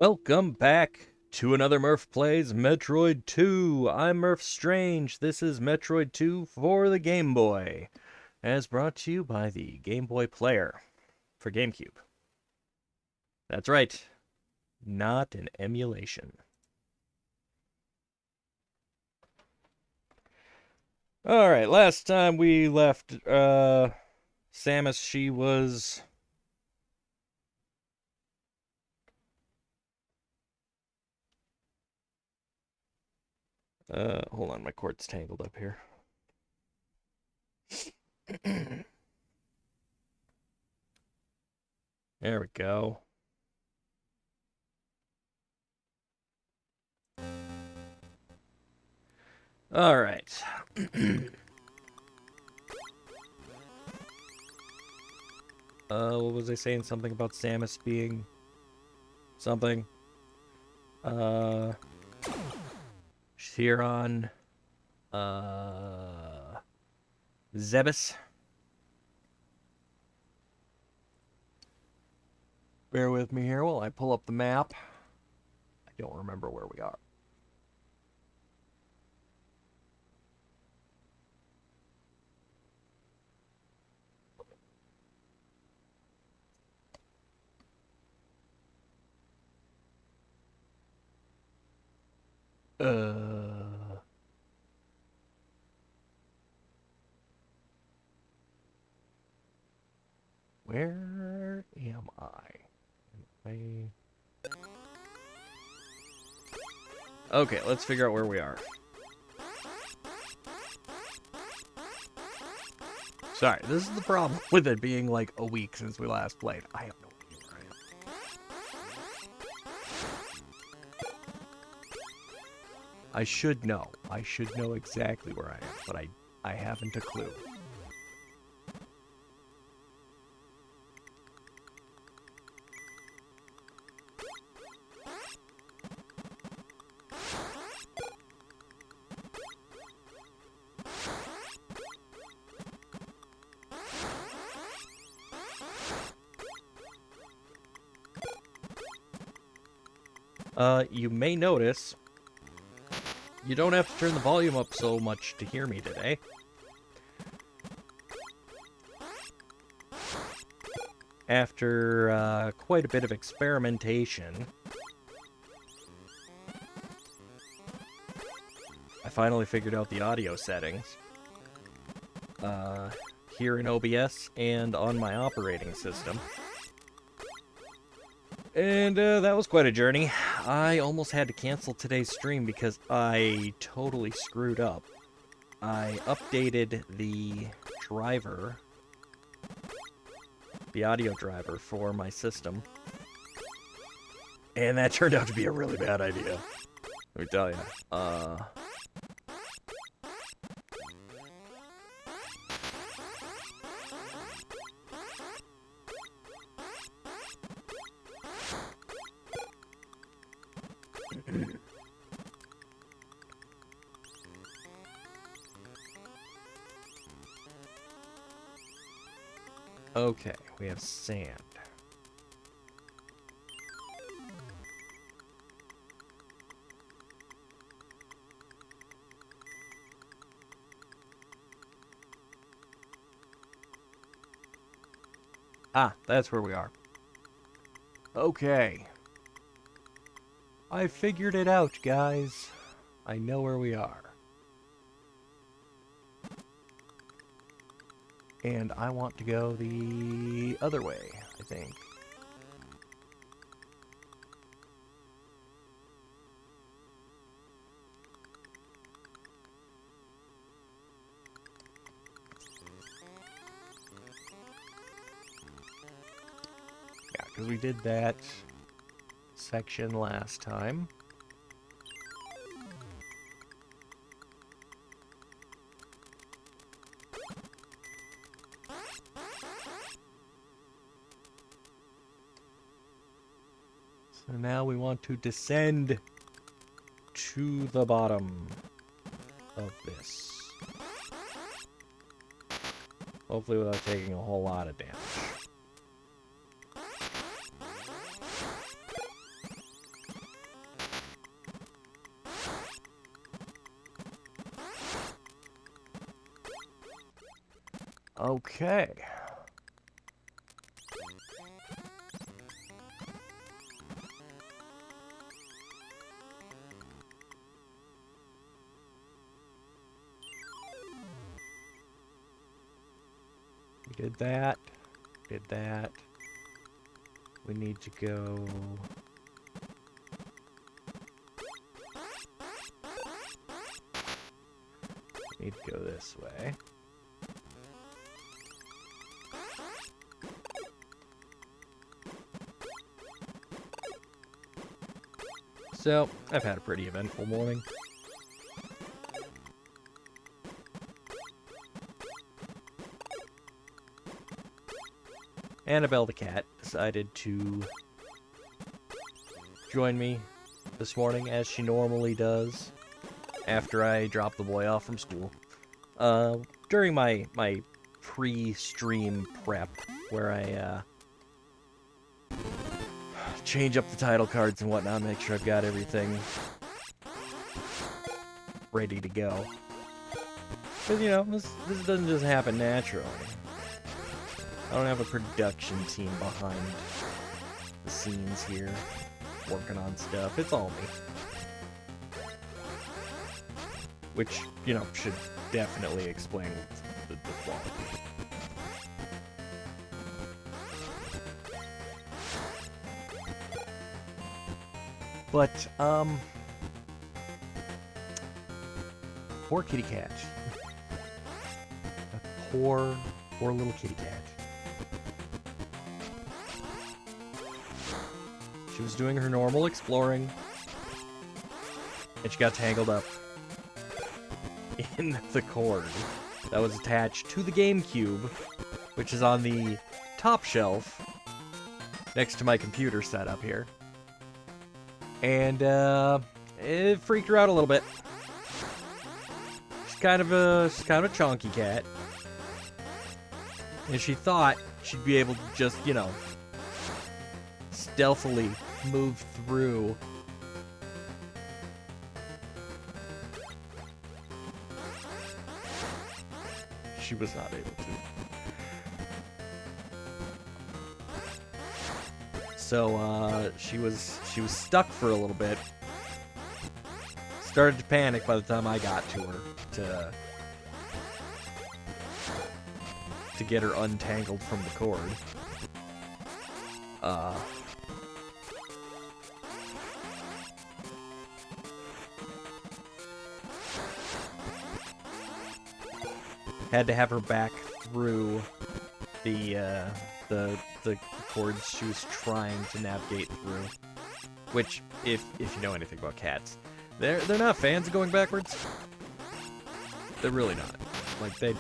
Welcome back to another Murph Plays Metroid 2. I'm Murph Strange. This is Metroid 2 for the Game Boy, as brought to you by the Game Boy Player for GameCube. That's right, not an emulation. Alright, last time we left Samus, she was... hold on, my cord's tangled up here. There we go. All right. What was I saying? Something about Samus being something. She's here on Zebes. Bear with me here while I pull up the map. I don't remember where we are. Where am I? Okay, let's figure out where we are. Sorry, this is the problem with it being like a week since we last played. I have no idea where I am. I should know. I should know exactly where I am, but I haven't a clue. You may notice you don't have to turn the volume up so much to hear me today. After quite a bit of experimentation, I finally figured out the audio settings here in OBS and on my operating system. And that was quite a journey. I almost had to cancel today's stream because I totally screwed up. I updated the driver, the audio driver for my system, and that turned out to be a really bad idea. Let me tell you. Okay, we have sand. Ah, that's where we are. Okay. I figured it out, guys. I know where we are. And I want to go the other way, I think. Yeah, because we did that section last time. So now we want to descend to the bottom of this. Hopefully without taking a whole lot of damage. Okay. We did that. Did that. We need to go... Need to go this way. So, I've had a pretty eventful morning. Annabelle the cat decided to join me this morning, as she normally does, after I drop the boy off from school. During my pre-stream prep, where I change up the title cards and whatnot, make sure I've got everything ready to go. Because, you know, this doesn't just happen naturally. I don't have a production team behind the scenes here, working on stuff. It's all me. Which, you know, should definitely explain the quality. But, poor kitty cat. A poor little kitty cat. She was doing her normal exploring, and she got tangled up in the cord that was attached to the GameCube, which is on the top shelf next to my computer setup here. And it freaked her out a little bit. She's kind of a chonky cat, and she thought she'd be able to just, you know, stealthily move through. She was not able to. So she was stuck for a little bit. Started to panic by the time I got to her to get her untangled from the cord. Had to have her back through the cords she was trying to navigate through. Which, if you know anything about cats, they're not fans of going backwards. They're really not. Like, they're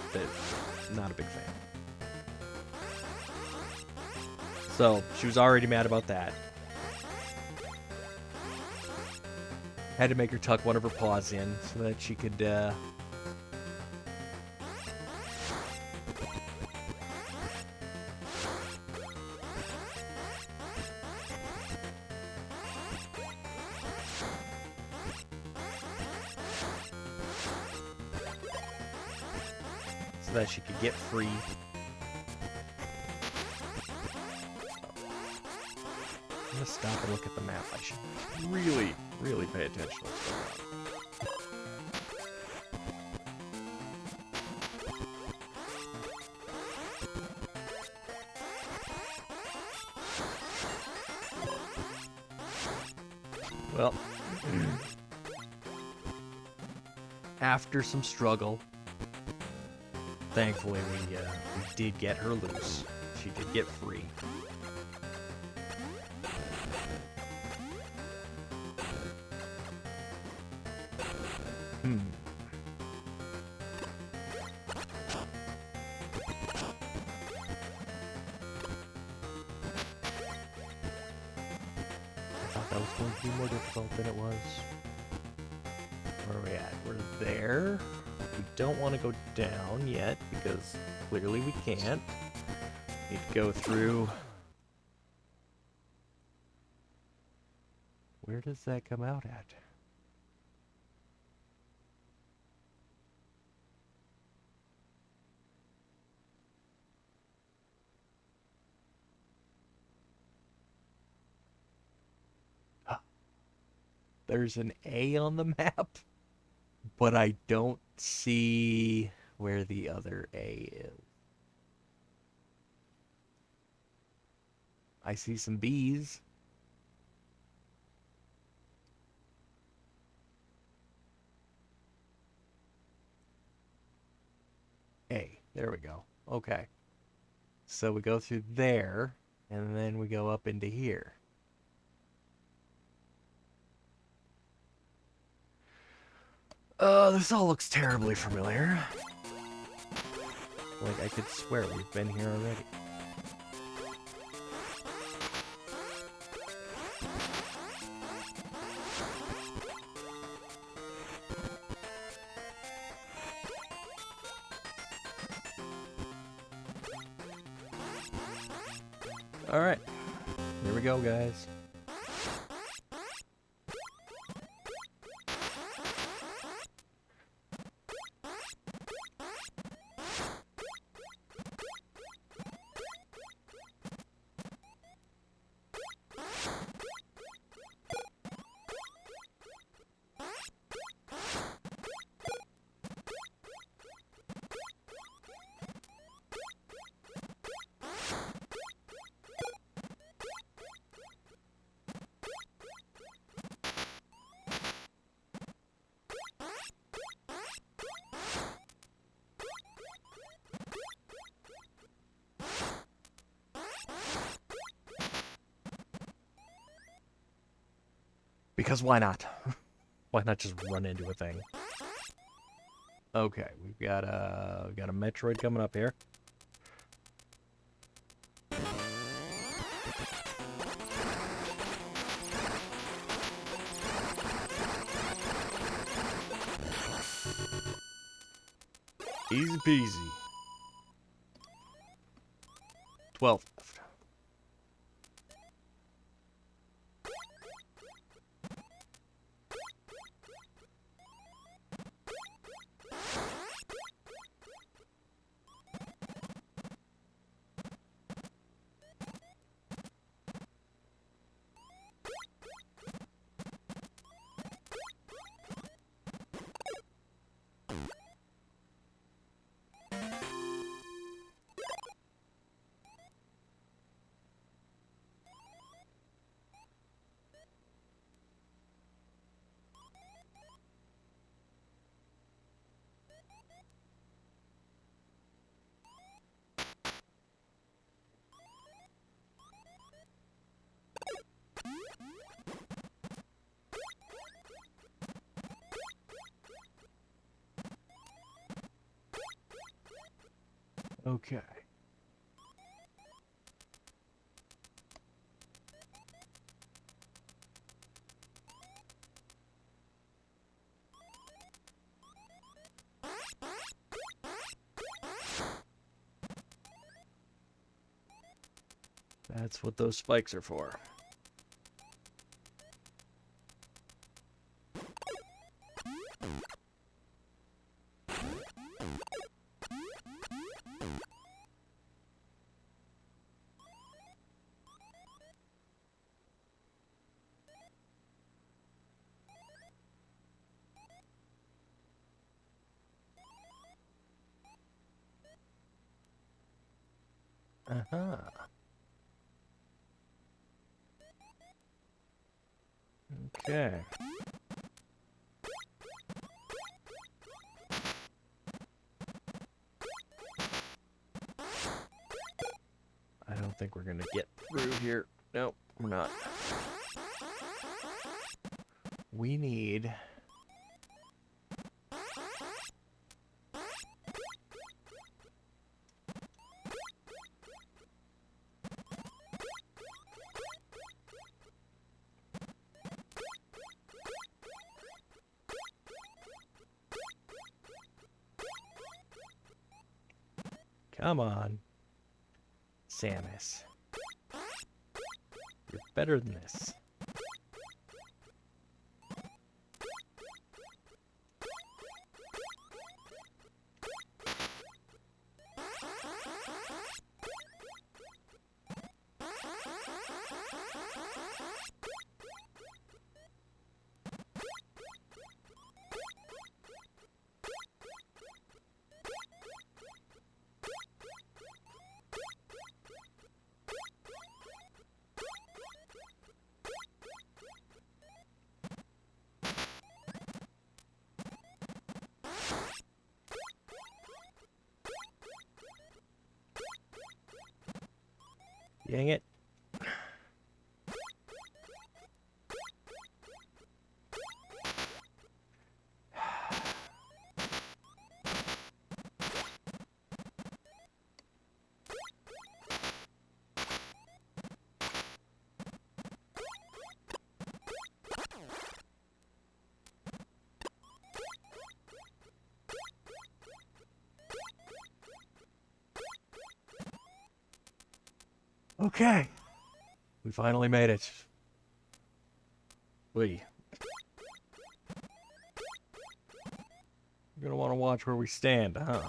not a big fan. So, she was already mad about that. Had to make her tuck one of her paws in so that she could, so that she could get free. gonna stop and look at the map. I should really, really pay attention to what's going on. Well, after some struggle, thankfully we did get her loose. She did get free. That was going to be more difficult than it was. Where are we at? We're there. We don't want to go down yet because clearly we can't. Need to go through. Where does that come out at? There's an A on the map, but I don't see where the other A is. I see some B's. A, there we go. Okay. So we go through there, and then we go up into here. This all looks terribly familiar. Like, I could swear we've been here already. Alright. Here we go, guys. Because why not? Why not just run into a thing? Okay, we've got a Metroid coming up here. Easy peasy. 12 left. Okay. That's what those spikes are for. Uh-huh. Okay. I don't think we're gonna get through here. Nope, we're not. We need... Come on. Samus. You're better than this. Dang it. Okay. We finally made it. We're gonna want to watch where we stand, huh?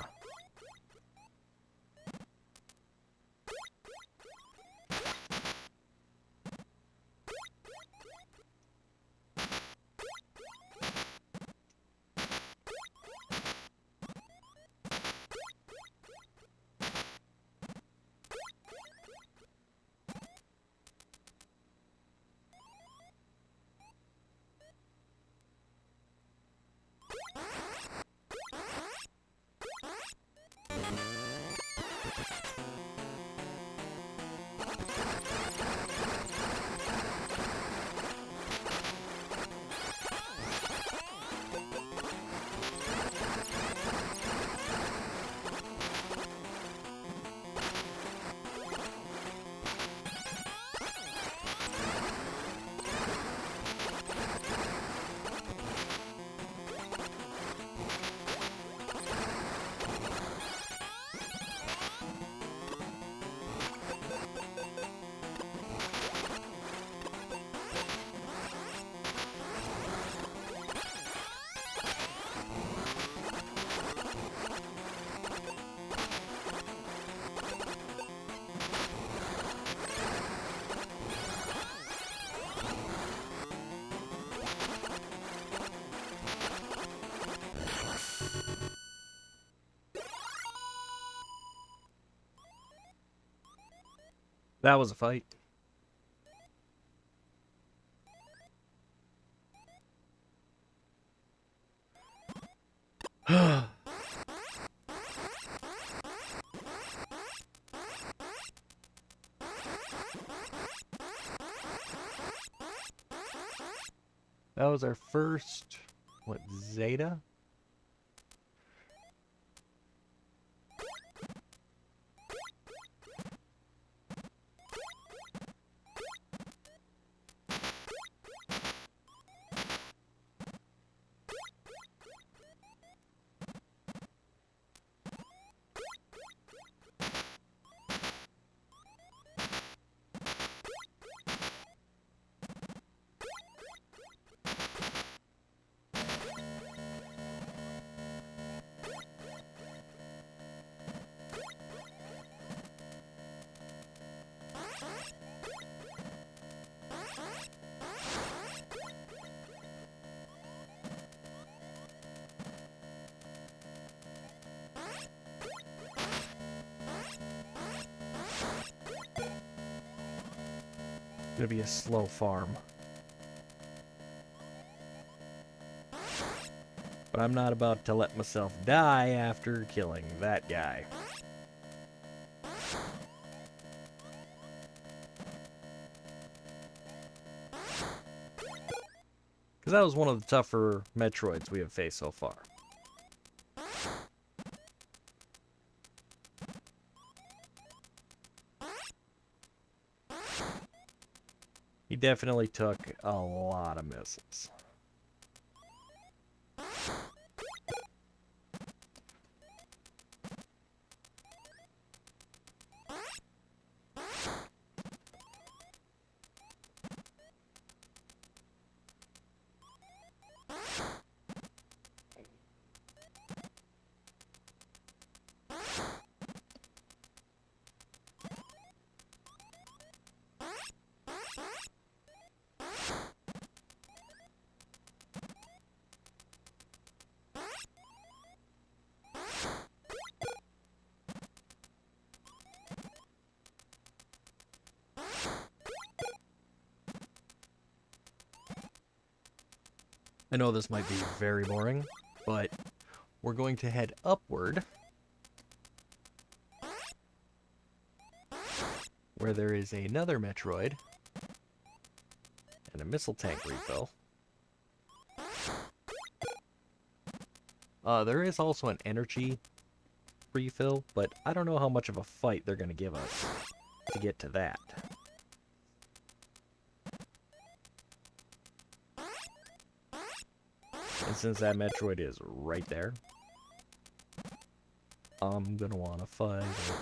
That was a fight. That was our first, what, Zeta? gonna be a slow farm. But I'm not about to let myself die after killing that guy. Because that was one of the tougher Metroids we have faced so far. He definitely took a lot of missiles. I know this might be very boring, but we're going to head upward, where there is another Metroid and a missile tank refill. There is also an energy refill, but I don't know how much of a fight they're going to give us to get to that. And since that Metroid is right there, I'm gonna want to fight it.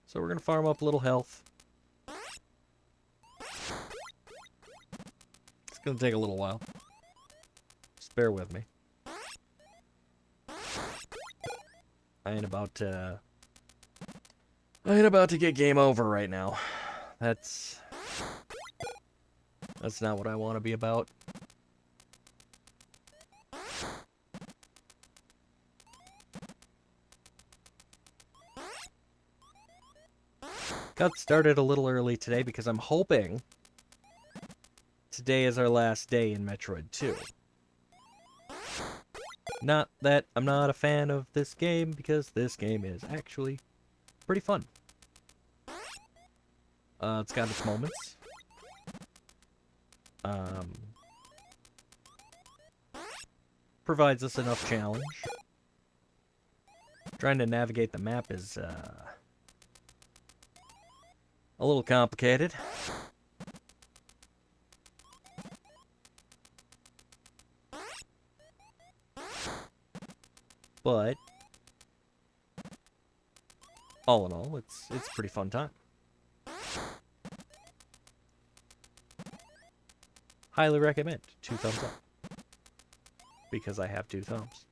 So we're gonna farm up a little health. It's gonna take a little while. Just bear with me. I ain't about to get game over right now. That's not what I want to be about. Got started a little early today because I'm hoping today is our last day in Metroid 2. Not that I'm not a fan of this game, because this game is actually pretty fun. It's got its moments. Provides us enough challenge. Trying to navigate the map is a little complicated. But all in all, it's a pretty fun time. Highly recommend. 2 thumbs up. Because I have 2 thumbs.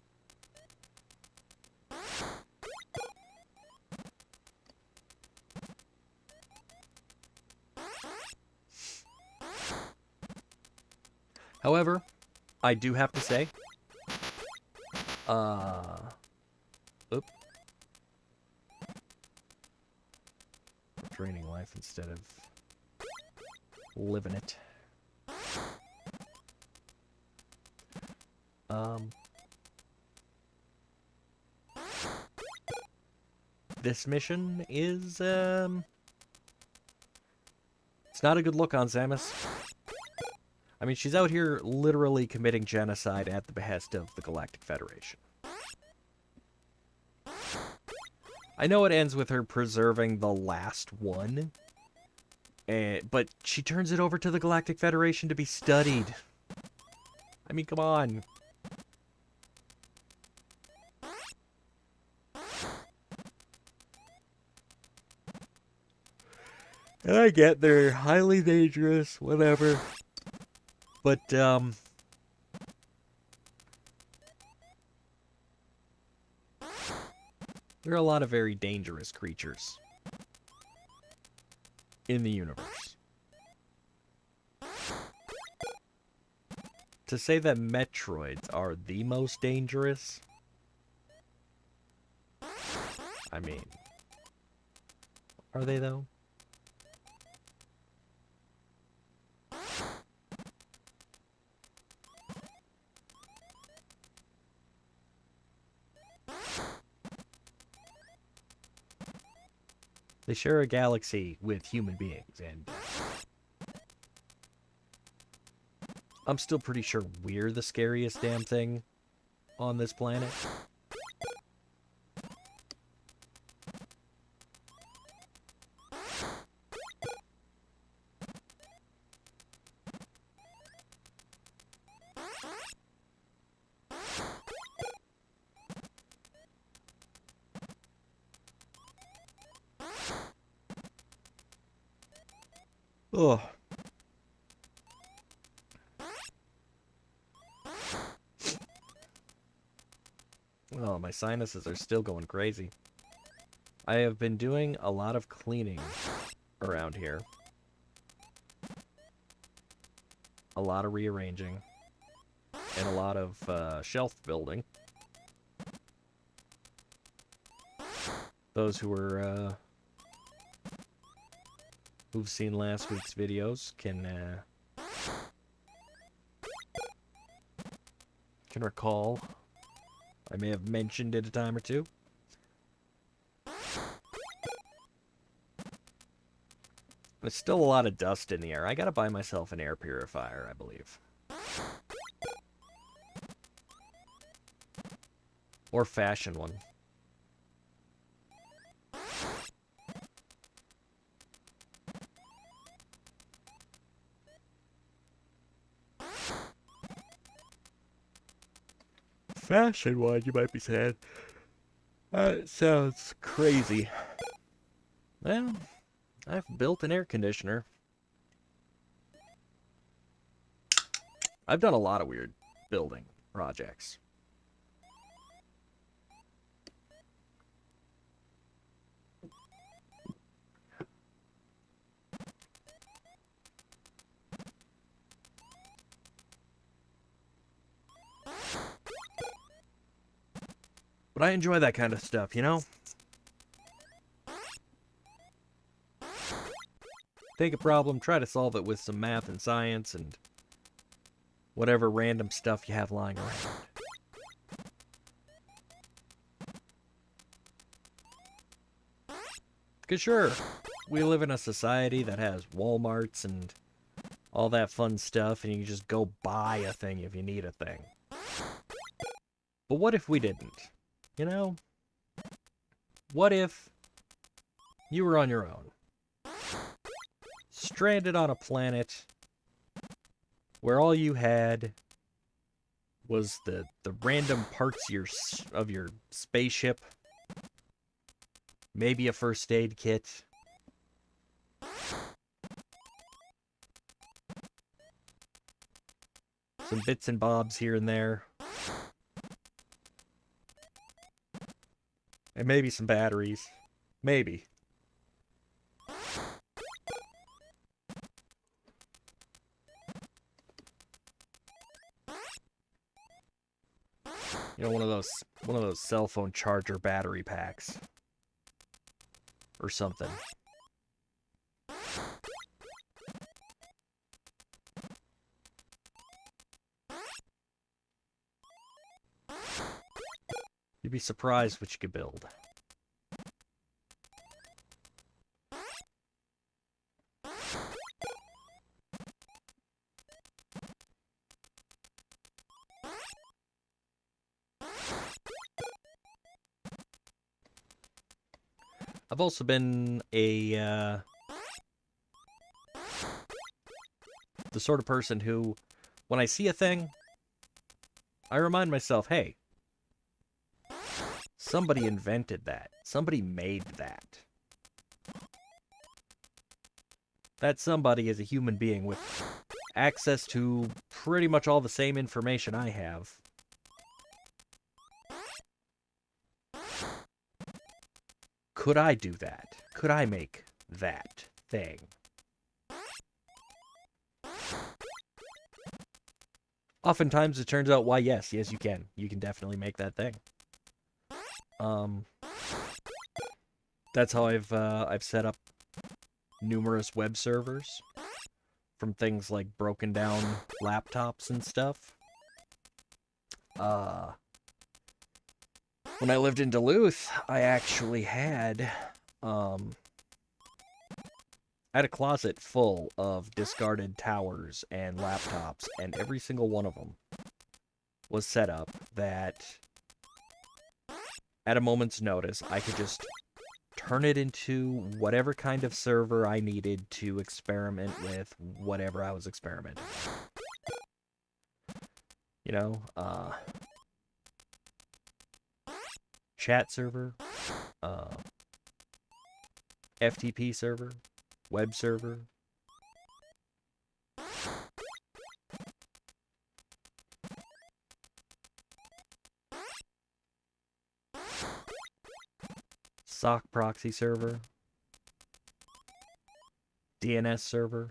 However, I do have to say, draining life instead of living it. This mission is, it's not a good look on Samus. I mean, she's out here literally committing genocide at the behest of the Galactic Federation. I know it ends with her preserving the last one, but she turns it over to the Galactic Federation to be studied. I mean, come on. And I get they're highly dangerous, whatever. But, there are a lot of very dangerous creatures in the universe. To say that Metroids are the most dangerous, I mean, are they though? They share a galaxy with human beings, and I'm still pretty sure we're the scariest damn thing on this planet. Ugh. Oh, my sinuses are still going crazy. I have been doing a lot of cleaning around here. A lot of rearranging. And a lot of shelf building. Those who were, who've seen last week's videos can recall. I may have mentioned it a time or two. There's still a lot of dust in the air. I gotta buy myself an air purifier, I believe. Or fashion one. Fashion one, you might be saying. That sounds crazy. Well, I've built an air conditioner. I've done a lot of weird building projects. But I enjoy that kind of stuff, you know? Take a problem, try to solve it with some math and science and whatever random stuff you have lying around. Because sure, we live in a society that has Walmarts and all that fun stuff, and you can just go buy a thing if you need a thing. But what if we didn't? You know? What if you were on your own? Stranded on a planet where all you had was the random parts of your spaceship, maybe a first aid kit, some bits and bobs here and there, and maybe some batteries. Maybe. You know, one of those cell phone charger battery packs. Or something. You'd be surprised what you could build. I've also been the sort of person who, when I see a thing, I remind myself, hey, somebody invented that. Somebody made that. That somebody is a human being with access to pretty much all the same information I have. Could I do that? Could I make that thing? Oftentimes it turns out, why, yes, you can. You can definitely make that thing. That's how I've set up numerous web servers from things like broken down laptops and stuff. When I lived in Duluth, I actually had I had a closet full of discarded towers and laptops, and every single one of them was set up that at a moment's notice, I could just turn it into whatever kind of server I needed to experiment with whatever I was experimenting with. You know, chat server, uh, FTP server, web server. SOC proxy server, DNS server.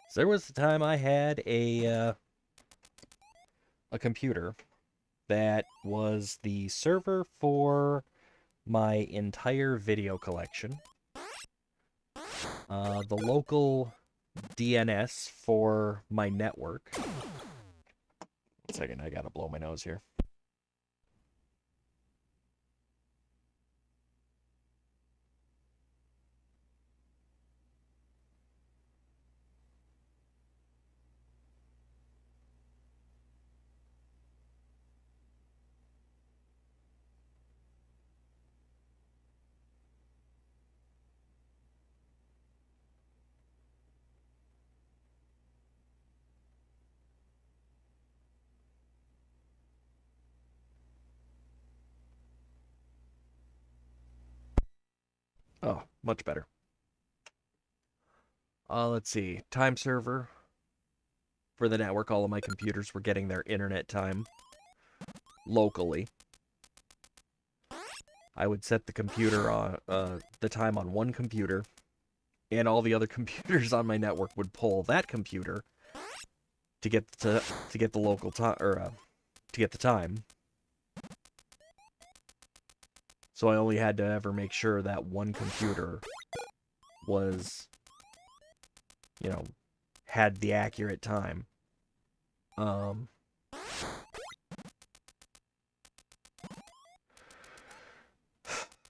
So there was the time I had a computer that was the server for my entire video collection, the local DNS for my network. 1 second, I gotta blow my nose here. Oh, much better. Let's see. Time server for the network. All of my computers were getting their internet time locally. I would set the computer on the time on one computer, and all the other computers on my network would pull that computer to get the local time to get the time. So I only had to ever make sure that one computer was, you know, had the accurate time.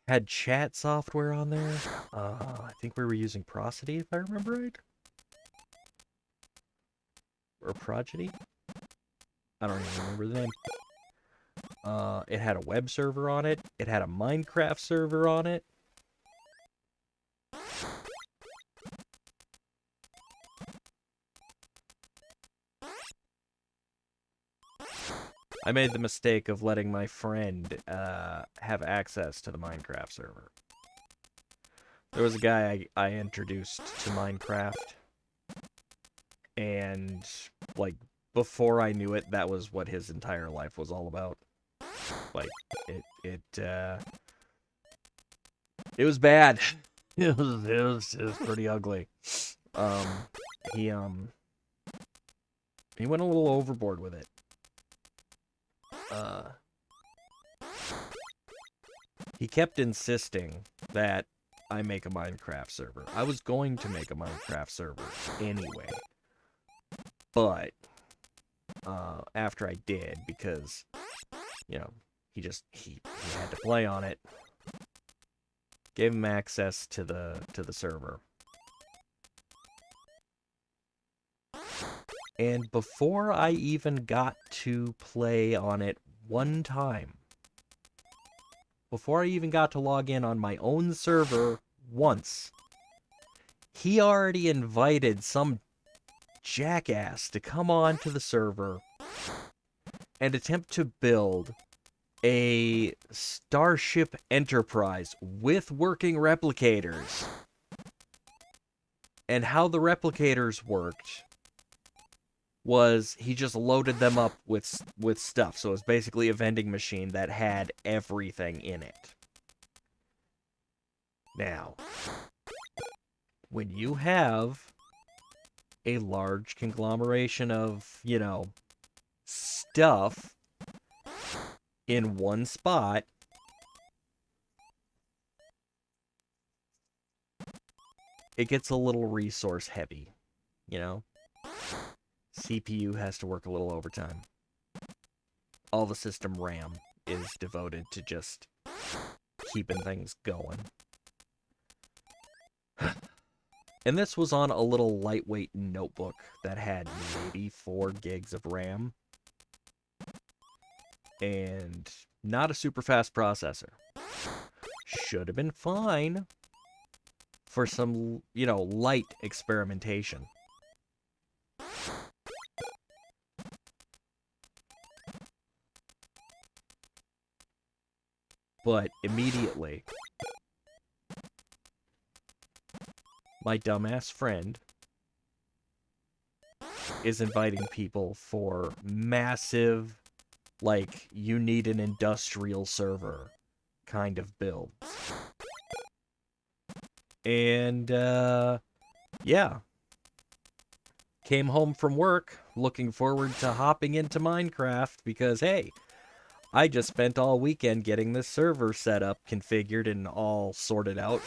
Had chat software on there. I think we were using Prosody, if I remember right. Or Progeny? I don't even remember the name. It had a web server on it. It had a Minecraft server on it. I made the mistake of letting my friend have access to the Minecraft server. There was a guy I introduced to Minecraft, and, like, before I knew it, that was what his entire life was all about. Like, it was bad. It was pretty ugly. He went a little overboard with it. He kept insisting that I make a Minecraft server. I was going to make a Minecraft server anyway. But, after I did, because, you know, he had to play on it, gave him access to the server. And before I even got to play on it one time, before I even got to log in on my own server once, he already invited some jackass to come on to the server and attempt to build a Starship Enterprise with working replicators. And how the replicators worked was he just loaded them up with stuff. So it was basically a vending machine that had everything in it. Now, when you have a large conglomeration of, you know, stuff in one spot, it gets a little resource heavy, you know? CPU has to work a little overtime. all the system RAM is devoted to just keeping things going. And this was on a little lightweight notebook that had maybe 4 gigs of RAM. And not a super fast processor. Should have been fine for some, light experimentation. But immediately, my dumbass friend is inviting people for massive, like, you need an industrial server kind of builds. And, yeah. Came home from work looking forward to hopping into Minecraft because, hey, I just spent all weekend getting this server set up, configured, and all sorted out.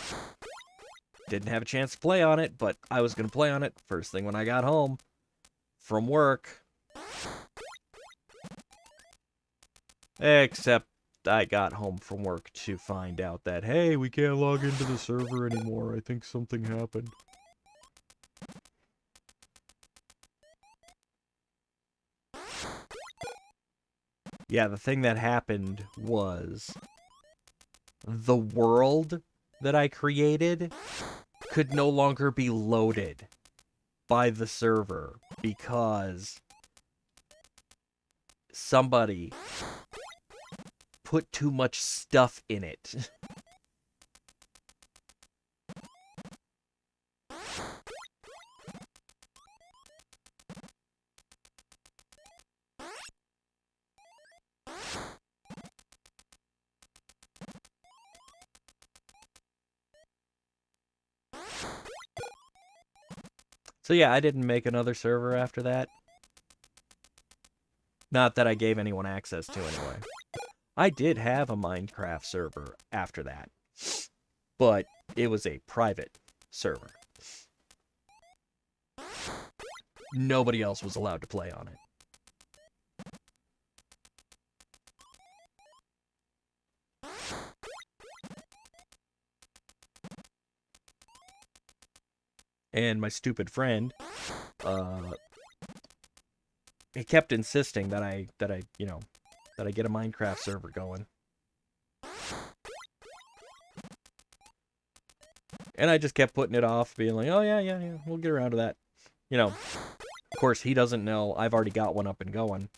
Didn't have a chance to play on it, but I was going to play on it first thing when I got home from work. Except I got home from work to find out that, hey, we can't log into the server anymore. I think something happened. Yeah, the thing that happened was the world that I created could no longer be loaded by the server because somebody put too much stuff in it. So yeah, I didn't make another server after that. Not that I gave anyone access to anyway. I did have a Minecraft server after that, but it was a private server. Nobody else was allowed to play on it. And my stupid friend, he kept insisting that I get a Minecraft server going. And I just kept putting it off, being like, oh yeah, we'll get around to that. Of course, he doesn't know I've already got one up and going.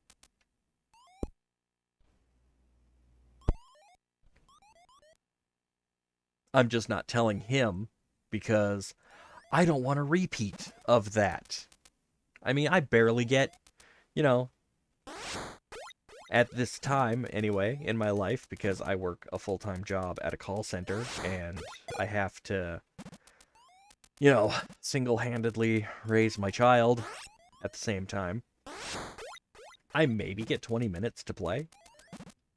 I'm just not telling him because I don't want a repeat of that. I mean, I barely get, at this time, anyway, in my life, because I work a full-time job at a call center, and I have to, single-handedly raise my child at the same time. I maybe get 20 minutes to play,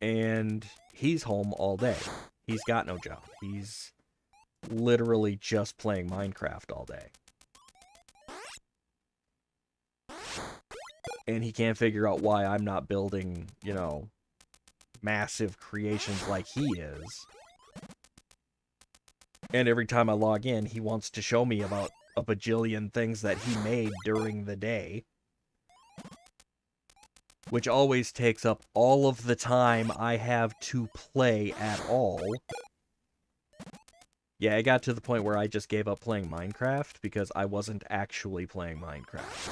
and he's home all day. He's got no job. He's literally just playing Minecraft all day. And he can't figure out why I'm not building, massive creations like he is. And every time I log in, he wants to show me about a bajillion things that he made during the day. Which always takes up all of the time I have to play at all. Yeah, it got to the point where I just gave up playing Minecraft because I wasn't actually playing Minecraft.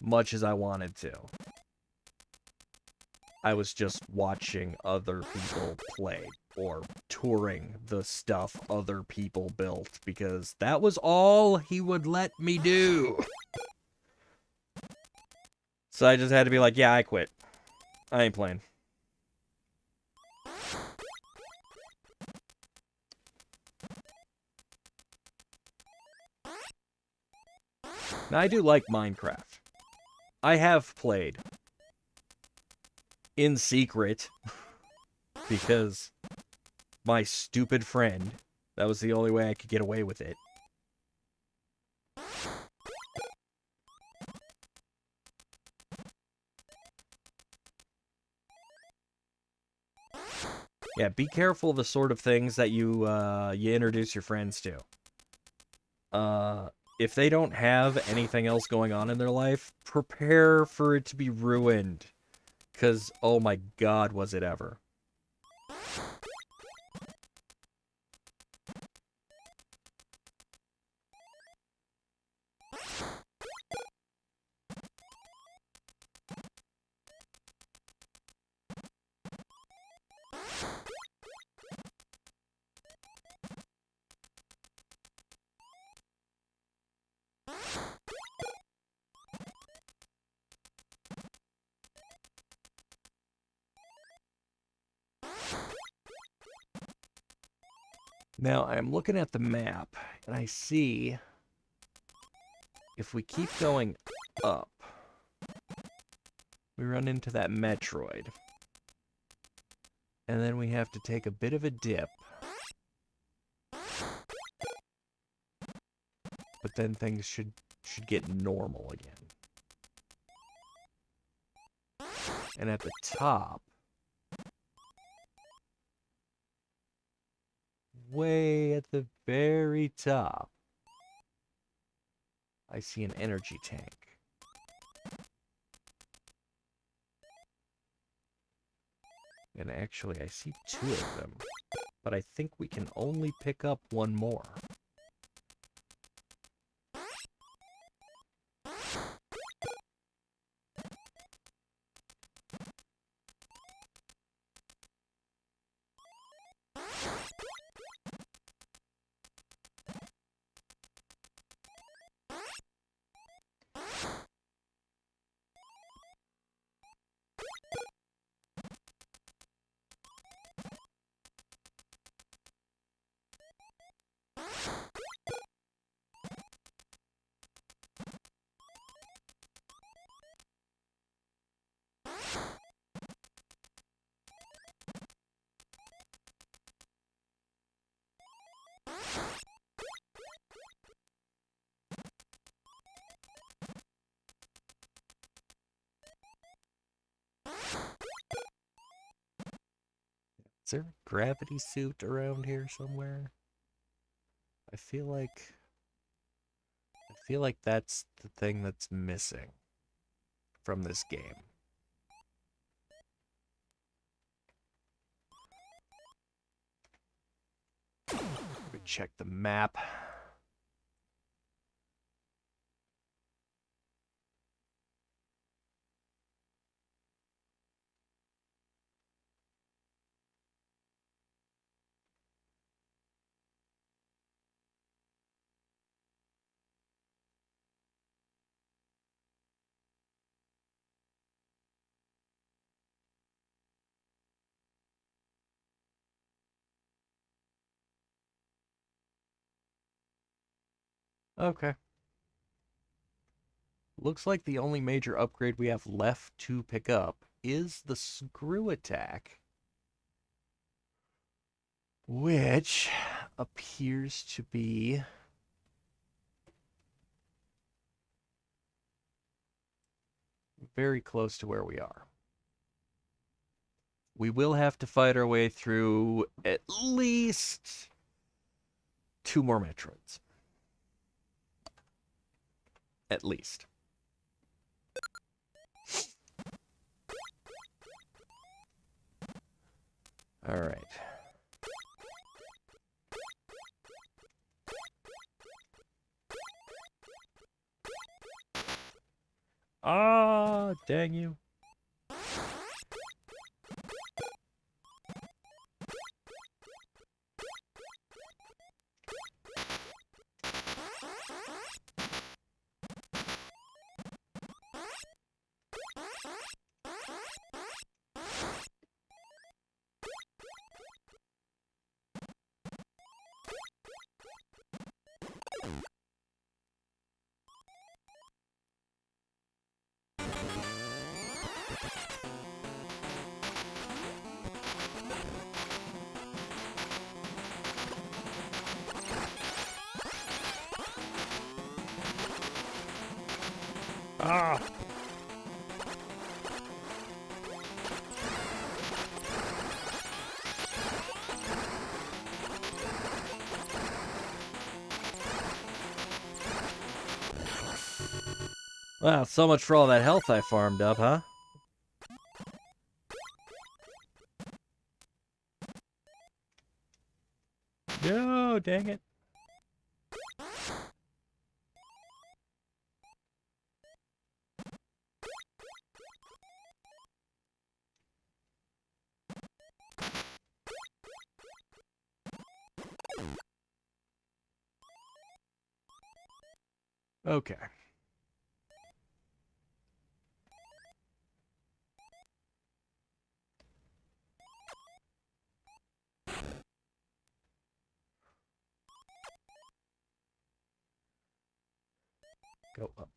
Much as I wanted to. I was just watching other people play or touring the stuff other people built because that was all he would let me do. So I just had to be like, yeah, I quit. I ain't playing. Now, I do like Minecraft. I have played in secret because my stupid friend, that was the only way I could get away with it. Yeah, be careful of the sort of things that you introduce your friends to. If they don't have anything else going on in their life, prepare for it to be ruined. 'Cause, oh my god, was it ever. Now, I'm looking at the map, and I see if we keep going up, we run into that Metroid. And then we have to take a bit of a dip. But then things should get normal again. And at the top, way at the very top, I see an energy tank. And actually, I see 2 of them. But I think we can only pick up 1 more. Is there a gravity suit around here somewhere? I feel like that's the thing that's missing from this game. Let me check the map. Okay. Looks like the only major upgrade we have left to pick up is the screw attack, which appears to be very close to where we are. We will have to fight our way through at least 2 more Metroids. At least. All right. Ah, dang you. Ah! Wow, so much for all that health I farmed up, huh? No, dang it. Okay. Go up.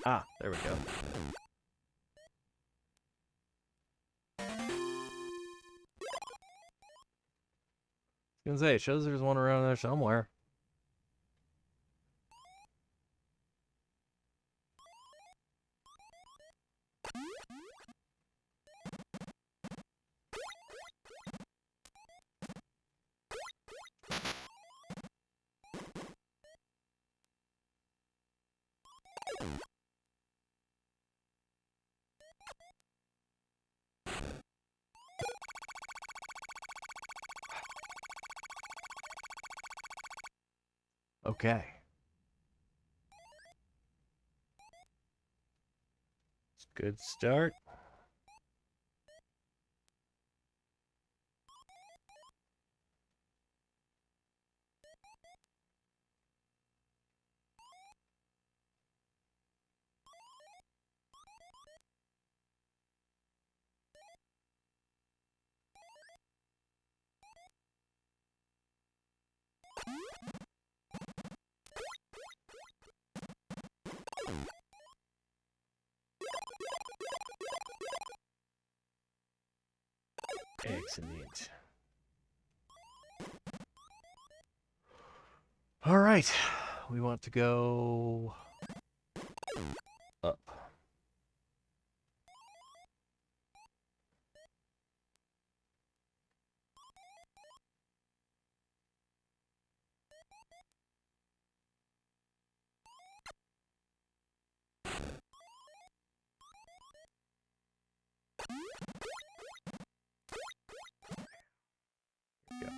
Ah, there we go. I was gonna say, it shows there's one around there somewhere. Okay. It's a good start. Excellent. All right. We want to go up. Go.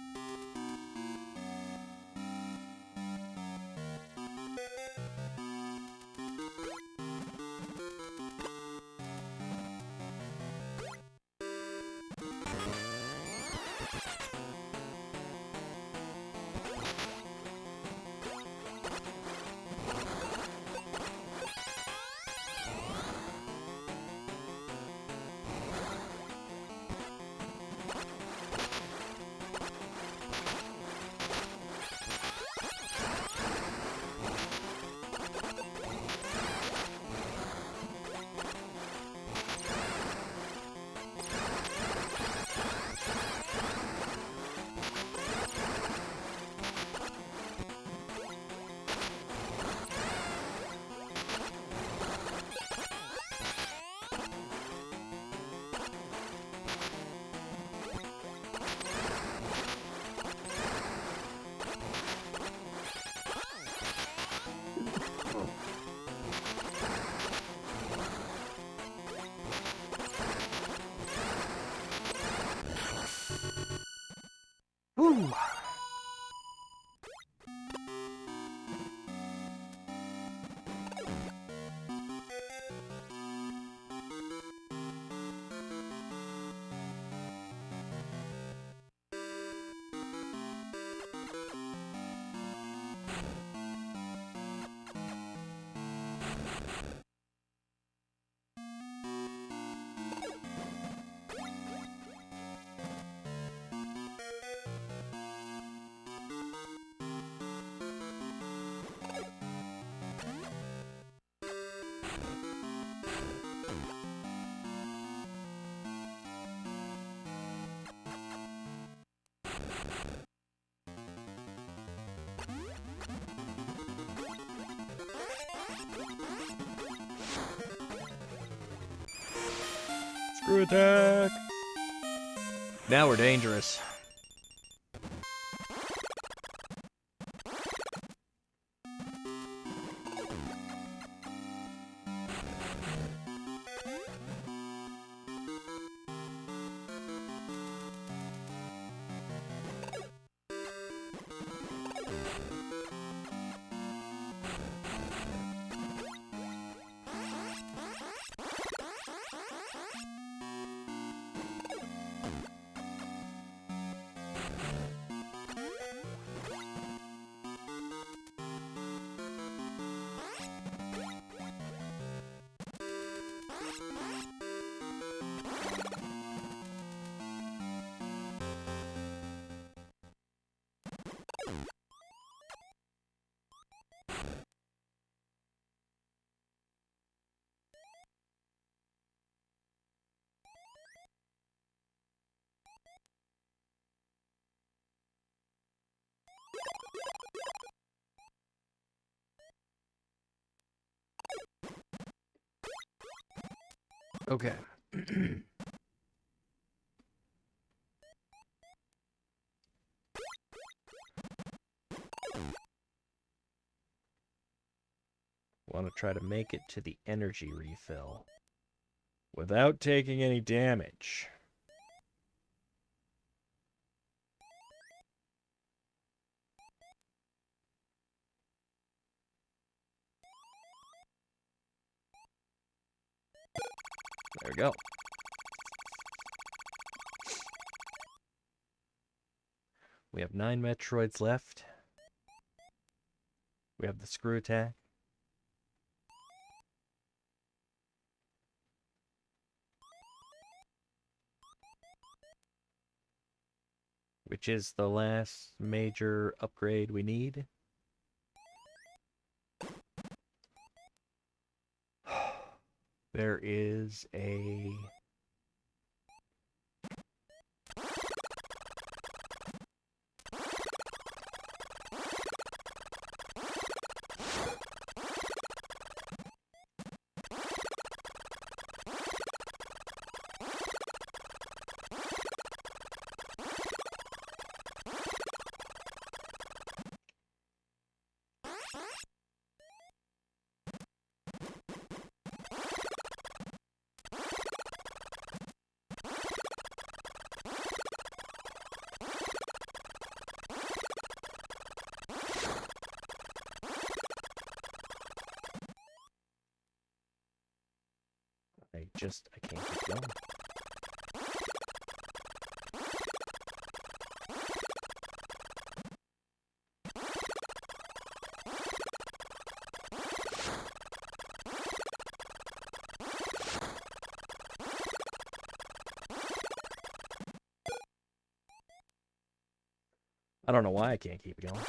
Woo! screw attack. Now we're dangerous. Okay. Want to try to make it to the energy refill without taking any damage. There we go. We have 9 Metroids left. We have the screw attack. Which is the last major upgrade we need. There is a... I can't keep going. I don't know why I can't keep going.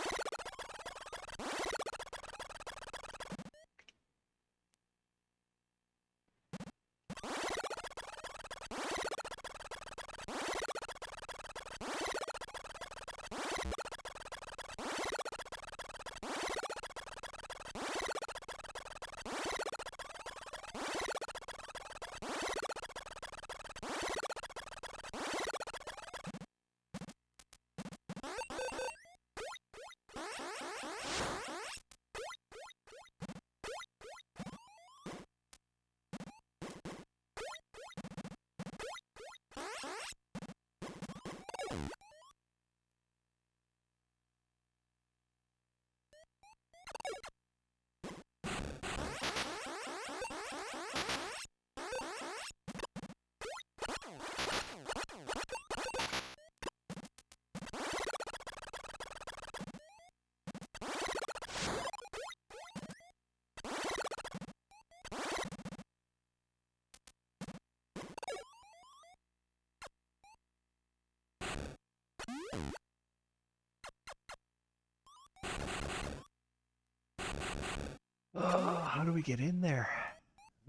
Oh, how do we get in there?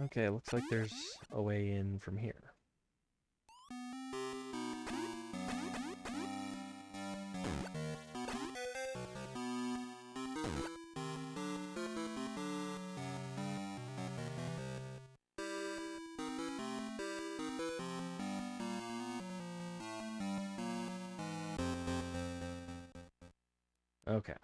Okay, looks like there's a way in from here. Okay.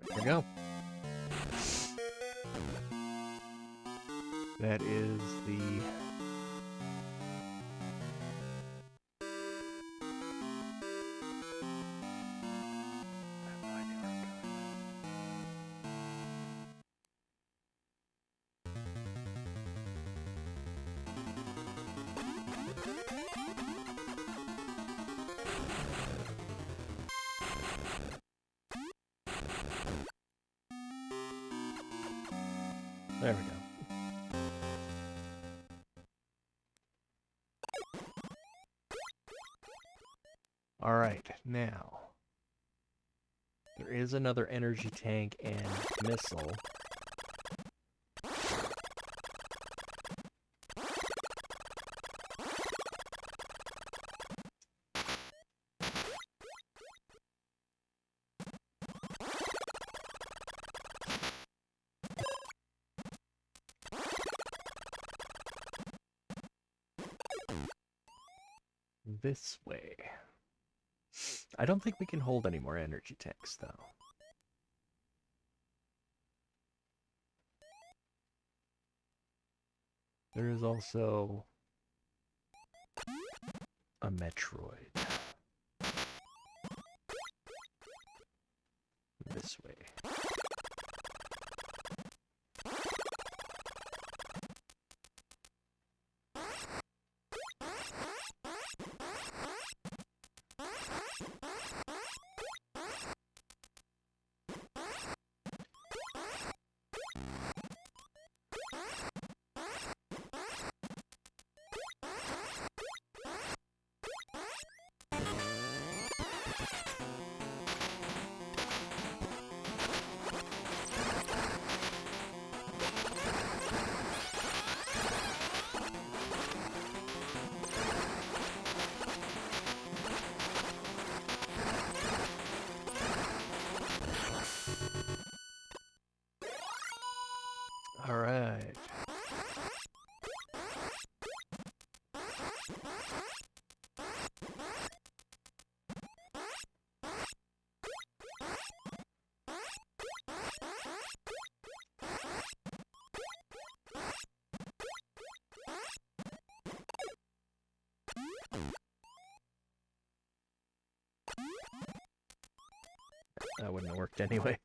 There we go. That is the... There we go. All right, now there is another energy tank and missile. This way. I don't think we can hold any more energy tanks, though. There is also a Metroid. This way. All right. That wouldn't have worked anyway.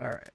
All right.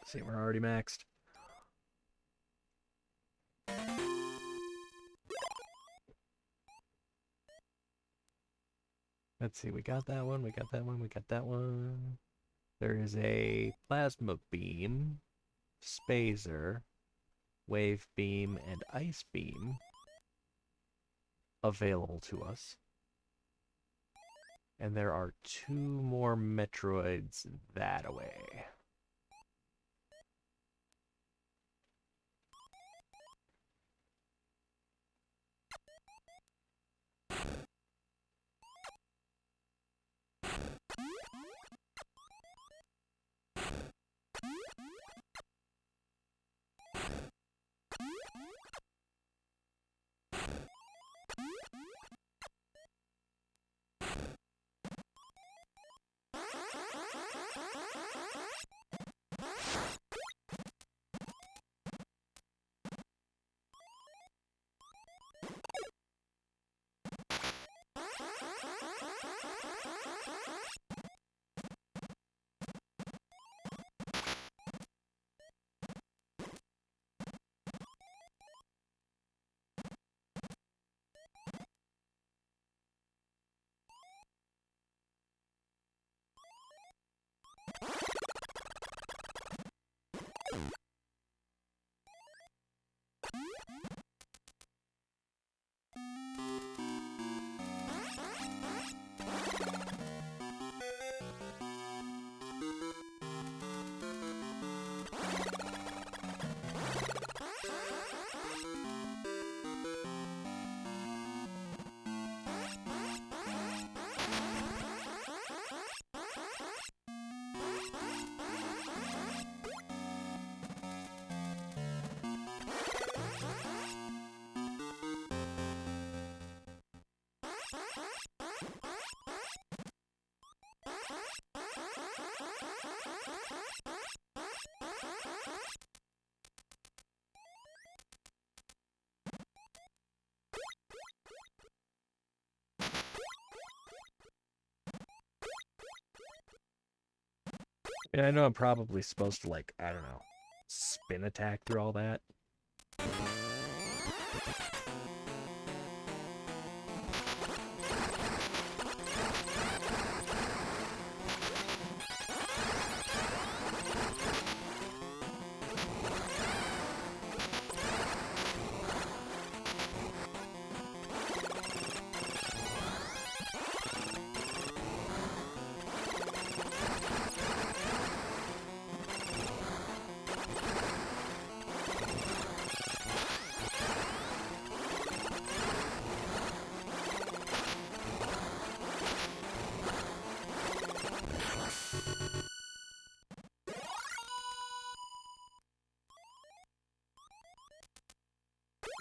See, we're already maxed. Let's see, we got that one, we got that one, we got that one. There is a plasma beam, spazer, wave beam, and ice beam available to us. And there are 2 more Metroids that away. Yeah, I know I'm probably supposed to, like, I don't know, spin attack through all that.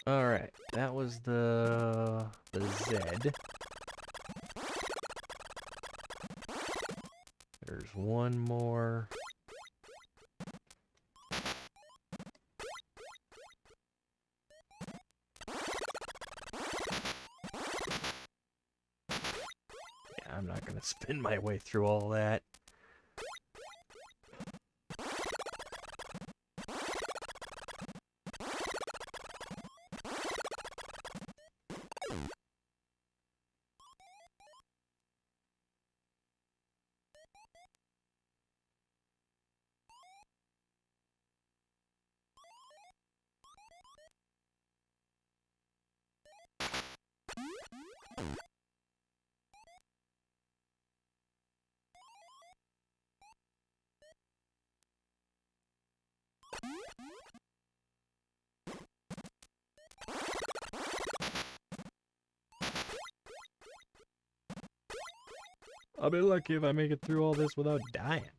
Alright, that was the Z. There's one more. Yeah, I'm not gonna spin my way through all that. I'll be lucky if I make it through all this without dying.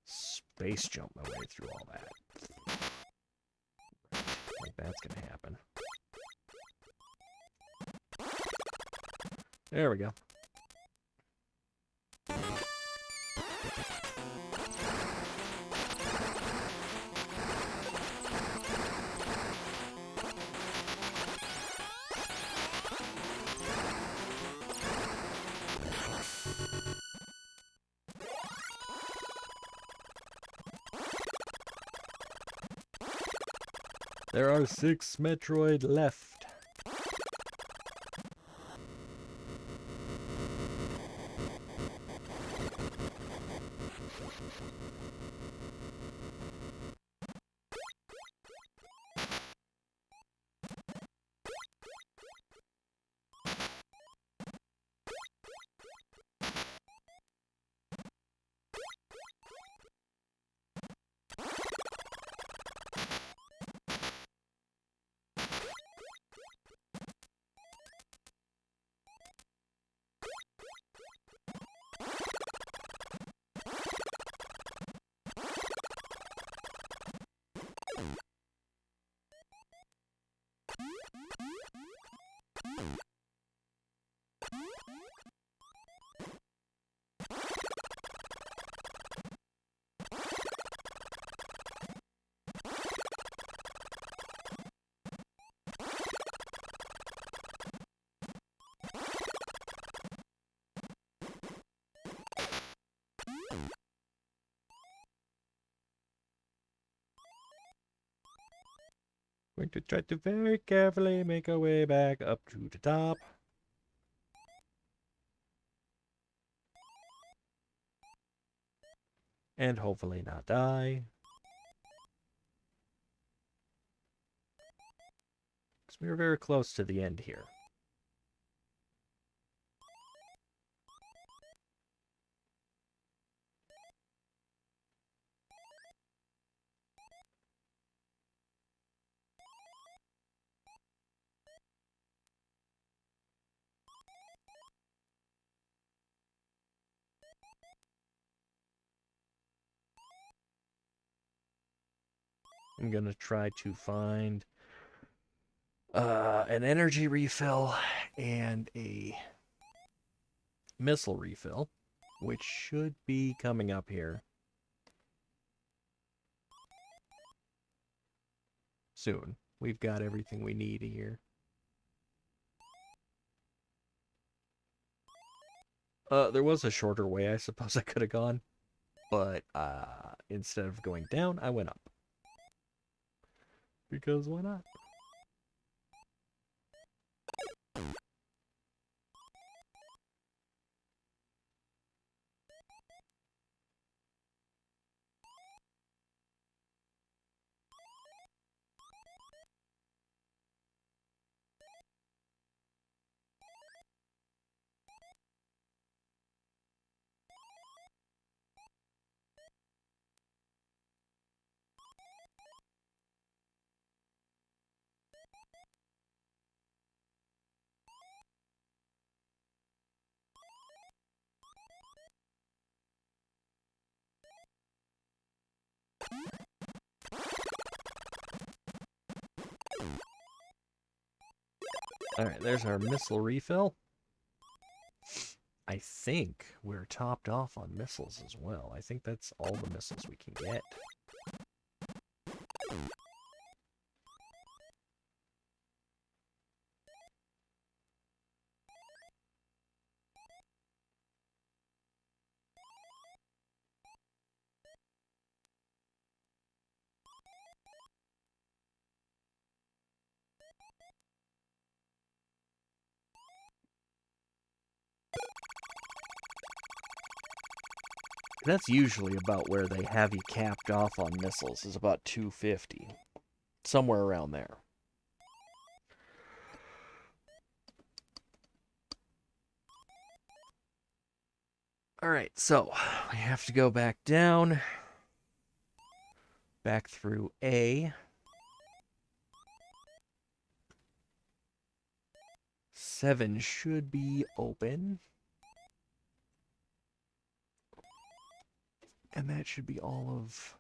Space jump my way through all that. I think that's gonna happen. There we go. There are 6 Metroid left. Going to try to very carefully make our way back up to the top. And hopefully not die. Because we are very close to the end here. I'm going to try to find an energy refill and a missile refill, which should be coming up here soon. We've got everything we need here. There was a shorter way I suppose I could have gone, but instead of going down, I went up. Because why not? Alright, there's our missile refill. I think we're topped off on missiles as well. I think that's all the missiles we can get. That's usually about where they have you capped off on missiles, is about 250. Somewhere around there. Alright, so we have to go back down. Back through A. 7 should be open. And that should be all of...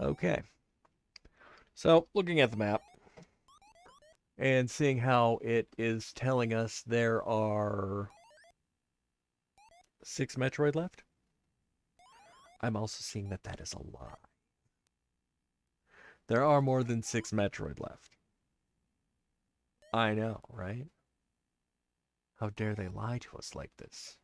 Okay. So, looking at the map and seeing how it is telling us there are 6 Metroid left, I'm also seeing that that is a lie. There are more than 6 Metroid left. I know, right? How dare they lie to us like this?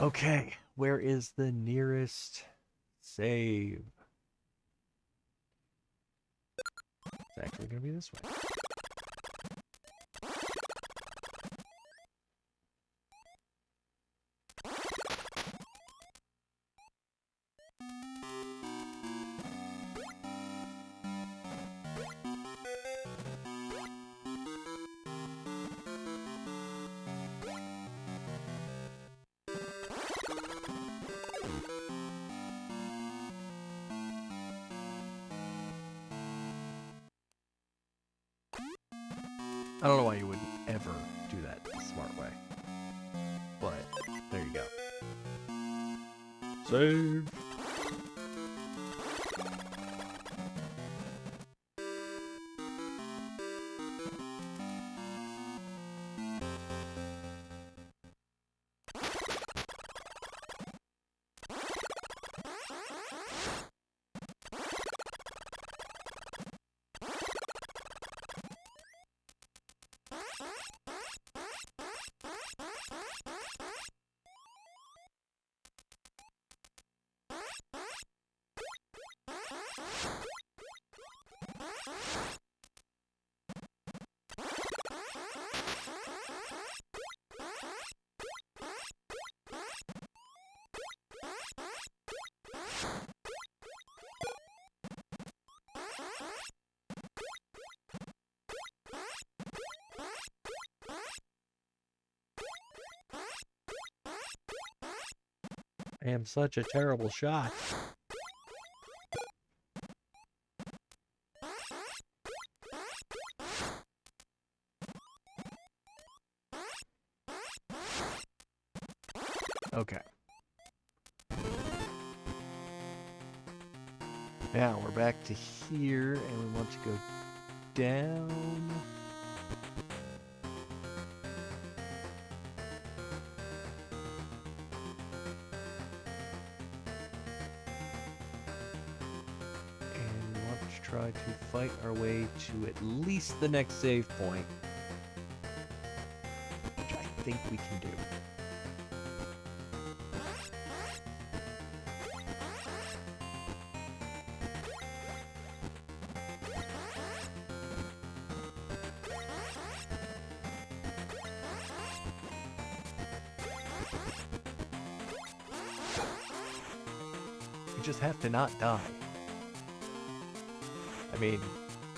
Okay, where is the nearest save? It's actually going to be this way. I don't know why you wouldn't ever do that the smart way. But, there you go. Save! I am such a terrible shot. Okay. Now we're back to here, and we want to go down. And we want to try to fight our way to at least the next save point, which I think we can do. Just have to not die. I mean,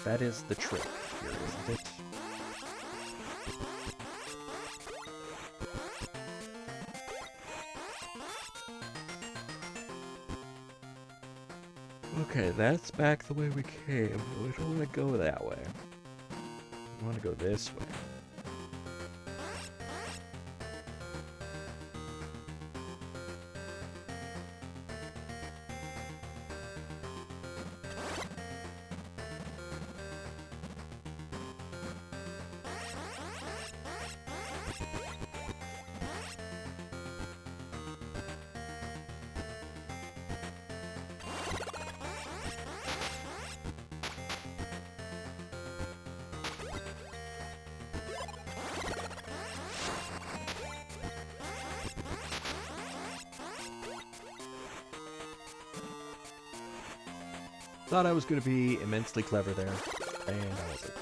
that is the trick here, isn't it? Okay, that's back the way we came. We don't want to go that way. We want to go this way. Thought I was going to be immensely clever there, and I wasn't.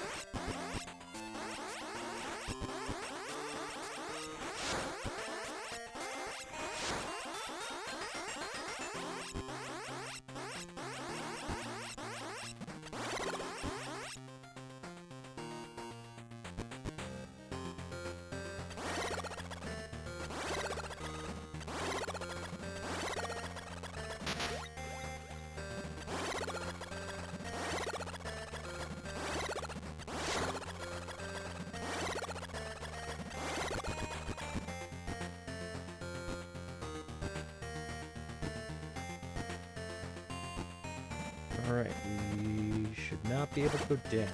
Alright, we should not be able to go down.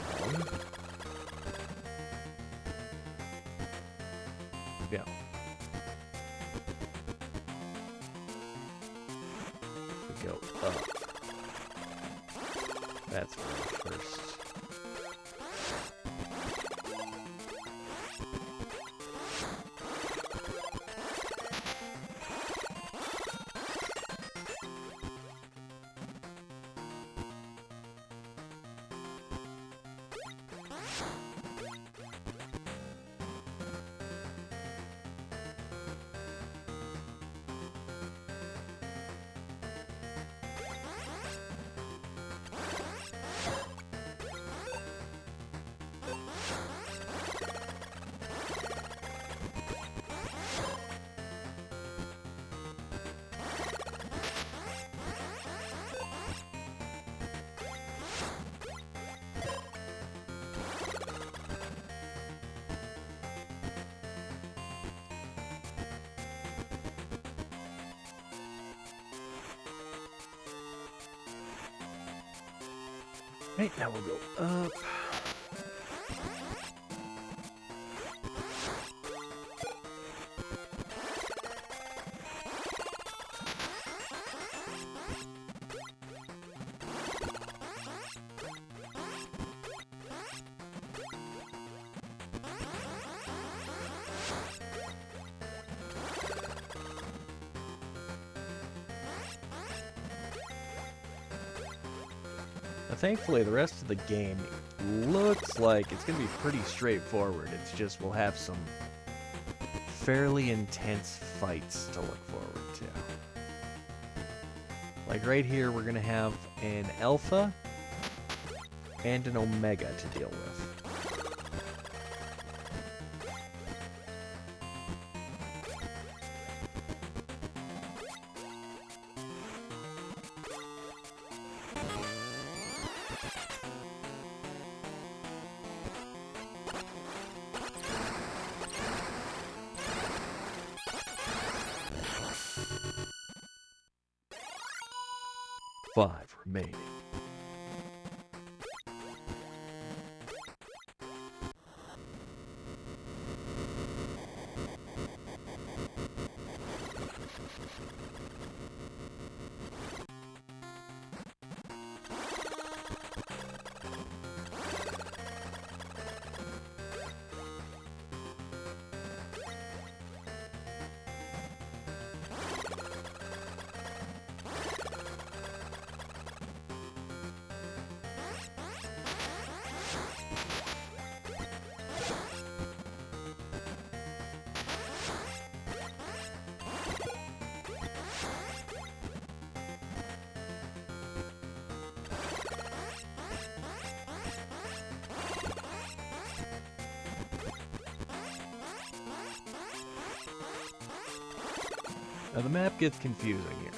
Yeah. We go up. That's where first. Right, now we'll go up. Thankfully, the rest of the game looks like it's going to be pretty straightforward. It's just we'll have some fairly intense fights to look forward to. Like right here, we're going to have an Alpha and an Omega to deal with. Five remaining. Now the map gets confusing here.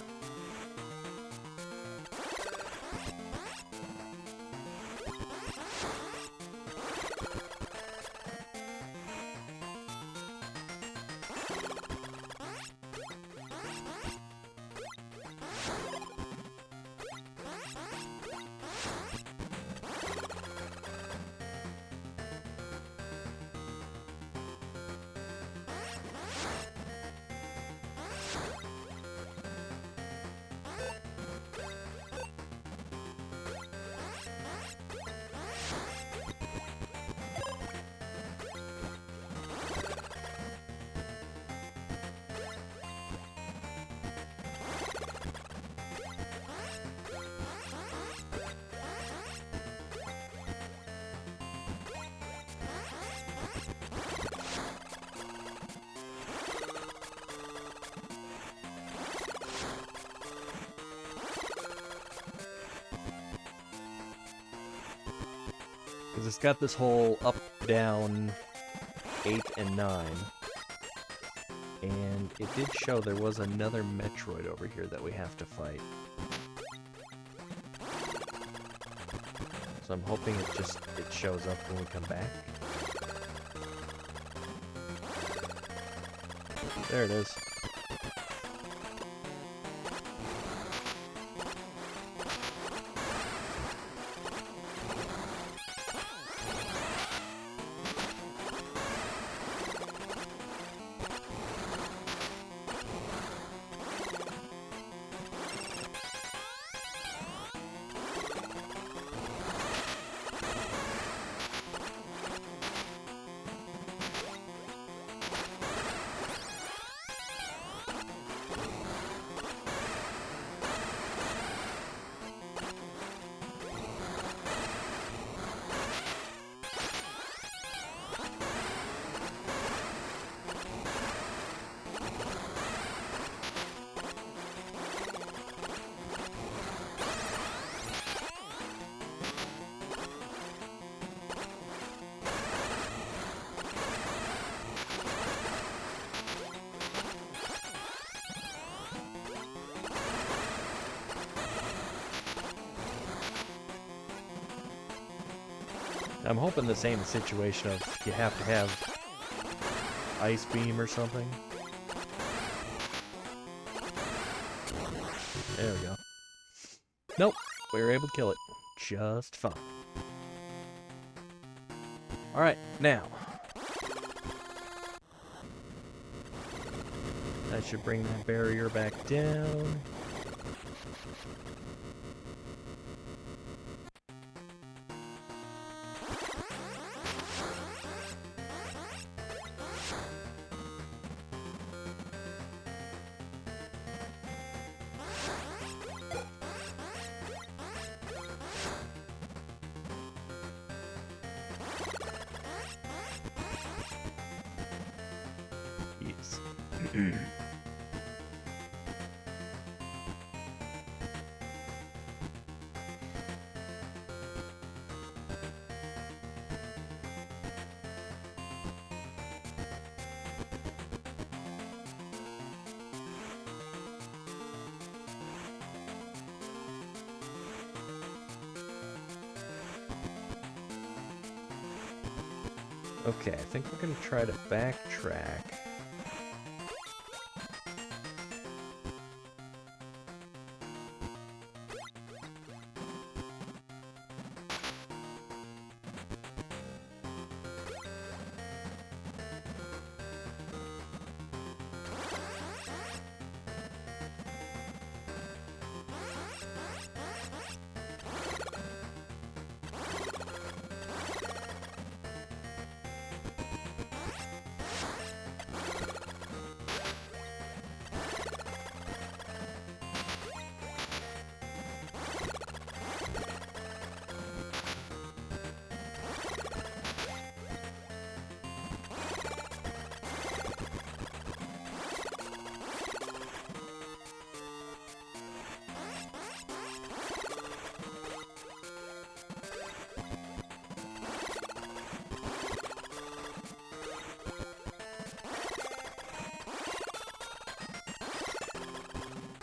Because it's got this whole up, down, 8 and 9. And it did show there was another Metroid over here that we have to fight. So I'm hoping it shows up when we come back. There it is. I'm hoping the same situation of you have to have Ice Beam or something. There we go. Nope, we were able to kill it just fine. Alright, now. I should bring that barrier back down. Yes. Okay, I think we're going to try to backtrack.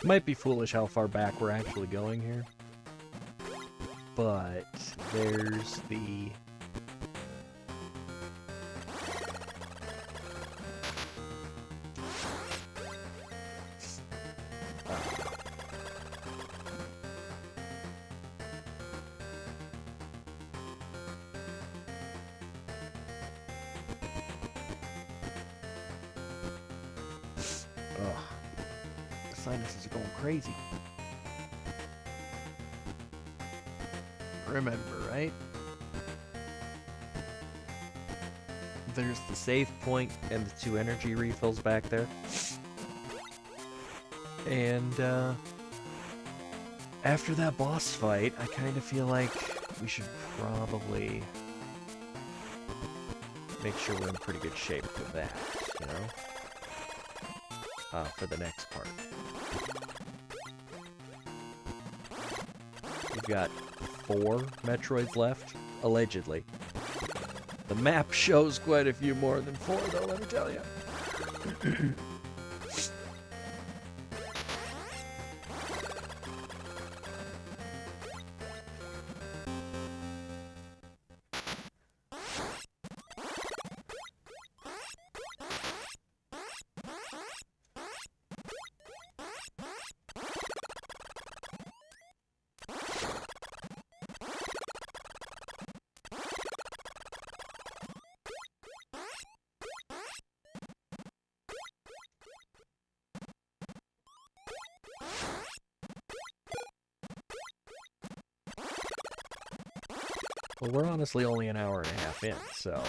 Might be foolish how far back we're actually going here. But there's the... sinuses are going crazy. Remember, right? There's the save point and the 2 energy refills back there. And after that boss fight, I kind of feel like we should probably make sure we're in pretty good shape for that, you know? For the next part. We've got 4 Metroids left, allegedly. The map shows quite a few more than 4, though, let me tell you. Well, we're honestly only an hour and a half in, so...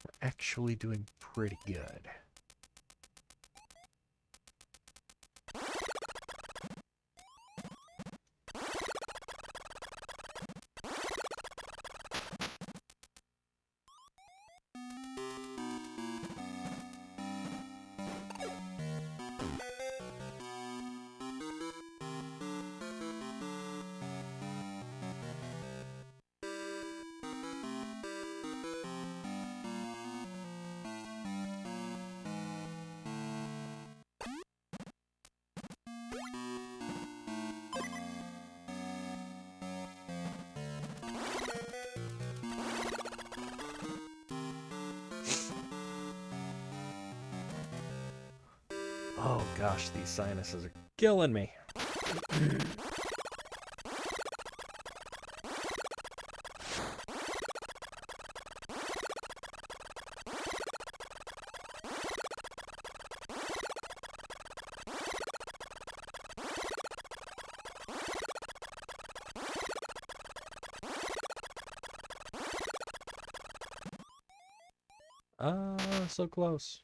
we're actually doing pretty good. Oh gosh, these sinuses are killing me. So close.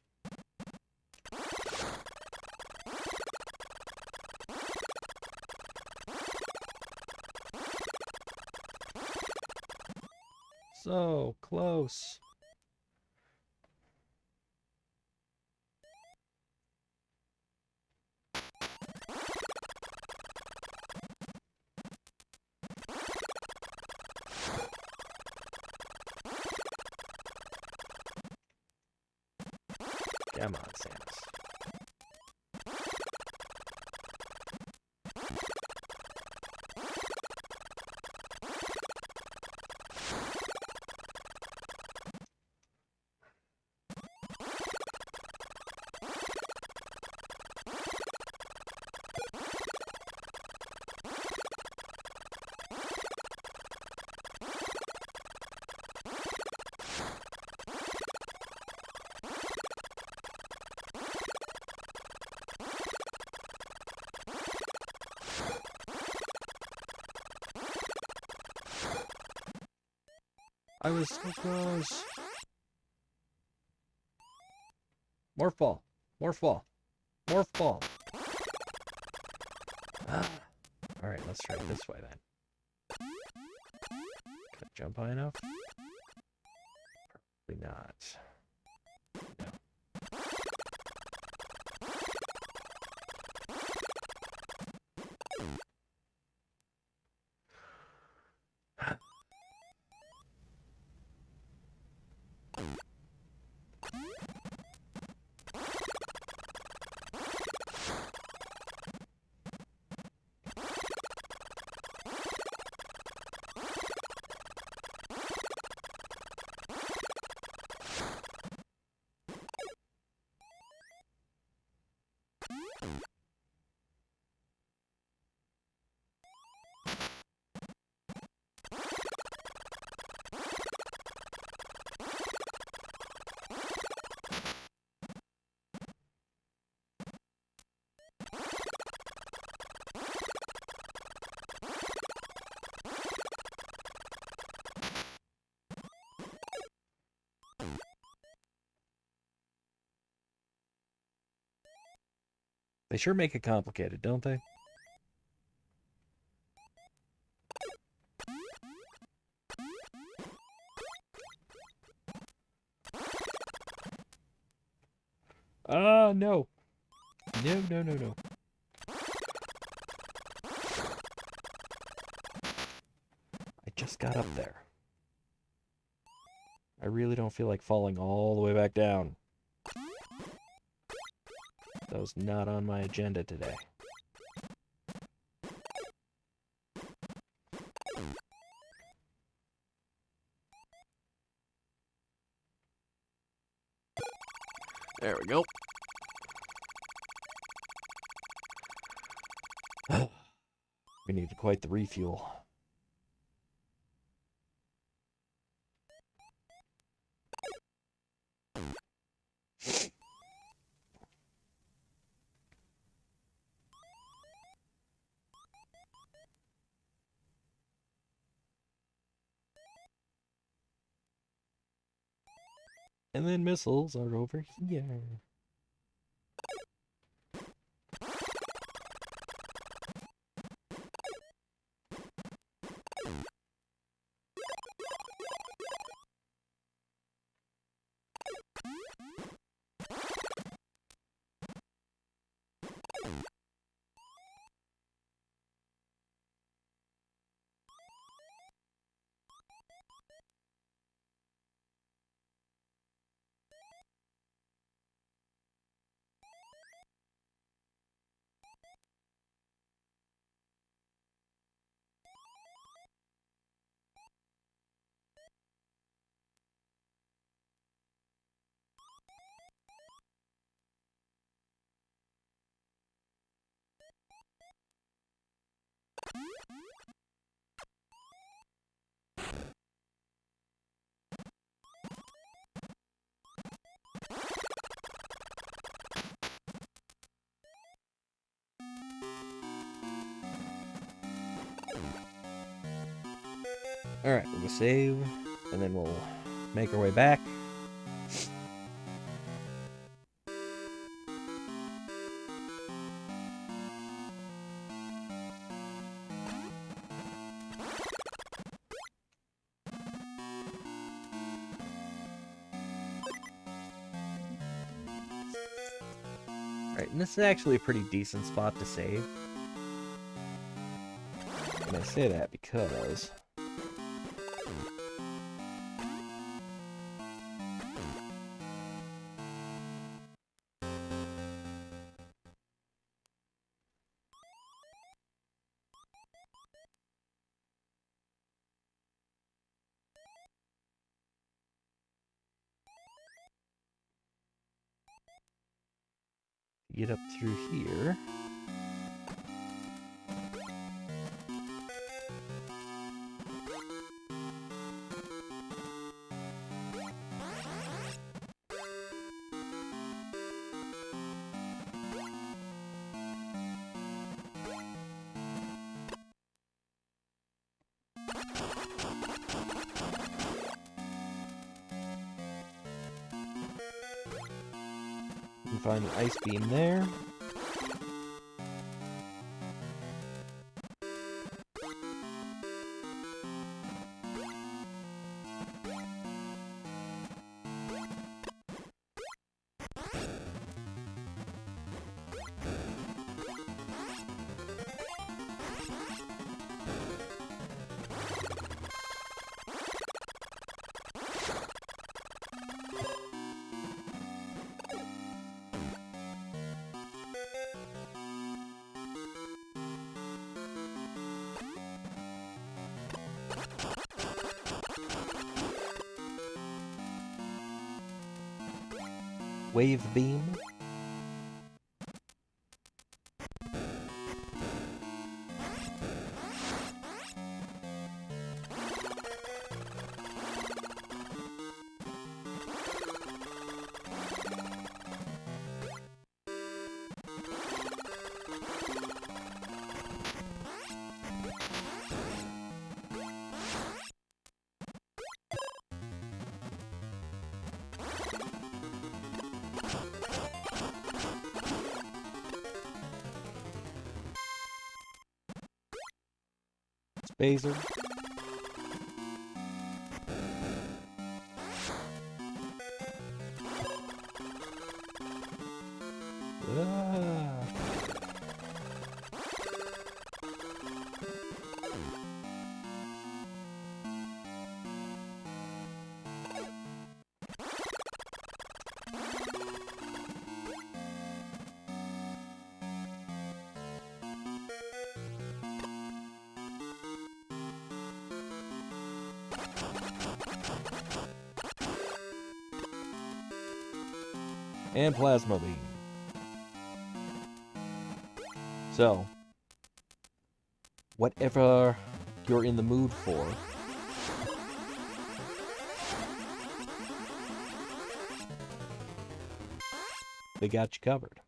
So close. Come on, Samus. I was so close. Morph ball. Morph ball. Morph ball. Ah. Alright, let's try it this way then. Can I jump high enough? Probably not. No. They sure make it complicated, don't they? No. No, no, no, no. I just got up there. I really don't feel like falling all the way back down. That was not on my agenda today. There we go. We need quite the refuel. And then missiles are over here. Alright, we'll go save, and then we'll make our way back. Alright, and this is actually a pretty decent spot to save. And I say that because get up through here. You can find the ice beam there. Wave beam. Spacer. And plasma beam. So, whatever you're in the mood for, they got you covered.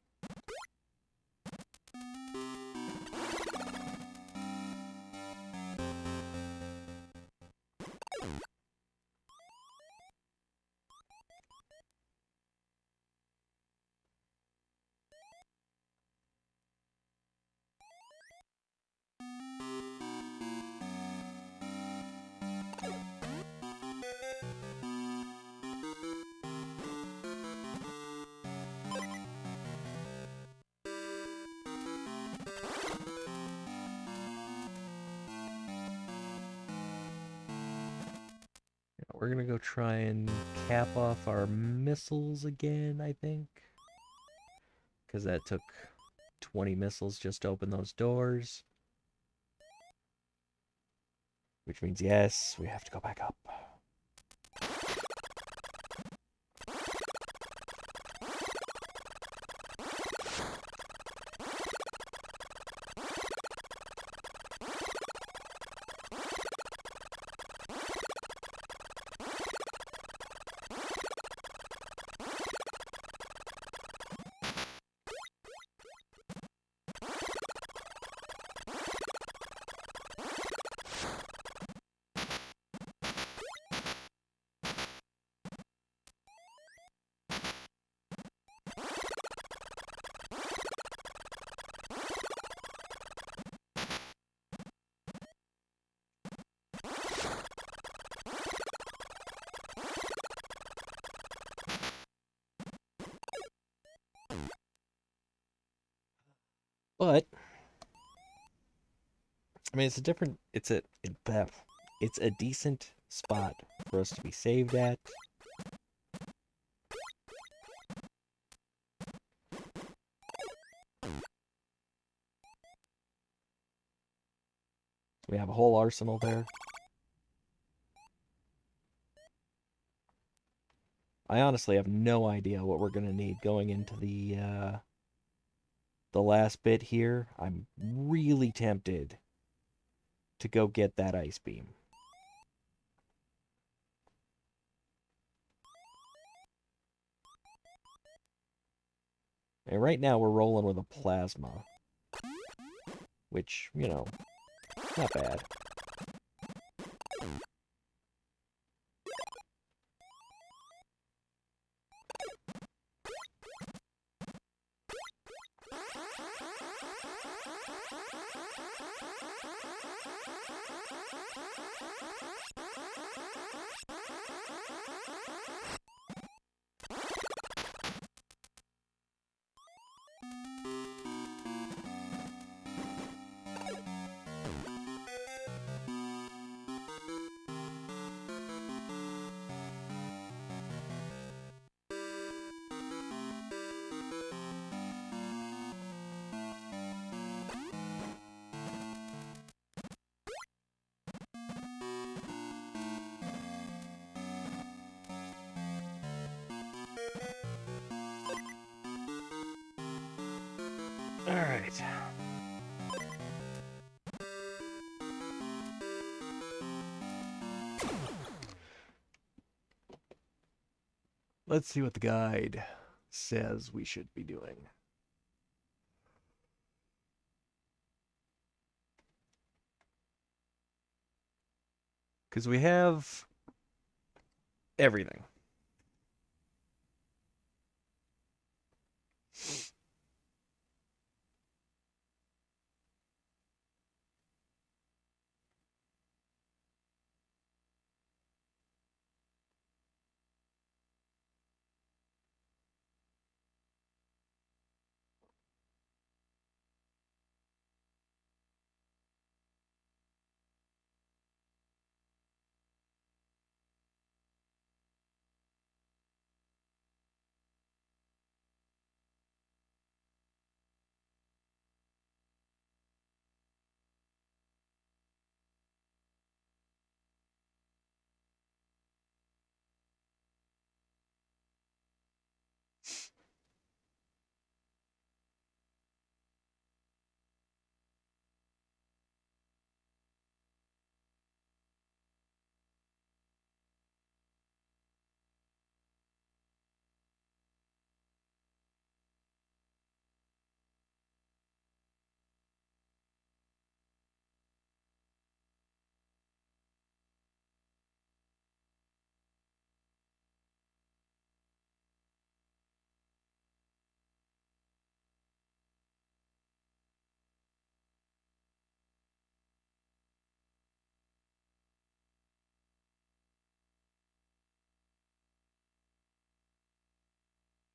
We're gonna go try and cap off our missiles again, I think. Because that took 20 missiles just to open those doors. Which means, yes, we have to go back up. But I mean, it's a decent spot for us to be saved at. We have a whole arsenal there. I honestly have no idea what we're gonna need going into the last bit here. I'm really tempted to go get that ice beam. And right now we're rolling with a plasma, which, you know, not bad. All right. Let's see what the guide says we should be doing. Because we have everything.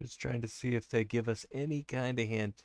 Just trying to see if they give us any kind of hint.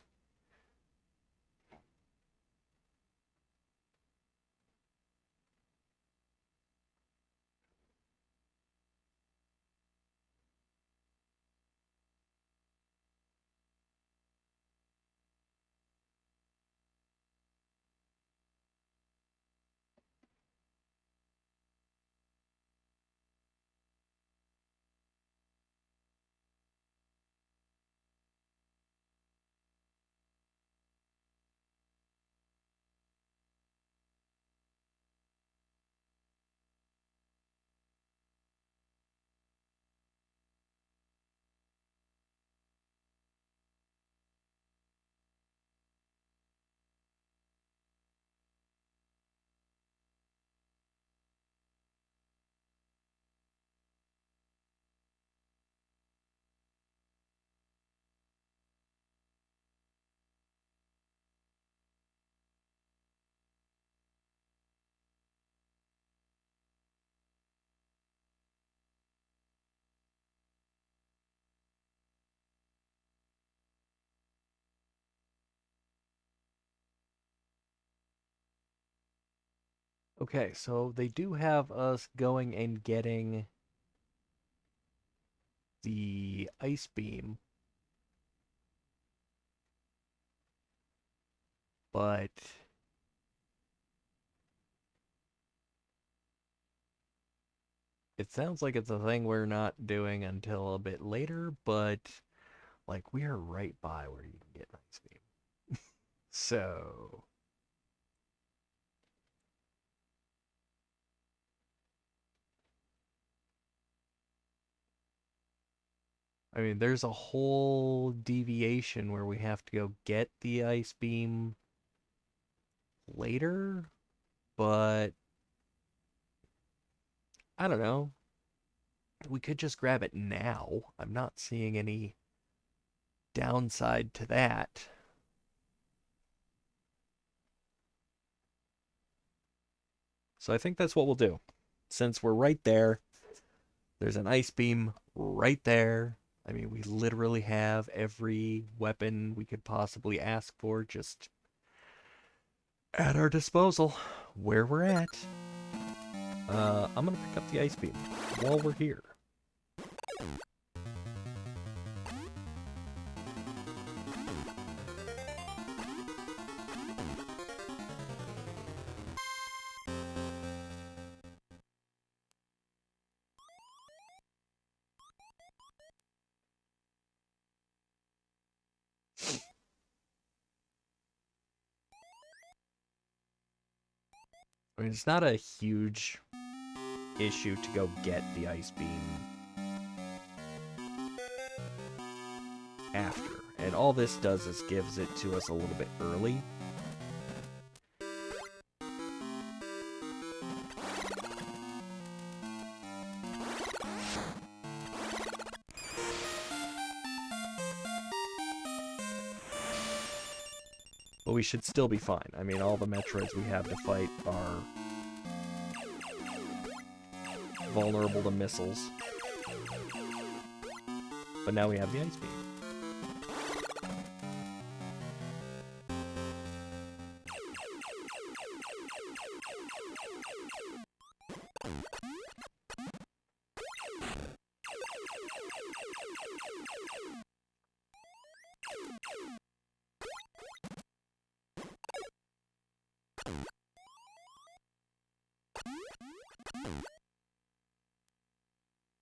Okay, so they do have us going and getting the ice beam, but it sounds like it's a thing we're not doing until a bit later, but like we are right by where you can get an ice beam. So, I mean, there's a whole deviation where we have to go get the ice beam later, but I don't know. We could just grab it now. I'm not seeing any downside to that. So I think that's what we'll do. Since we're right there, there's an ice beam right there. I mean, we literally have every weapon we could possibly ask for just at our disposal where we're at. I'm gonna pick up the ice beam while we're here. I mean, it's not a huge issue to go get the ice beam after. And all this does is gives it to us a little bit early. But we should still be fine. I mean, all the Metroids we have to fight are vulnerable to missiles. But now we have the ice beam.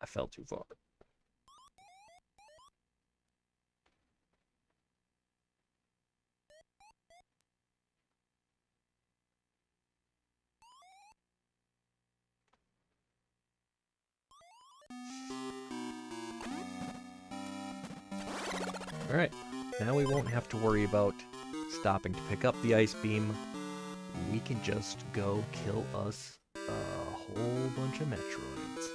I fell too far. Alright, now we won't have to worry about stopping to pick up the ice beam. We can just go kill us a whole bunch of Metroids.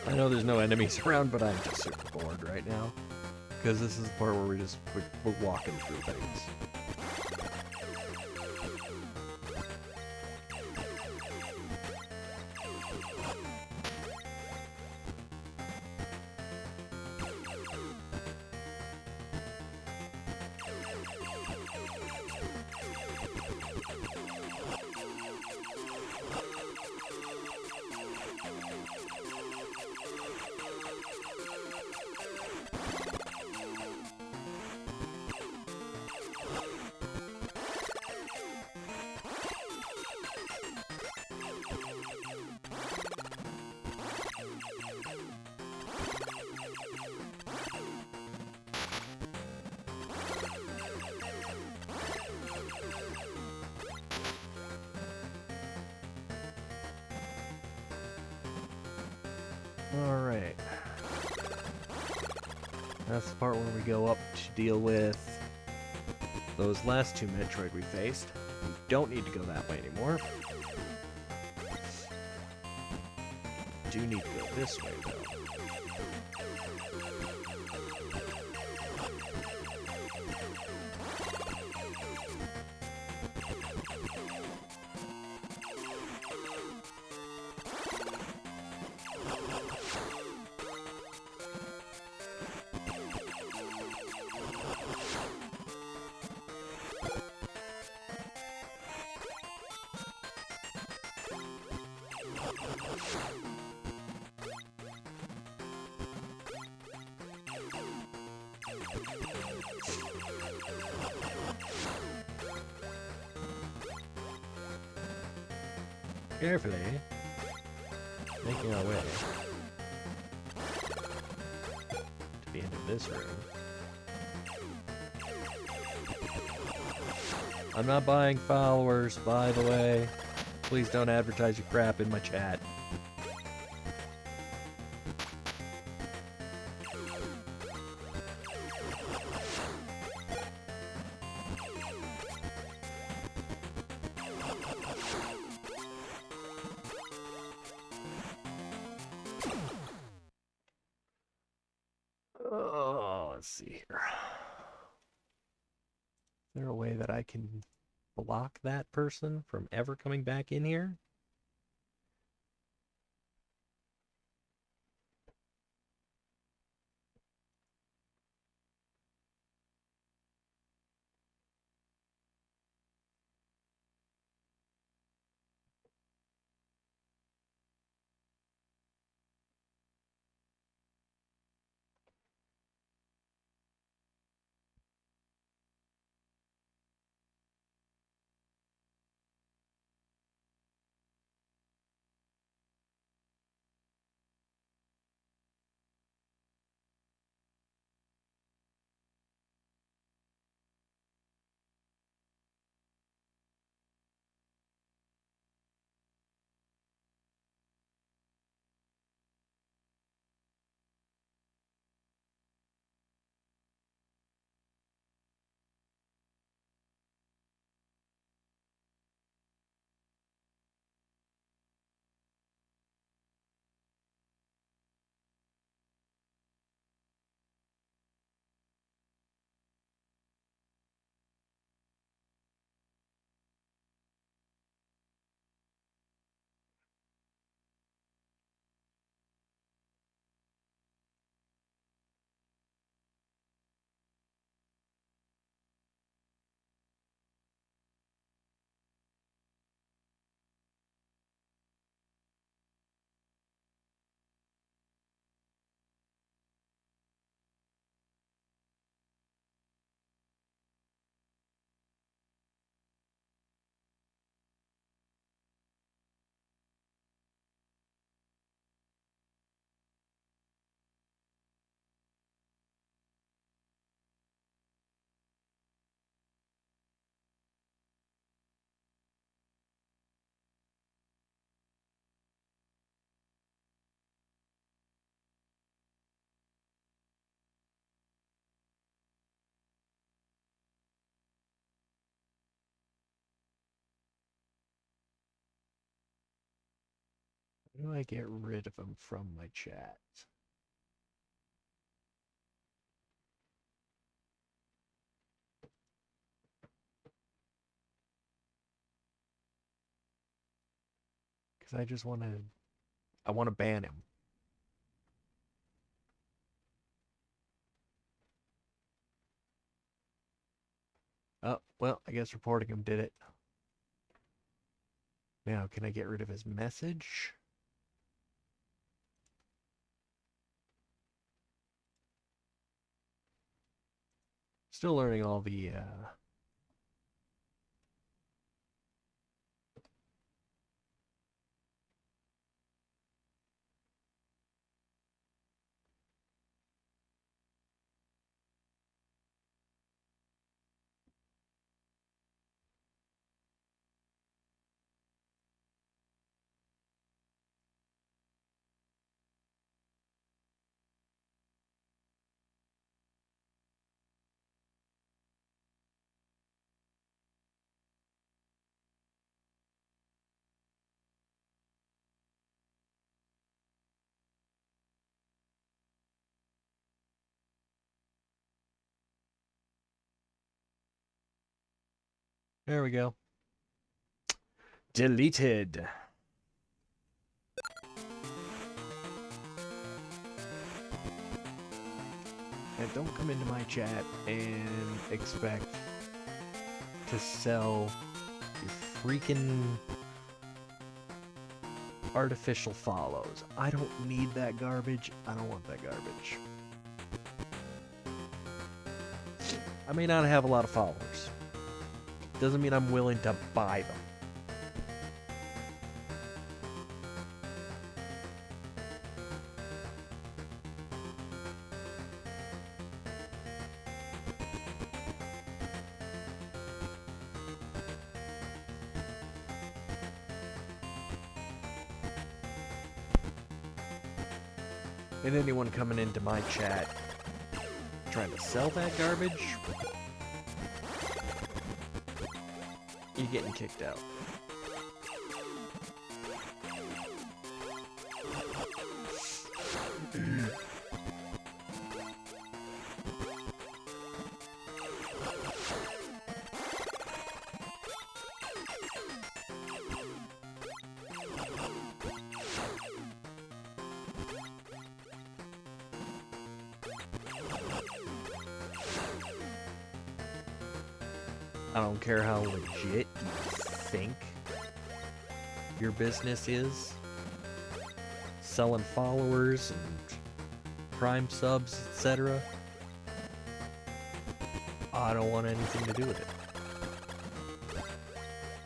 I know there's no enemies around, but I'm just super bored right now. Because this is the part where we're walking through things. Alright. That's the part where we go up to deal with those last two Metroid we faced. We don't need to go that way anymore. Do need to go this way, though. Carefully, making our way to the end of this room. I'm not buying followers, by the way. Please don't advertise your crap in my chat. Oh, let's see here. Is there a way that I can block that person from ever coming back in here? do I get rid of him from my chat? Because I just want to... I want to ban him. Oh, well, I guess reporting him did it. Now, can I get rid of his message? Still learning all the, There we go. Deleted. And don't come into my chat and expect to sell your freaking artificial follows. I don't need that garbage. I don't want that garbage. I may not have a lot of followers. Doesn't mean I'm willing to buy them. And anyone coming into my chat trying to sell that garbage, you're getting kicked out. I don't care how legit you think your business is. Selling followers and Prime subs, etc. I don't want anything to do with it.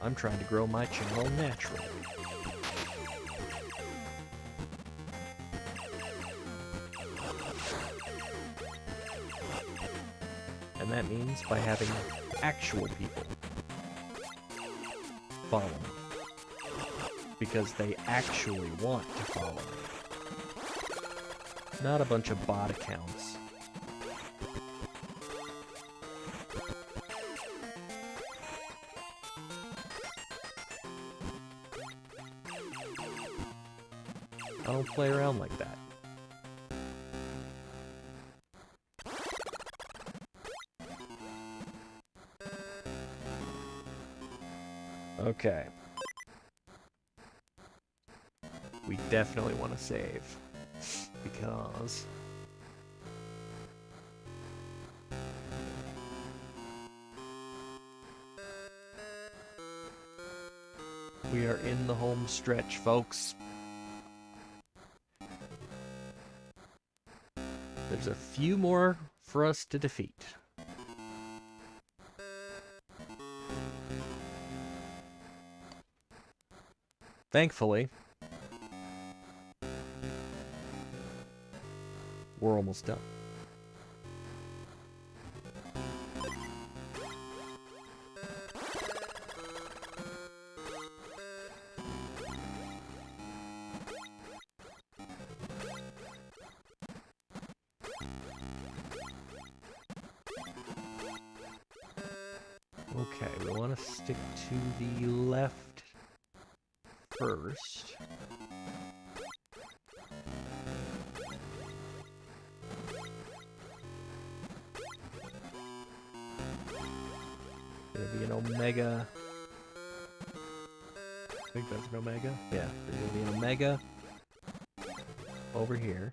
I'm trying to grow my channel naturally. And that means by having actual people follow me. Because they actually want to follow me. Not a bunch of bot accounts. I don't play around like that. Okay. We definitely want to save. Because... we are in the home stretch, folks. There's a few more for us to defeat. Thankfully, we're almost done. Okay, we want to stick to the left first. be an Omega. I think that's an Omega. Yeah, there's going to be an Omega over here.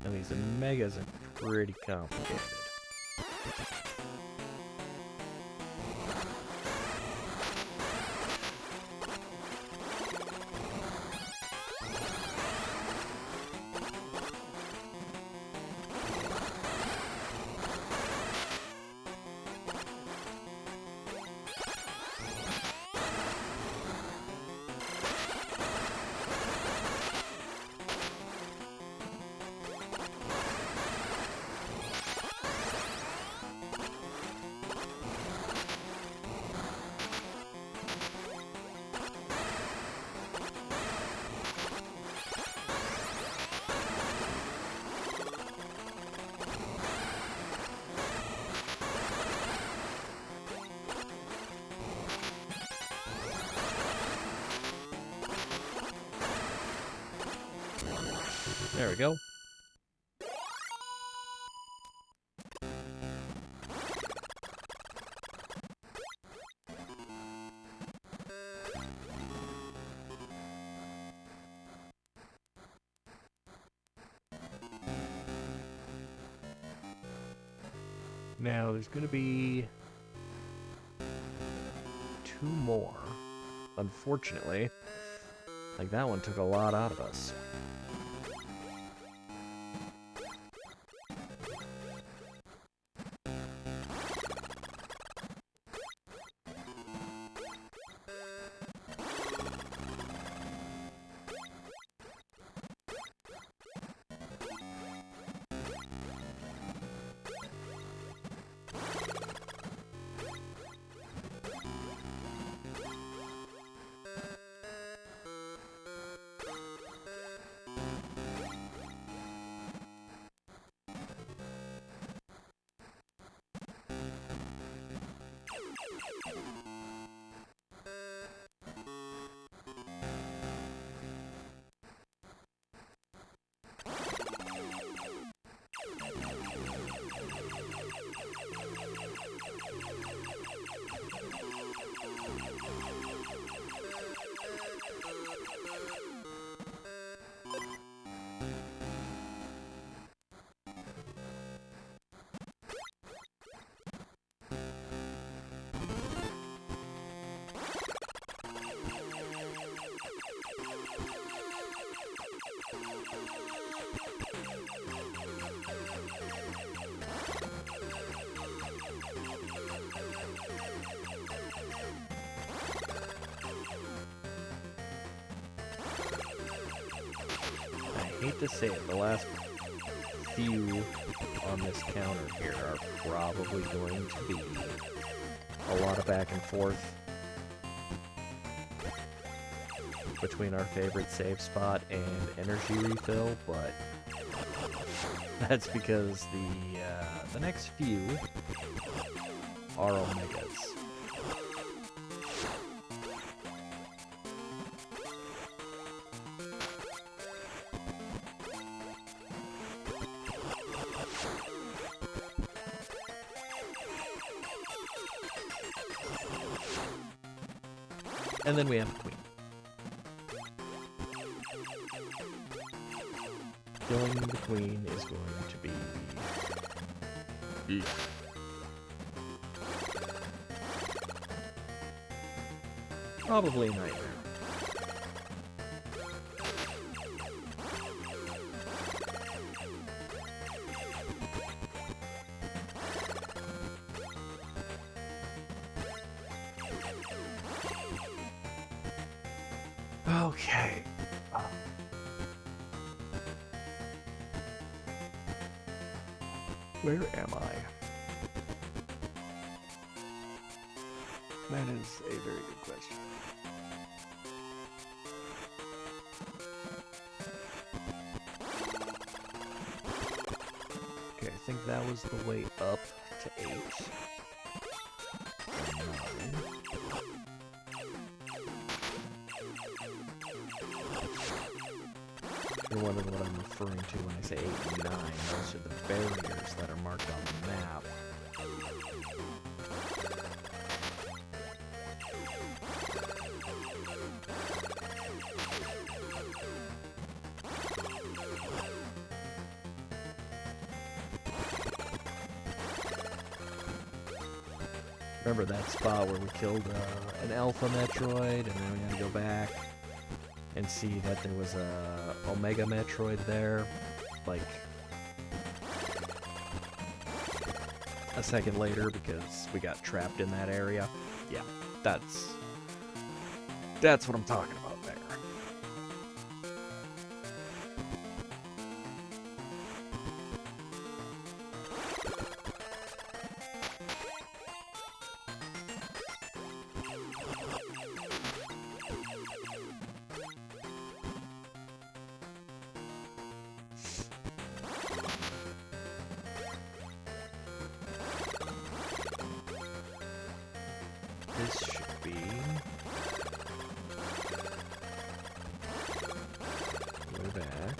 And these Omegas are pretty complicated. There we go. Now, there's going to be 2 more. Unfortunately, like that one took a lot out of us. I hate to say it, the last few on this counter here are probably going to be a lot of back and forth between our favorite save spot and energy refill, but that's because the next few are Omegas. And then we have a queen. killing the queen is going to be... Eek. Probably a nightmare. Okay. Where am I? That is a very good question. Okay, I think that was the way up to 8. 9. You're wondering what I'm referring to when I say 8 and 9. Those are the barriers that are marked on the map. Remember that spot where we killed an Alpha Metroid, and then we had to go back and see that there was a Omega Metroid there, like a second later because we got trapped in that area. Yeah, that's what I'm talking about there. This should be way back.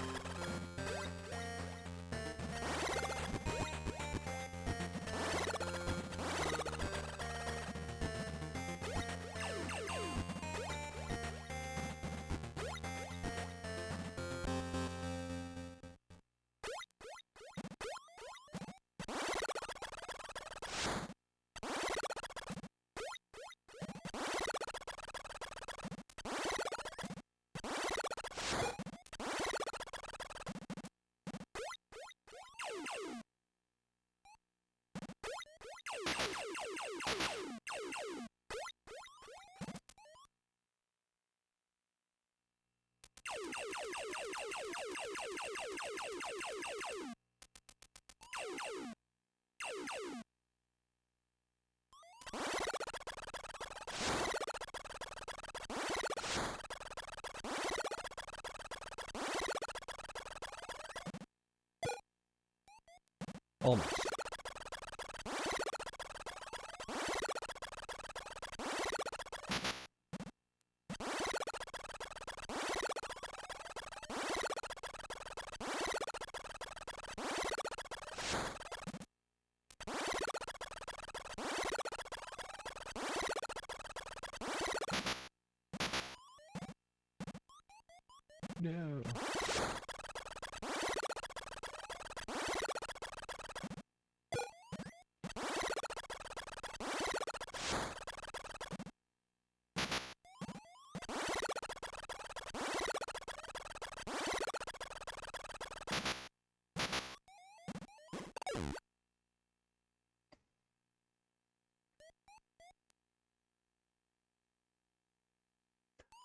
Almost. No.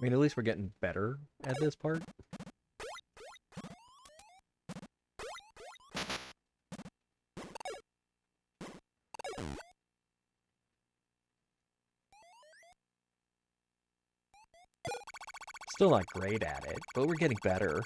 I mean, at least we're getting better at this part. Still not great at it, but we're getting better.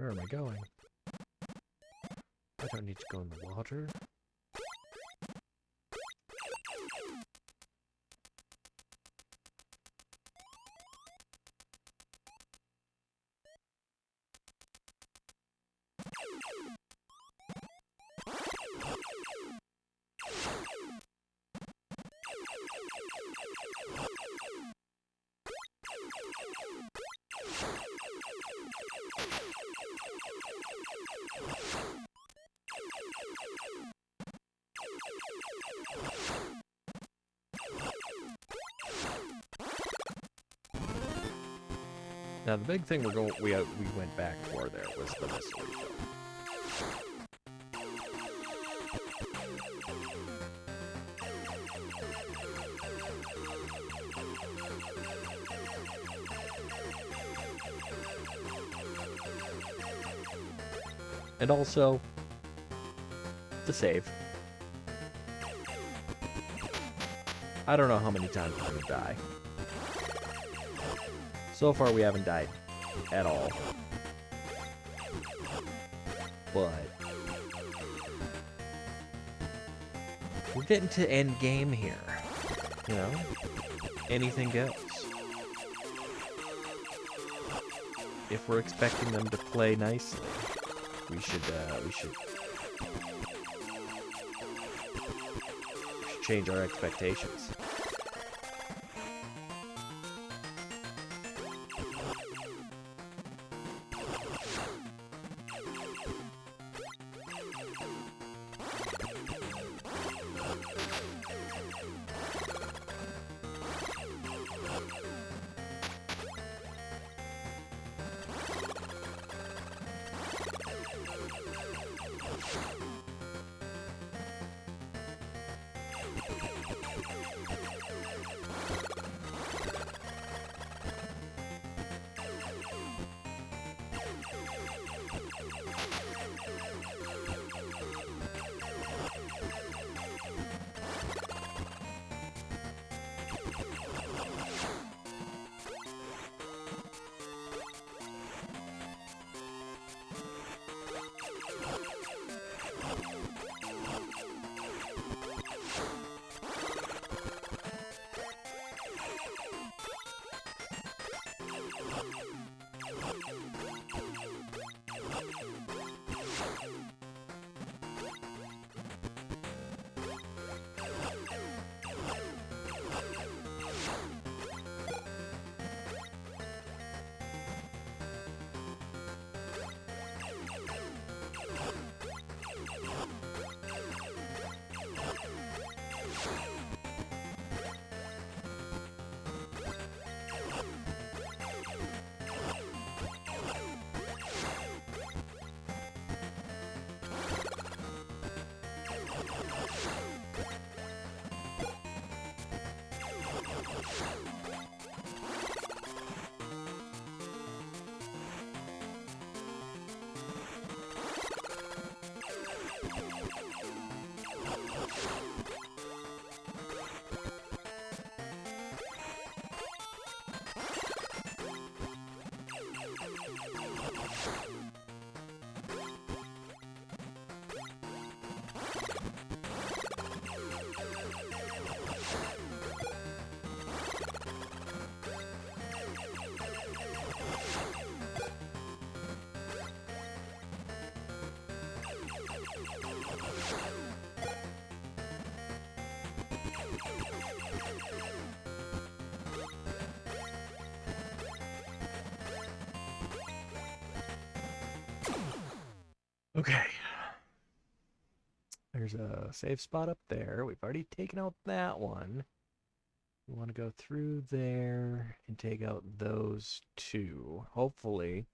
Where am I going? I don't need to go in the water. Now the big thing we went back for there was the missile refill. And also the save. I don't know how many times we're gonna die. So far, we haven't died at all. But we're getting to end game here. You know? Anything goes. If we're expecting them to play nicely, we should change our expectations. Okay. There's a safe spot up there. We've already taken out that one. We want to go through there and take out those two. Hopefully,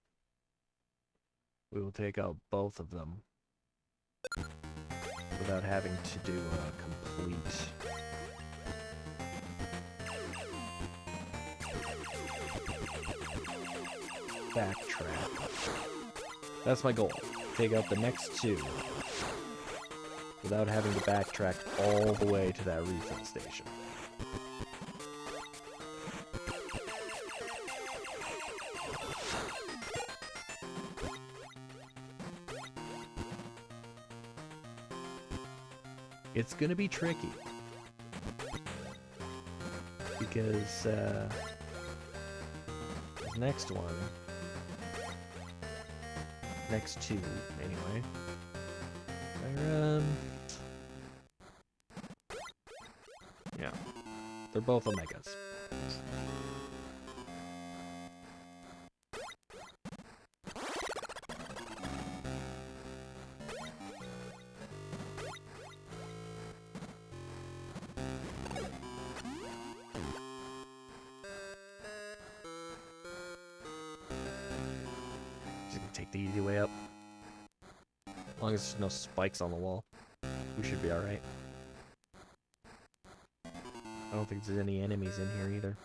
we will take out both of them without having to do a complete backtrack. That's my goal. Take out the next two without having to backtrack all the way to that refill station. It's gonna be tricky. Because, this next one... Next two, anyway. Yeah. They're both Omegas. Just gonna take the easy way up. As long as there's no spikes on the wall, we should be alright. I don't think there's any enemies in here either.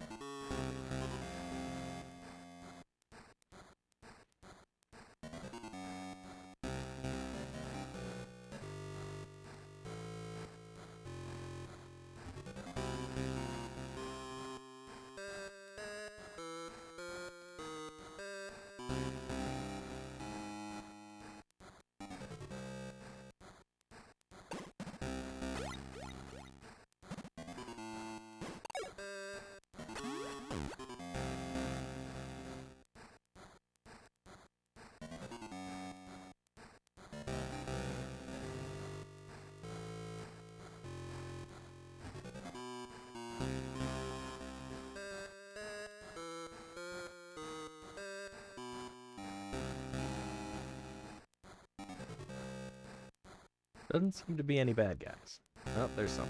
Doesn't seem to be any bad guys. Oh, there's some.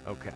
Okay.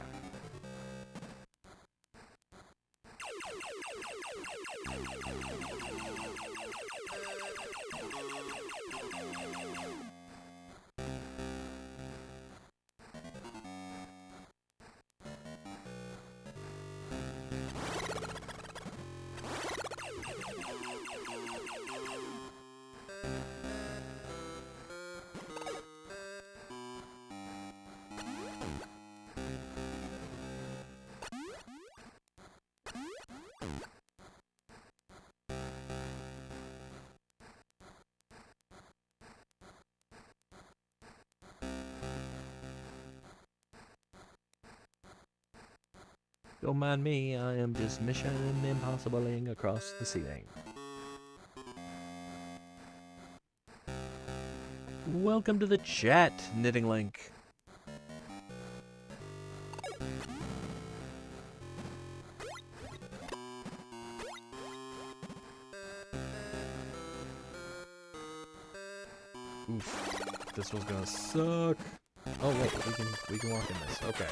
Don't mind me, I am just Mission Impossible-ing across the ceiling. Welcome to the chat, Knitting Link. Oof, this was gonna suck. Oh wait, we can walk in this. Okay.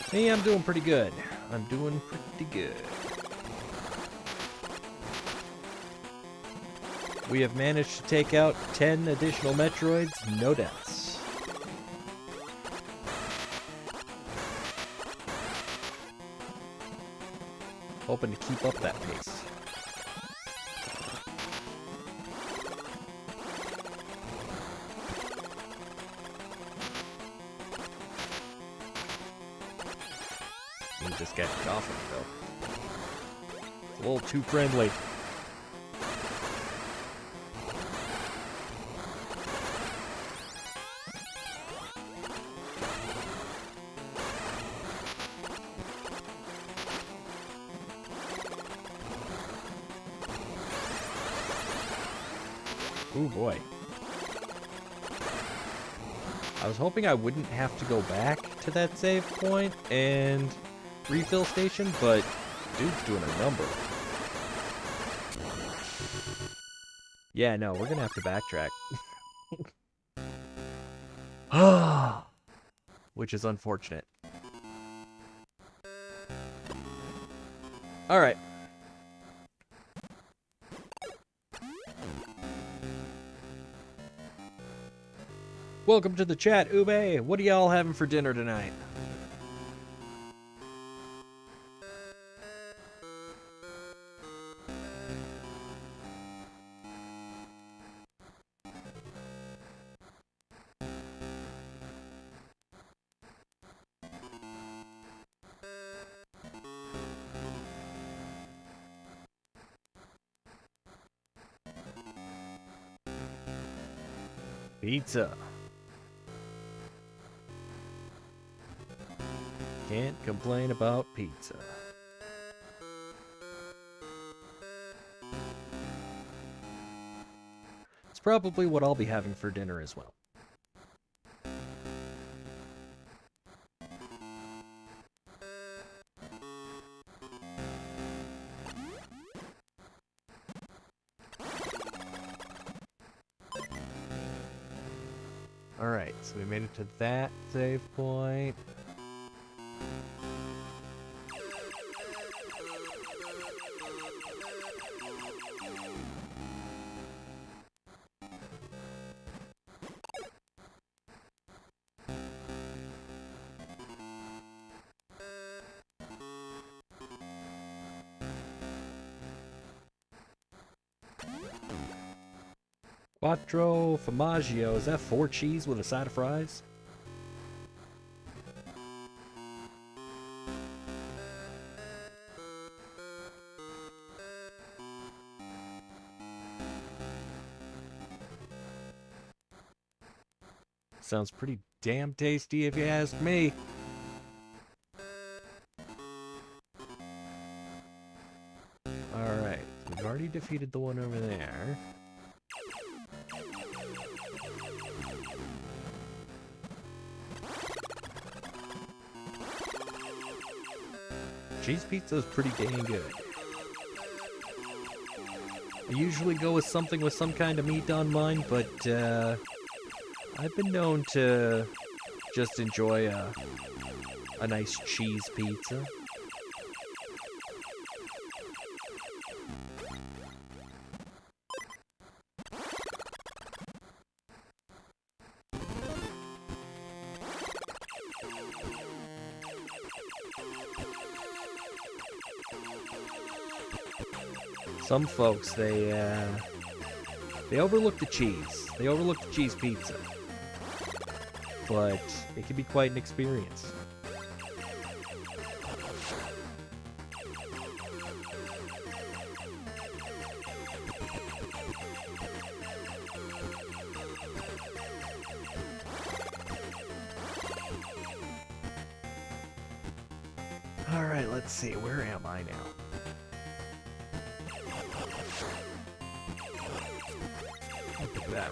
Hey, I'm doing pretty good. I'm doing pretty good. We have managed to take out 10 additional Metroids, no deaths. Hoping to keep up that pace. This guy's coughing, though. It's a little too friendly. Ooh, boy. I was hoping I wouldn't have to go back to that save point and refill station, but dude's doing a number. Yeah, no, we're gonna have to backtrack. Which is unfortunate. Alright. Welcome to the chat, Ube. What are y'all having for dinner tonight? Pizza. Can't complain about pizza. It's probably what I'll be having for dinner as well. Alright, so we made it to that save point. Quattro Formaggio, is that 4 cheese with a side of fries? Sounds pretty damn tasty if you ask me. Alright, so we've already defeated the one over there. Cheese pizza is pretty dang good. I usually go with something with some kind of meat on mine, but I've been known to just enjoy a nice cheese pizza. Some folks, they overlook the cheese. They overlook the cheese pizza. But it can be quite an experience. Alright, let's see. Where am I now? Look at that.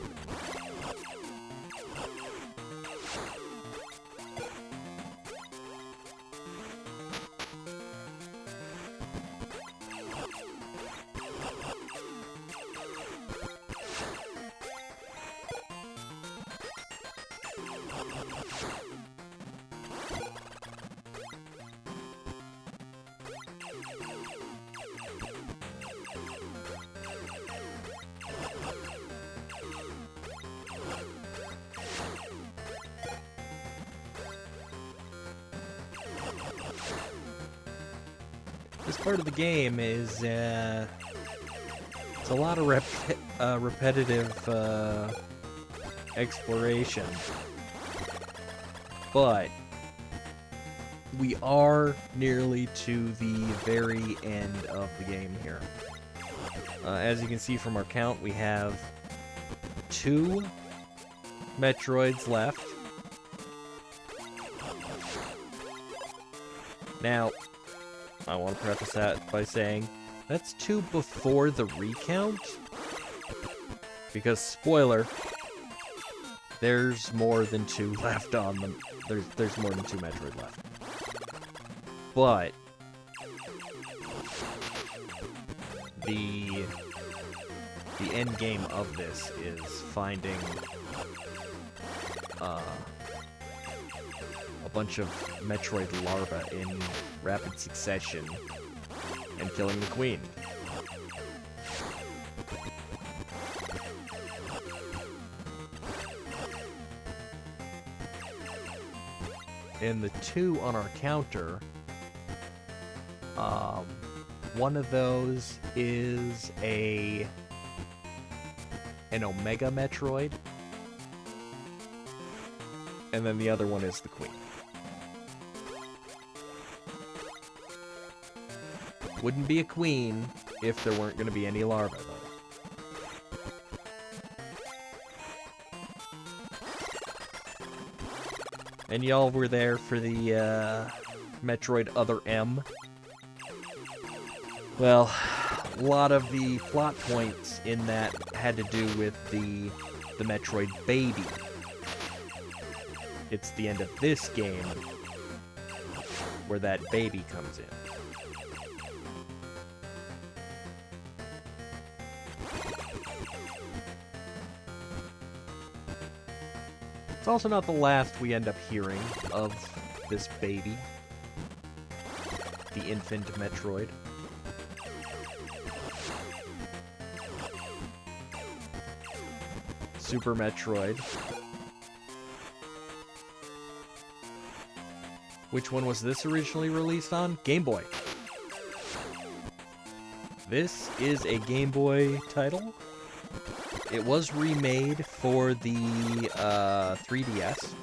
This part of the game is, it's a lot of repetitive exploration, but we are nearly to the very end of the game here. As you can see from our count, we have 2 Metroids left. Now, I want to preface that by saying that's 2 before the recount, because spoiler, there's more than 2 left on them. There's more than 2 Metroid left. But the end game of this is finding a bunch of Metroid larvae in rapid succession and killing the queen. And the 2 on our counter, one of those is an Omega Metroid, and then the other one is the queen. Wouldn't be a queen if there weren't going to be any larvae, though. And y'all were there for the Metroid Other M. Well, a lot of the plot points in that had to do with the Metroid baby. It's the end of this game where that baby comes in. It's also not the last we end up hearing of this baby, the infant Metroid. Super Metroid. Which one was this originally released on? Game Boy. This is a Game Boy title. It was remade for the 3DS.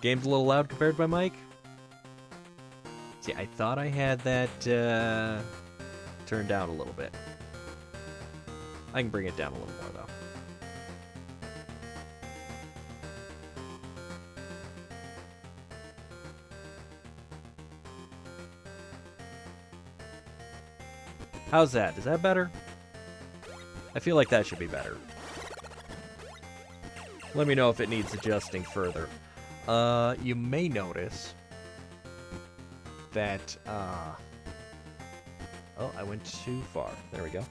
Game's a little loud compared to my mic. See, I thought I had that turned down a little bit. I can bring it down a little more, though. How's that? Is that better? I feel like that should be better. Let me know if it needs adjusting further. You may notice that, oh, I went too far. There we go.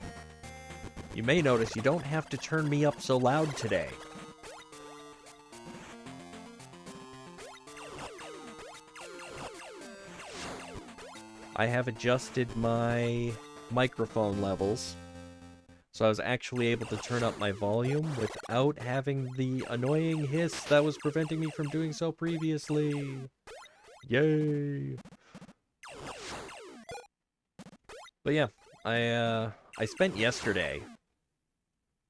You may notice you don't have to turn me up so loud today. I have adjusted my microphone levels, so I was actually able to turn up my volume without having the annoying hiss that was preventing me from doing so previously. Yay! But yeah, I spent yesterday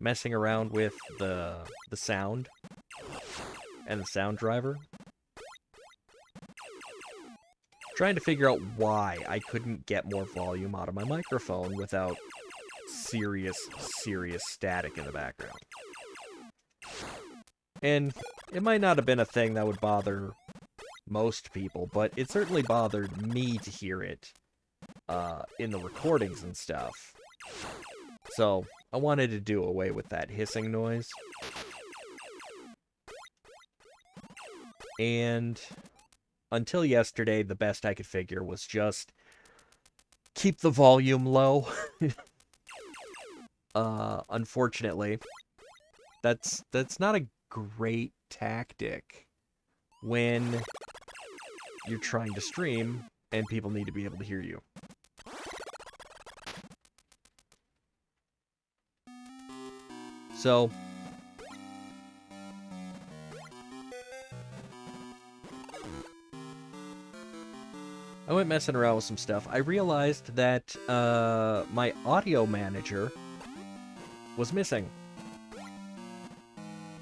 messing around with the sound and the sound driver, trying to figure out why I couldn't get more volume out of my microphone without serious static in the background. And it might not have been a thing that would bother most people, but it certainly bothered me to hear it in the recordings and stuff. So I wanted to do away with that hissing noise. And until yesterday, the best I could figure was just keep the volume low. Unfortunately, that's not a great tactic when you're trying to stream and people need to be able to hear you. So I went messing around with some stuff. I realized that my audio manager was missing.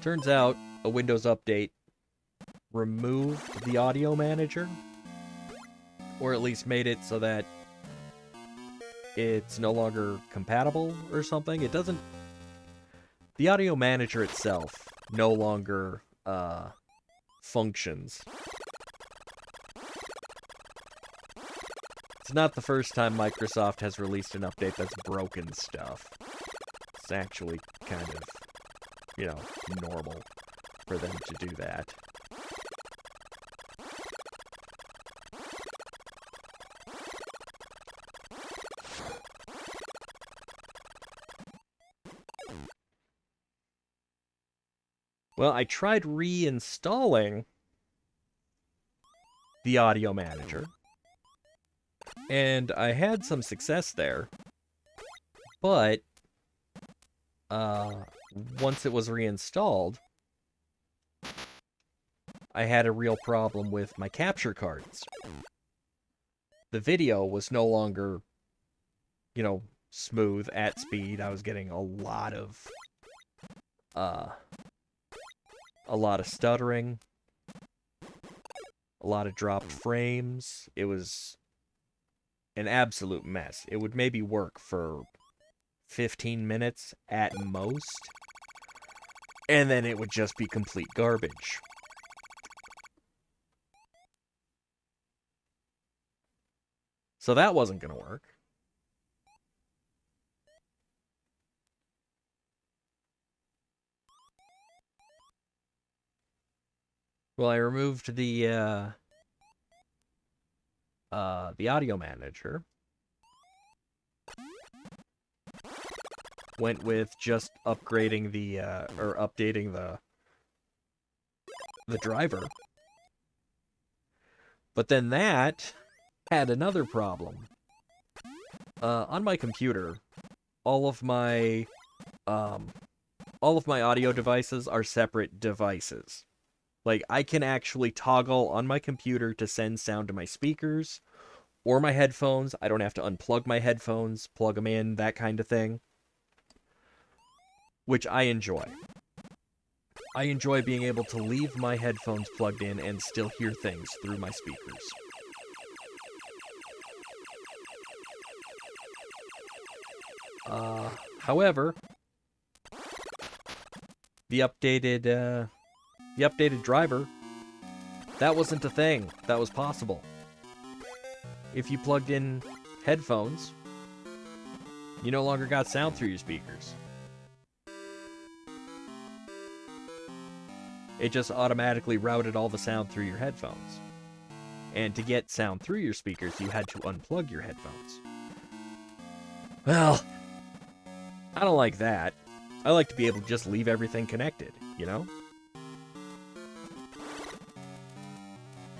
Turns out a Windows update removed the audio manager, or at least made it so that it's no longer compatible or something. It doesn't... The audio manager itself no longer functions. It's not the first time Microsoft has released an update that's broken stuff. It's actually kind of, you know, normal for them to do that. Well, I tried reinstalling the audio manager, And I had some success there, but once it was reinstalled, I had a real problem with my capture cards. The video was no longer, smooth at speed. I was getting a lot of stuttering, a lot of dropped frames. It was an absolute mess. It would maybe work for 15 minutes at most, and then it would just be complete garbage. So that wasn't going to work. Well, I removed the audio manager. Went with just upgrading or updating the driver. But then that had another problem. On my computer, all of my audio devices are separate devices. Like, I can actually toggle on my computer to send sound to my speakers or my headphones. I don't have to unplug my headphones, plug them in, that kind of thing. Which I enjoy. I enjoy being able to leave my headphones plugged in and still hear things through my speakers. However, the updated driver, that wasn't a thing that was possible. If you plugged in headphones, you no longer got sound through your speakers. It just automatically routed all the sound through your headphones. And to get sound through your speakers, you had to unplug your headphones. Well, I don't like that. I like to be able to just leave everything connected, you know?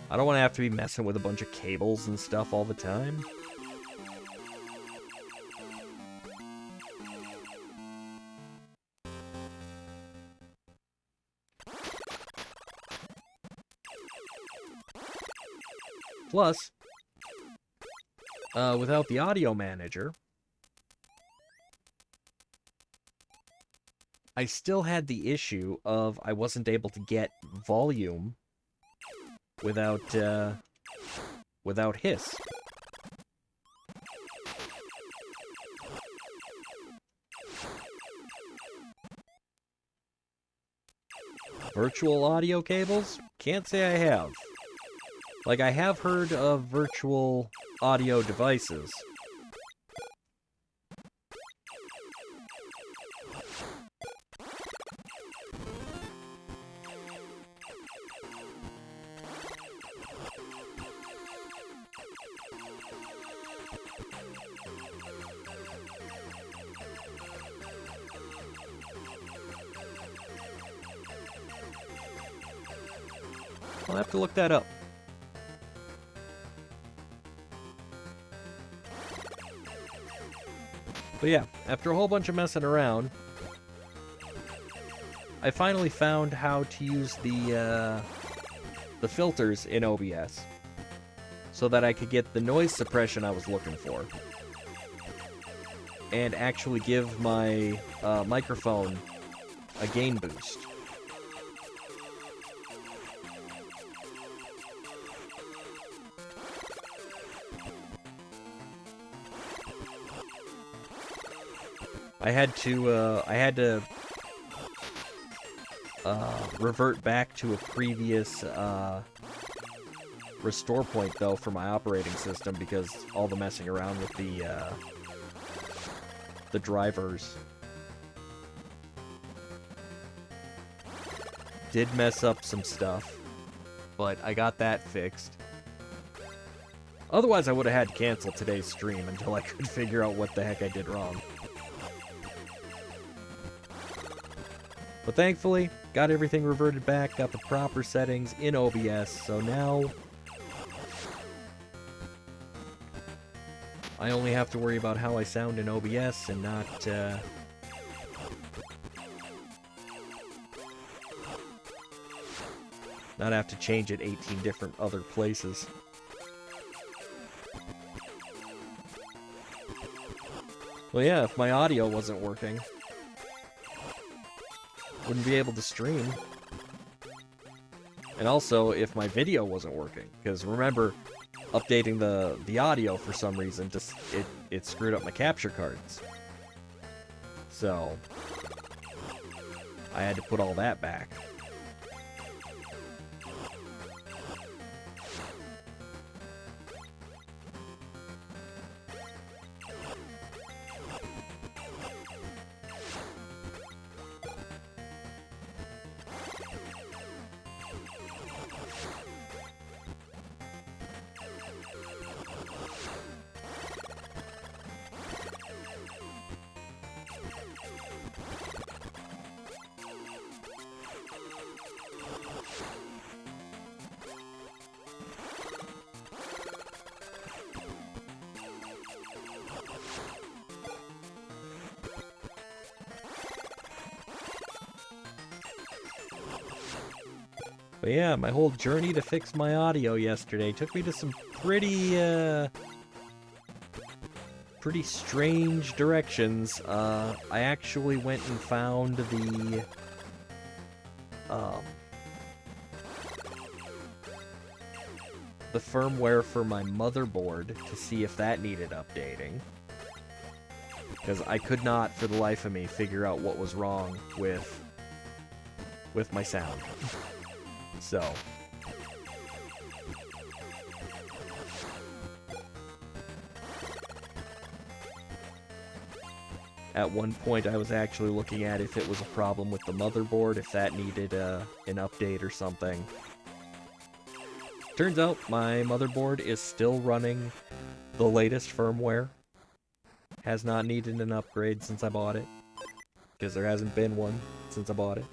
I don't want to have to be messing with a bunch of cables and stuff all the time. Plus, without the audio manager, I still had the issue of I wasn't able to get volume without hiss. Virtual audio cables? Can't say I have. Like, I have heard of virtual audio devices. I'll have to look that up. But yeah, after a whole bunch of messing around, I finally found how to use the filters in OBS so that I could get the noise suppression I was looking for and actually give my microphone a gain boost. I had to revert back to a previous restore point though for my operating system because all the messing around with the drivers did mess up some stuff, but I got that fixed. Otherwise, I would have had to cancel today's stream until I could figure out what the heck I did wrong. But thankfully, got everything reverted back, got the proper settings in OBS, so now I only have to worry about how I sound in OBS and not have to change it 18 different other places. Well, yeah, if my audio wasn't working, wouldn't be able to stream. And also, if my video wasn't working, because remember, updating the audio for some reason, just it screwed up my capture cards. So, I had to put all that back. But yeah, my whole journey to fix my audio yesterday took me to some pretty strange directions. I actually went and found the firmware for my motherboard to see if that needed updating. Because I could not, for the life of me, figure out what was wrong with my sound. So, at one point I was actually looking at if it was a problem with the motherboard, if that needed an update or something. Turns out my motherboard is still running the latest firmware. Has not needed an upgrade since I bought it, because there hasn't been one since I bought it.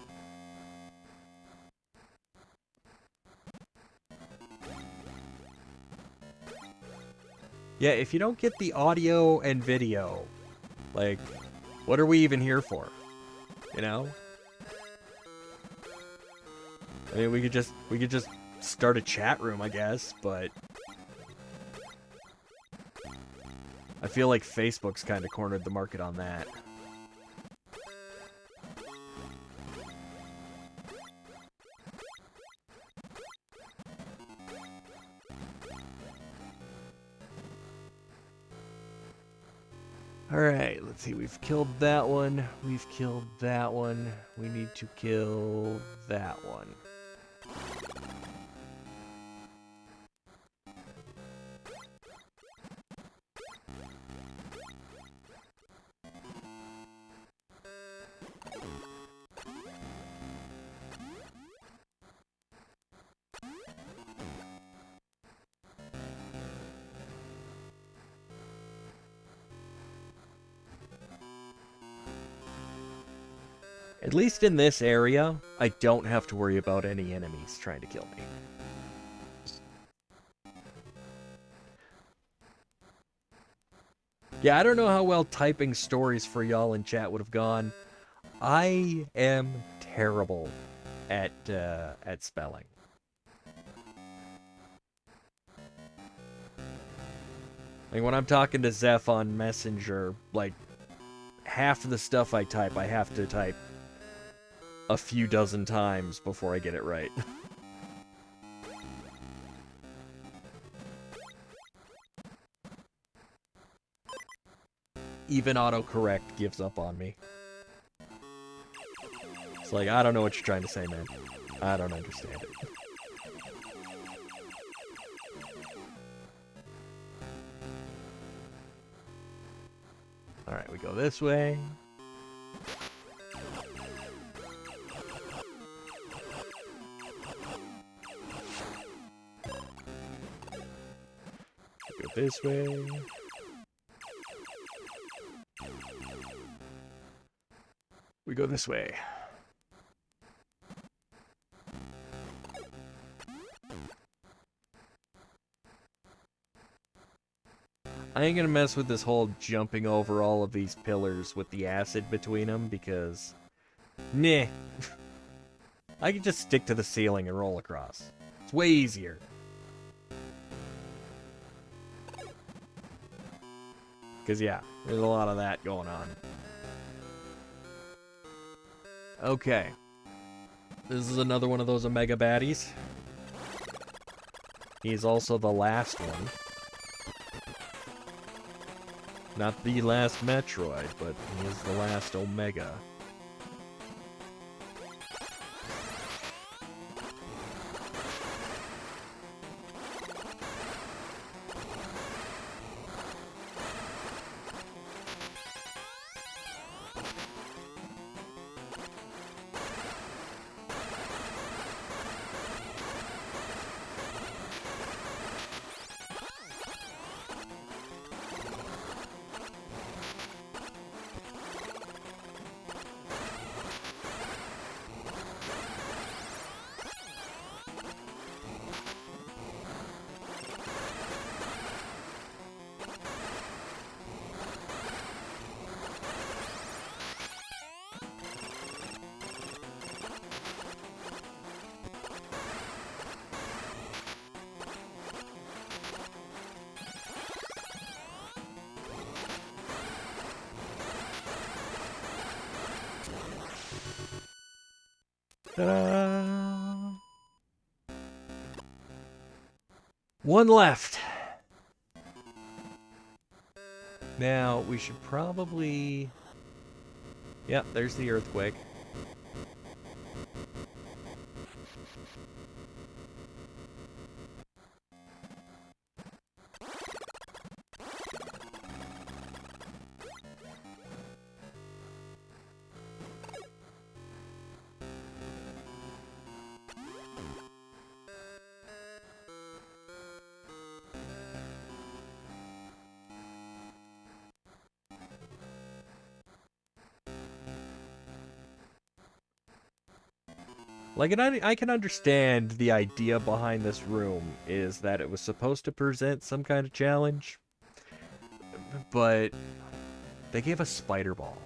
Yeah, if you don't get the audio and video, like, what are we even here for? You know? I mean, we could just start a chat room, I guess, but I feel like Facebook's kind of cornered the market on that. Alright, let's see, we've killed that one, we've killed that one, we need to kill that one. At least in this area, I don't have to worry about any enemies trying to kill me. Yeah, I don't know how well typing stories for y'all in chat would have gone. I am terrible at spelling. Like, when I'm talking to Zeph on Messenger, like, half of the stuff I type, I have to type a few dozen times before I get it right. Even autocorrect gives up on me. It's like, I don't know what you're trying to say, man. I don't understand it. Alright, we go this way. Go this way. We go this way. I ain't gonna mess with this whole jumping over all of these pillars with the acid between them, because... Nah. I can just stick to the ceiling and roll across. It's way easier. Because, yeah, there's a lot of that going on. Okay. This is another one of those Omega baddies. He's also the last one. Not the last Metroid, but he is the last Omega. Ta-da! One left. Now, we should probably... Yep, there's the earthquake. Like, and I can understand the idea behind this room is that it was supposed to present some kind of challenge, but they gave us Spider Ball.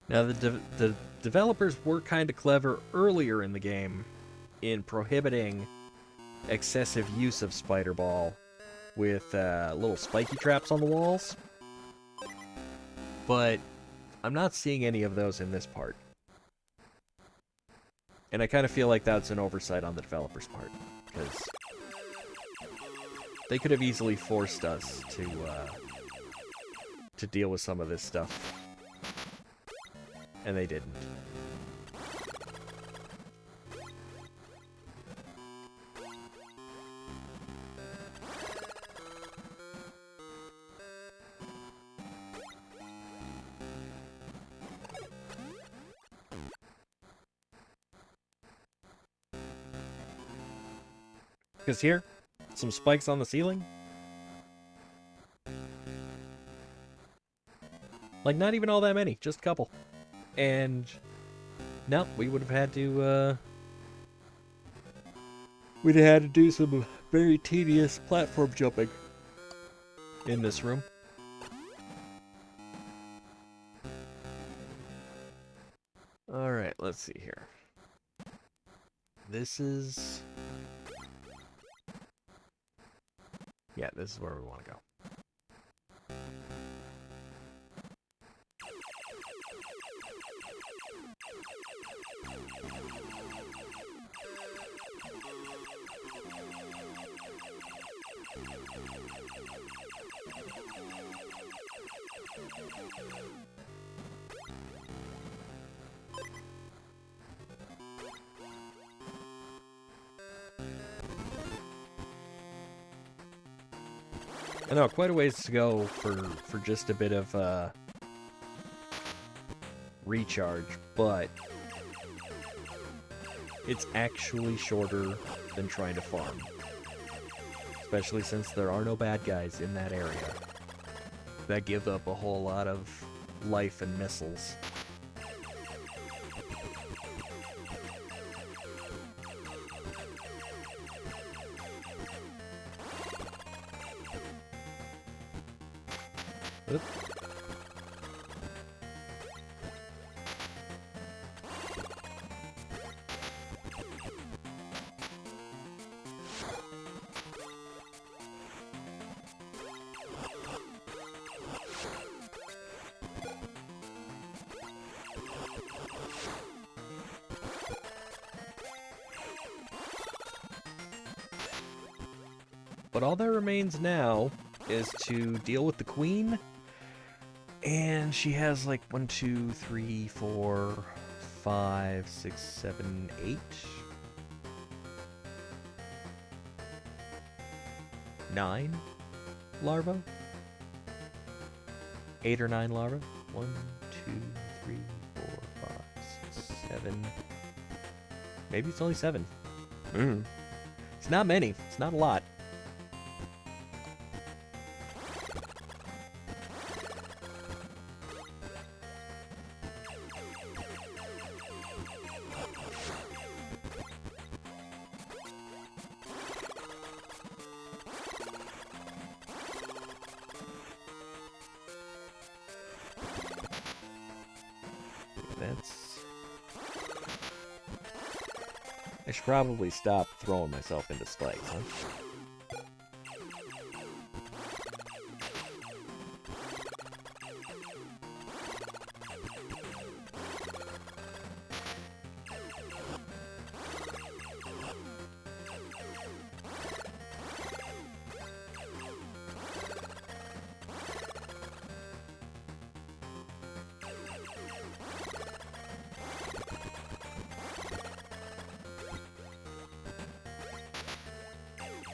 Now, the developers were kind of clever earlier in the game in prohibiting excessive use of Spider Ball with little spiky traps on the walls, but I'm not seeing any of those in this part. And I kind of feel like that's an oversight on the developers' part, because they could have easily forced us to deal with some of this stuff. And they didn't. Because here, some spikes on the ceiling. Like, not even all that many, just a couple. And no, we would have had to we'd have had to do some very tedious platform jumping in this room. Alright, let's see here. This is... Yeah, this is where we want to go. I know, quite a ways to go for just a bit of recharge, but it's actually shorter than trying to farm. Especially since there are no bad guys in that area that give up a whole lot of life and missiles. Oop. But all that remains now is to deal with the queen. And she has like 1, 2, 3, 4, 5, 6, 7, 8. 9 larvae? 8 or 9 larvae? 1, 2, 3, 4, 5, 6, 7. Maybe it's only 7. It's not many. It's not a lot. I should probably stop throwing myself into spikes, huh?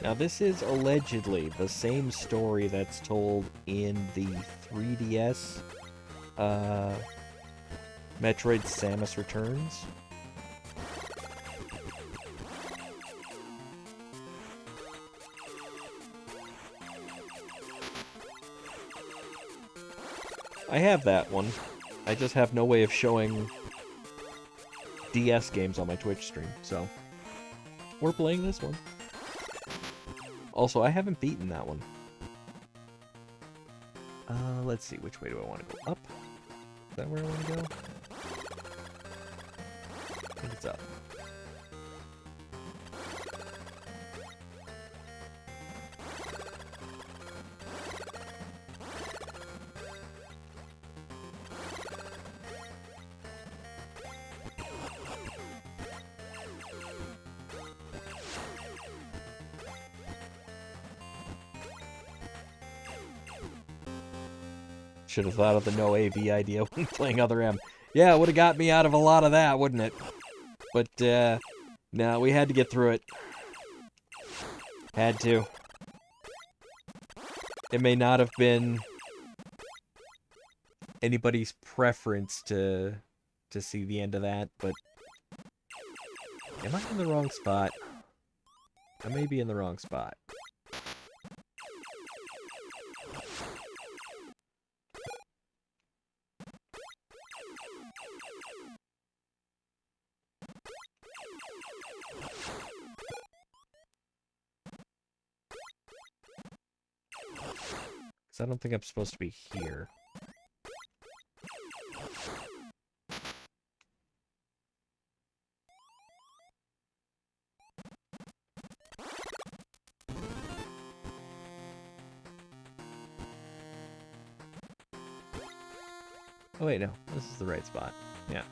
Now, this is allegedly the same story that's told in the 3DS Metroid Samus Returns. I have that one. I just have no way of showing DS games on my Twitch stream, so we're playing this one. Also, I haven't beaten that one. Let's see, which way do I want to go? Up? Is that where I want to go? I think it's up. Should have thought of the no AV idea when playing Other M. Yeah, it would have got me out of a lot of that, wouldn't it? But, no, we had to get through it. Had to. It may not have been anybody's preference to see the end of that, but... Am I in the wrong spot? I may be in the wrong spot. Because I don't think I'm supposed to be here. Oh wait, no. This is the right spot. Yeah.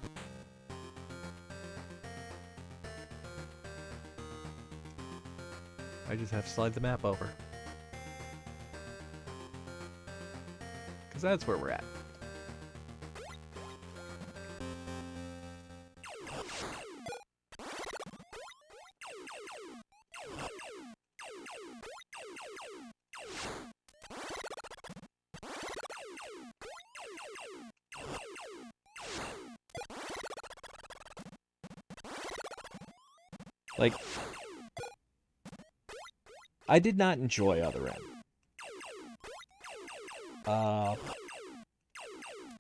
I just have to slide the map over. Because that's where we're at. Like, I did not enjoy Other M.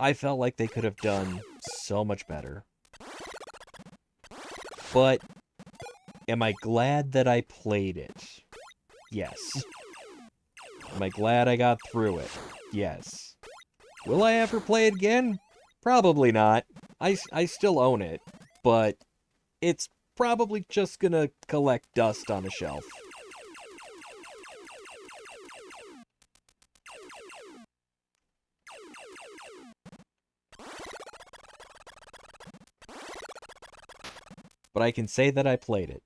I felt like they could have done so much better. But am I glad that I played it? Yes. Am I glad I got through it? Yes. Will I ever play it again? Probably not. I still own it, but it's probably just gonna collect dust on a shelf. But I can say that I played it.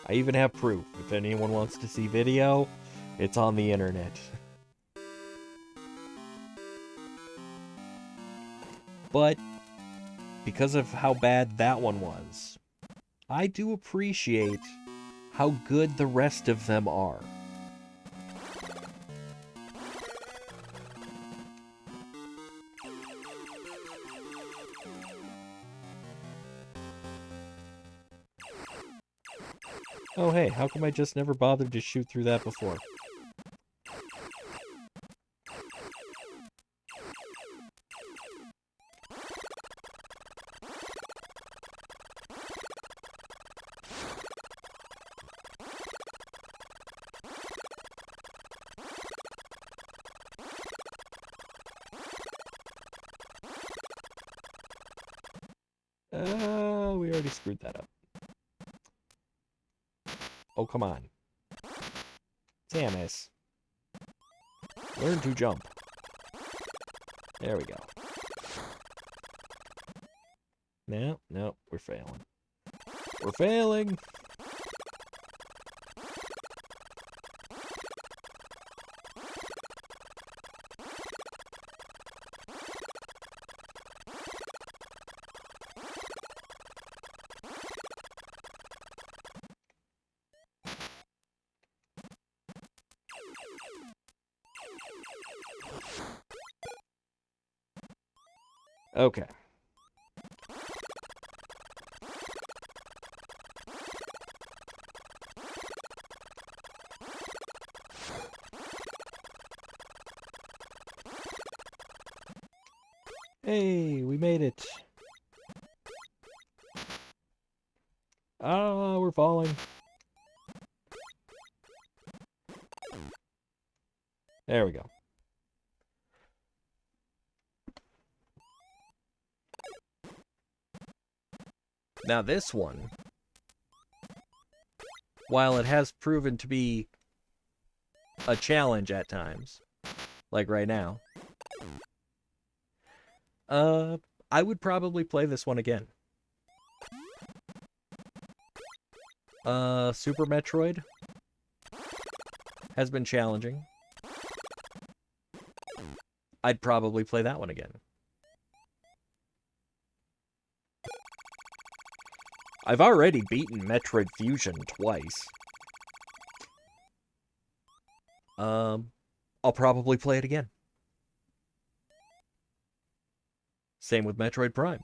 I even have proof. If anyone wants to see video, it's on the internet. But because of how bad that one was, I do appreciate how good the rest of them are. Oh hey, how come I just never bothered to shoot through that before? We already screwed that up. Oh, come on. Samus. Learn to jump. There we go. No, we're failing. We're failing! Okay. Hey, we made it. Ah, we're falling. There we go. Now this one, while it has proven to be a challenge at times, like right now, I would probably play this one again. Super Metroid has been challenging. I'd probably play that one again. I've already beaten Metroid Fusion twice. I'll probably play it again. Same with Metroid Prime.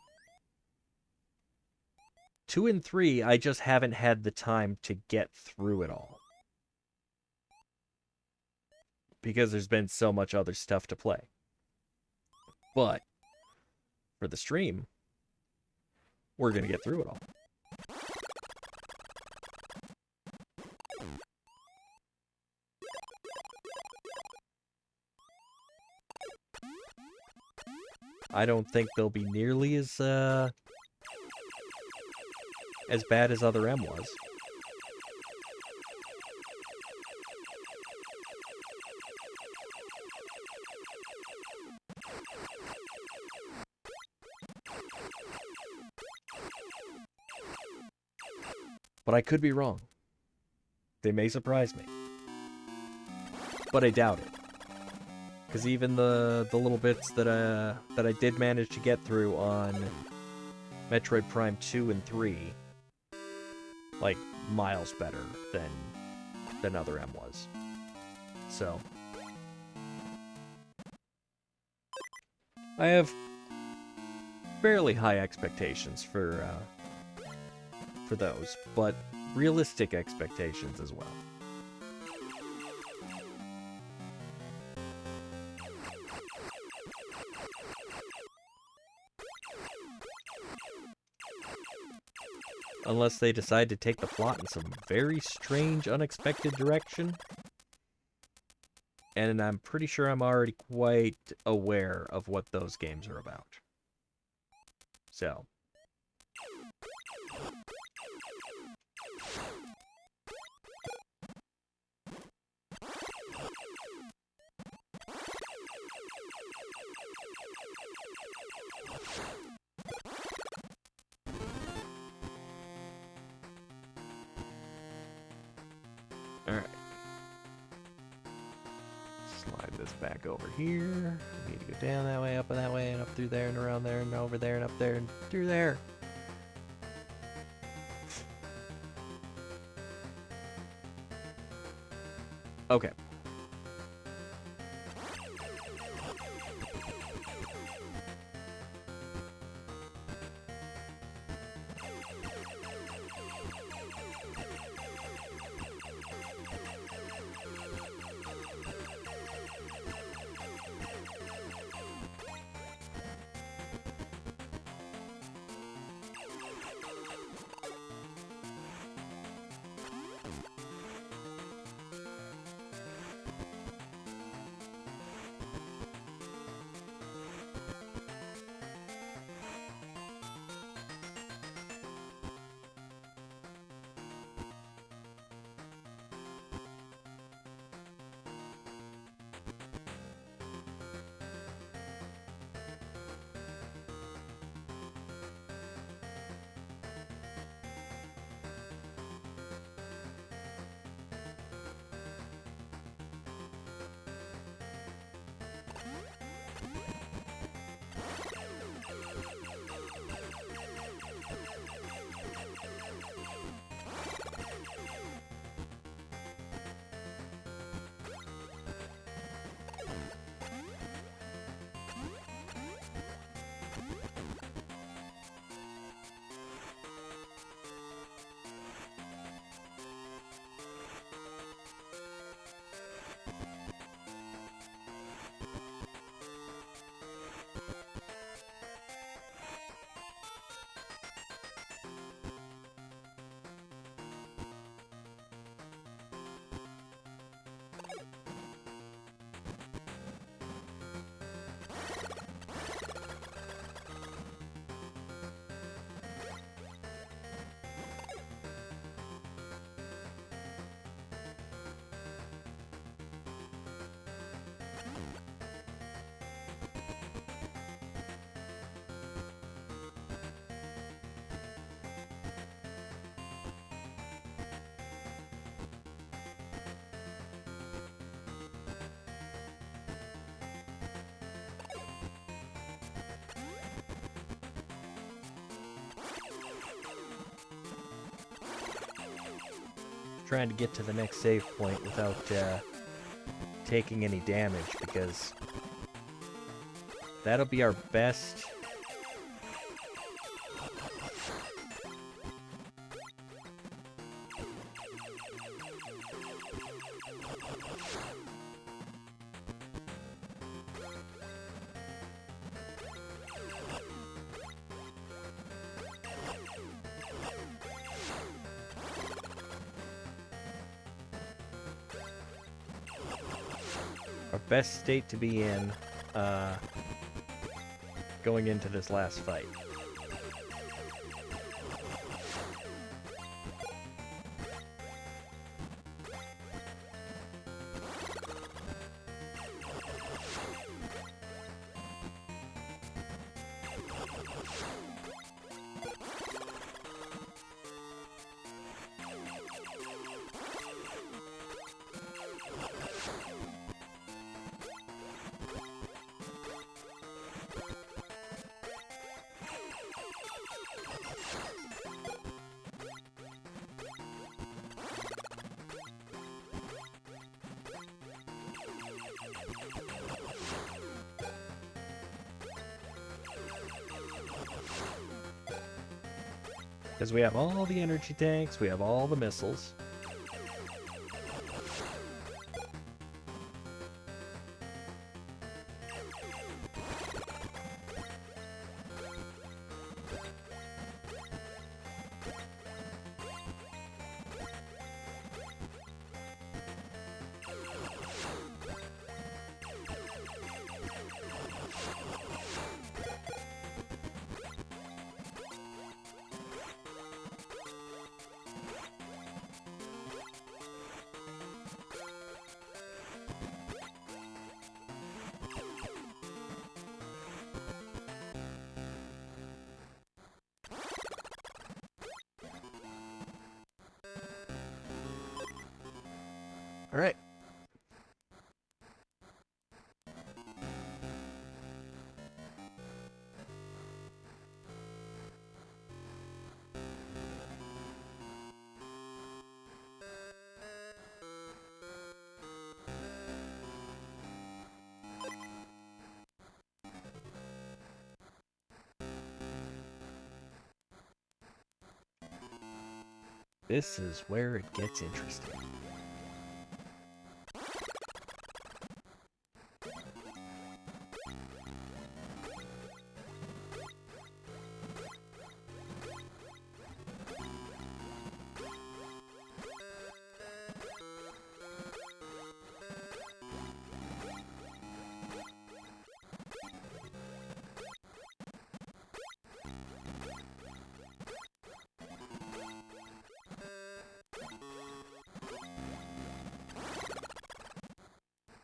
2 and 3, I just haven't had the time to get through it all. Because there's been so much other stuff to play. But, for the stream, we're going to get through it all. I don't think they'll be nearly as bad as Other M was. But I could be wrong. They may surprise me. But I doubt it. Because even the little bits that I did manage to get through on Metroid Prime 2 and 3, like, miles better than Other M was. So. I have fairly high expectations for those, but realistic expectations as well. Unless they decide to take the plot in some very strange, unexpected direction. And I'm pretty sure I'm already quite aware of what those games are about. So. Alright. Slide this back over here. We need to go down that way, up that way, and up through there, and around there, and over there, and up there, and through there. Okay. Trying to get to the next save point without taking any damage, because that'll be our best. Our best state to be in going into this last fight. Because we have all the energy tanks, we have all the missiles. All right. This is where it gets interesting.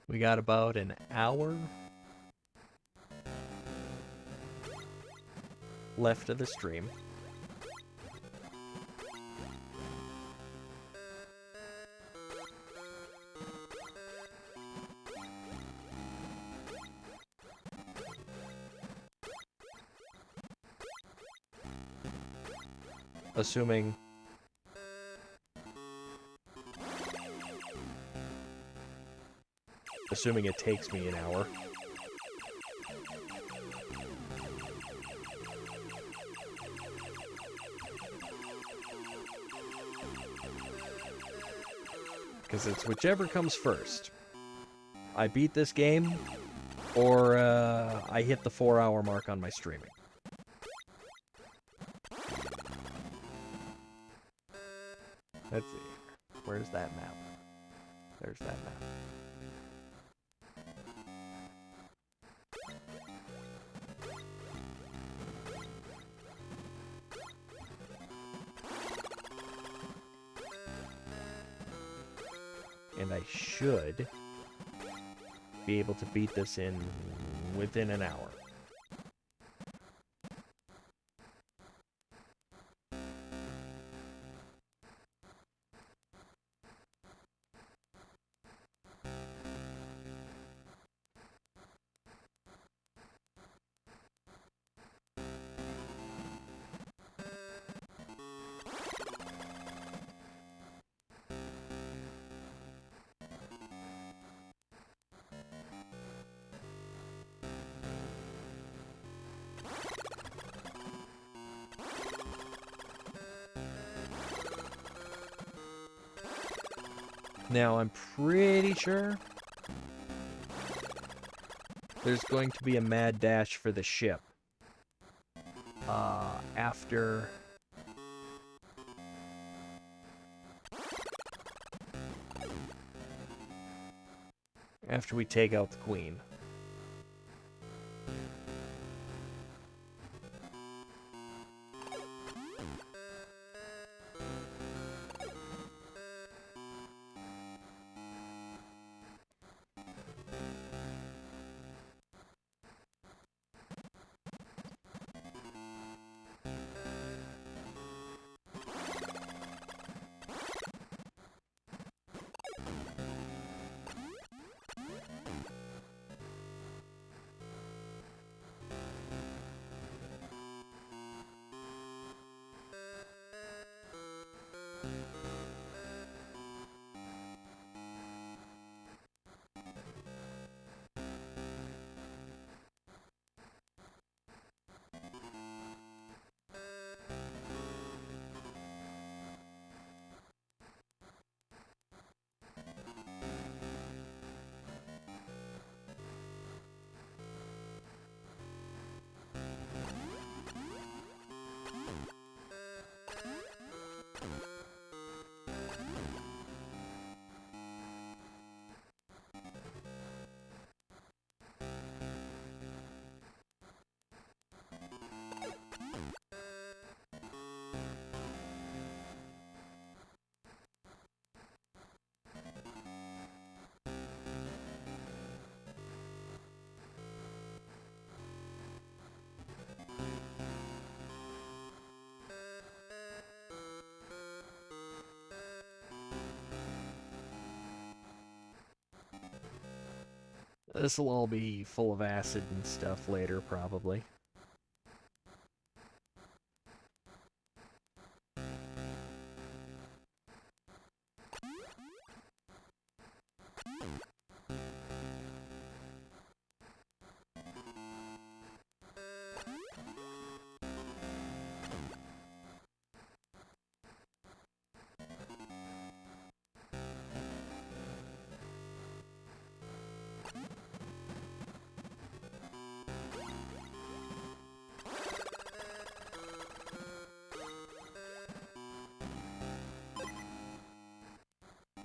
We got about an hour left of the stream. Assuming it takes me an hour. Because it's whichever comes first. I beat this game, or I hit the 4-hour mark on my streaming. Let's see. Where's that map? There's that map. And I should be able to beat this within an hour. Now, I'm pretty sure there's going to be a mad dash for the ship after we take out the queen. This'll all be full of acid and stuff later, probably.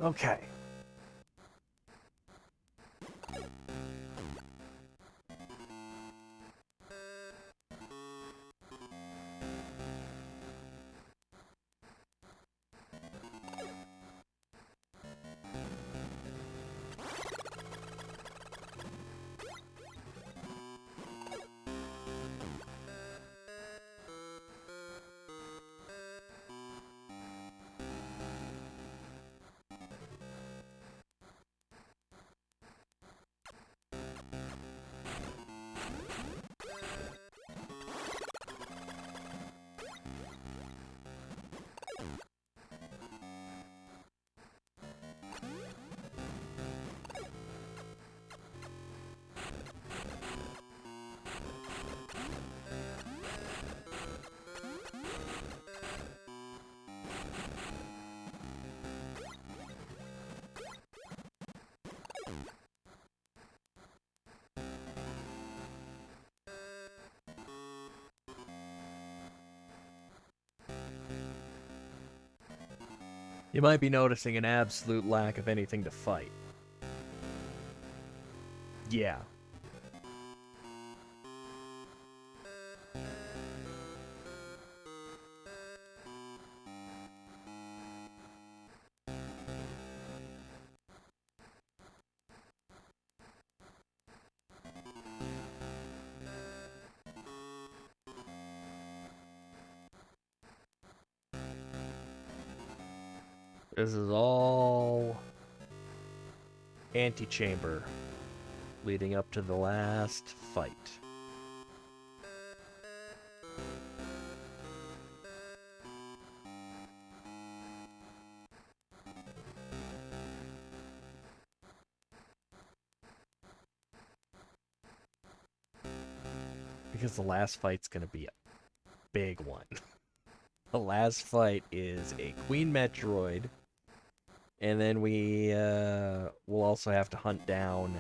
Okay. You might be noticing an absolute lack of anything to fight. Yeah. This is all antechamber leading up to the last fight. Because the last fight's gonna be a big one. The last fight is a Queen Metroid, and then we will also have to hunt down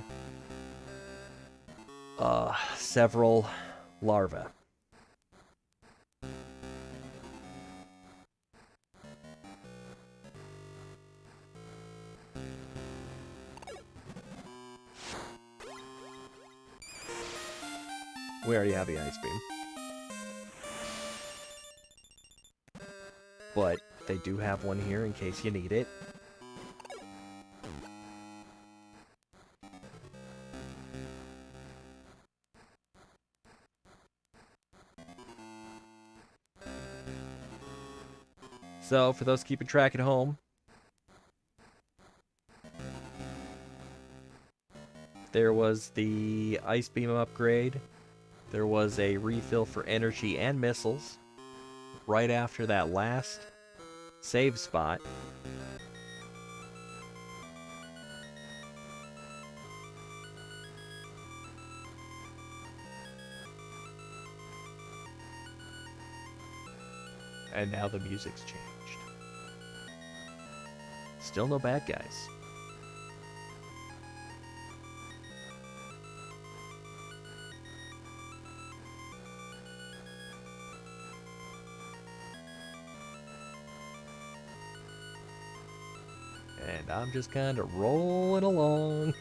several larvae. We already have the ice beam. But they do have one here in case you need it. So, for those keeping track at home, there was the ice beam upgrade. There was a refill for energy and missiles right after that last save spot. And now the music's changed. Still no bad guys. And I'm just kind of rolling along.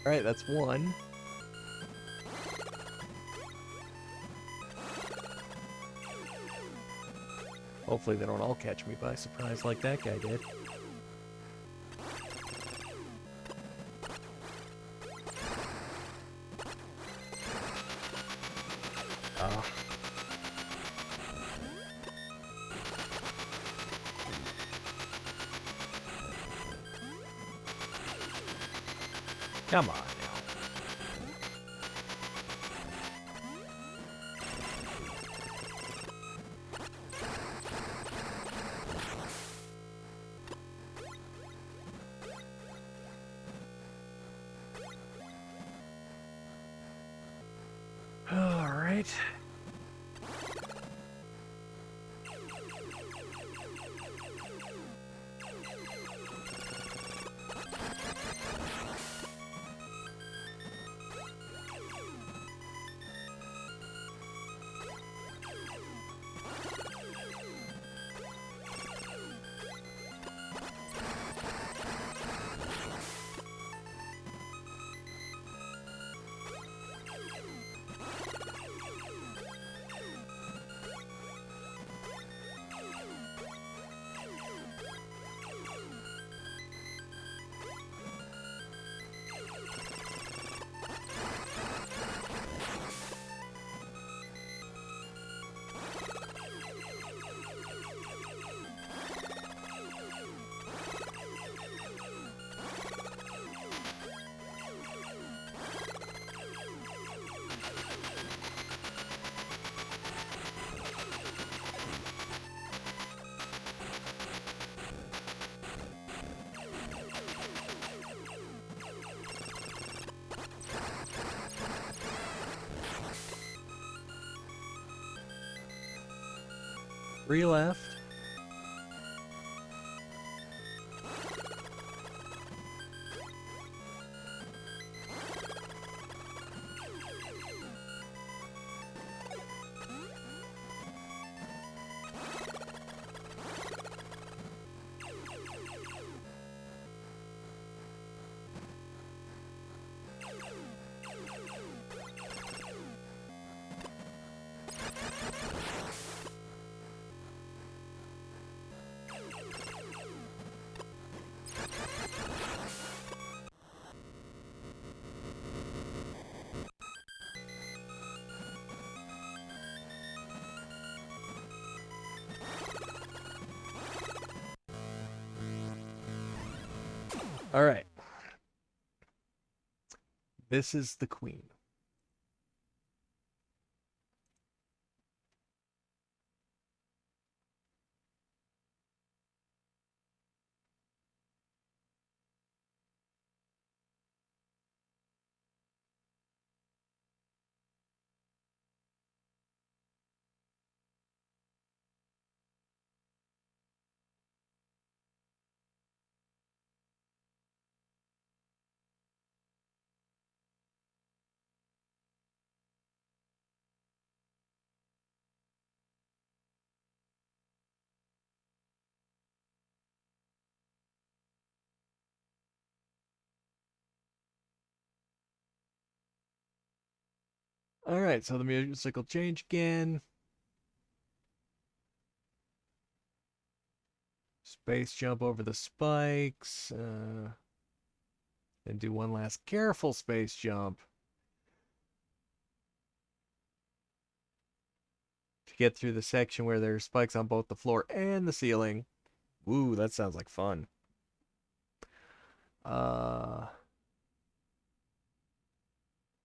Alright, that's one. Hopefully they don't all catch me by surprise like that guy did. Oh. Come on now. All right. Three left. All right. This is the queen. All right, so the music will change again. Space jump over the spikes. And do one last careful space jump to get through the section where there's spikes on both the floor and the ceiling. Woo, that sounds like fun.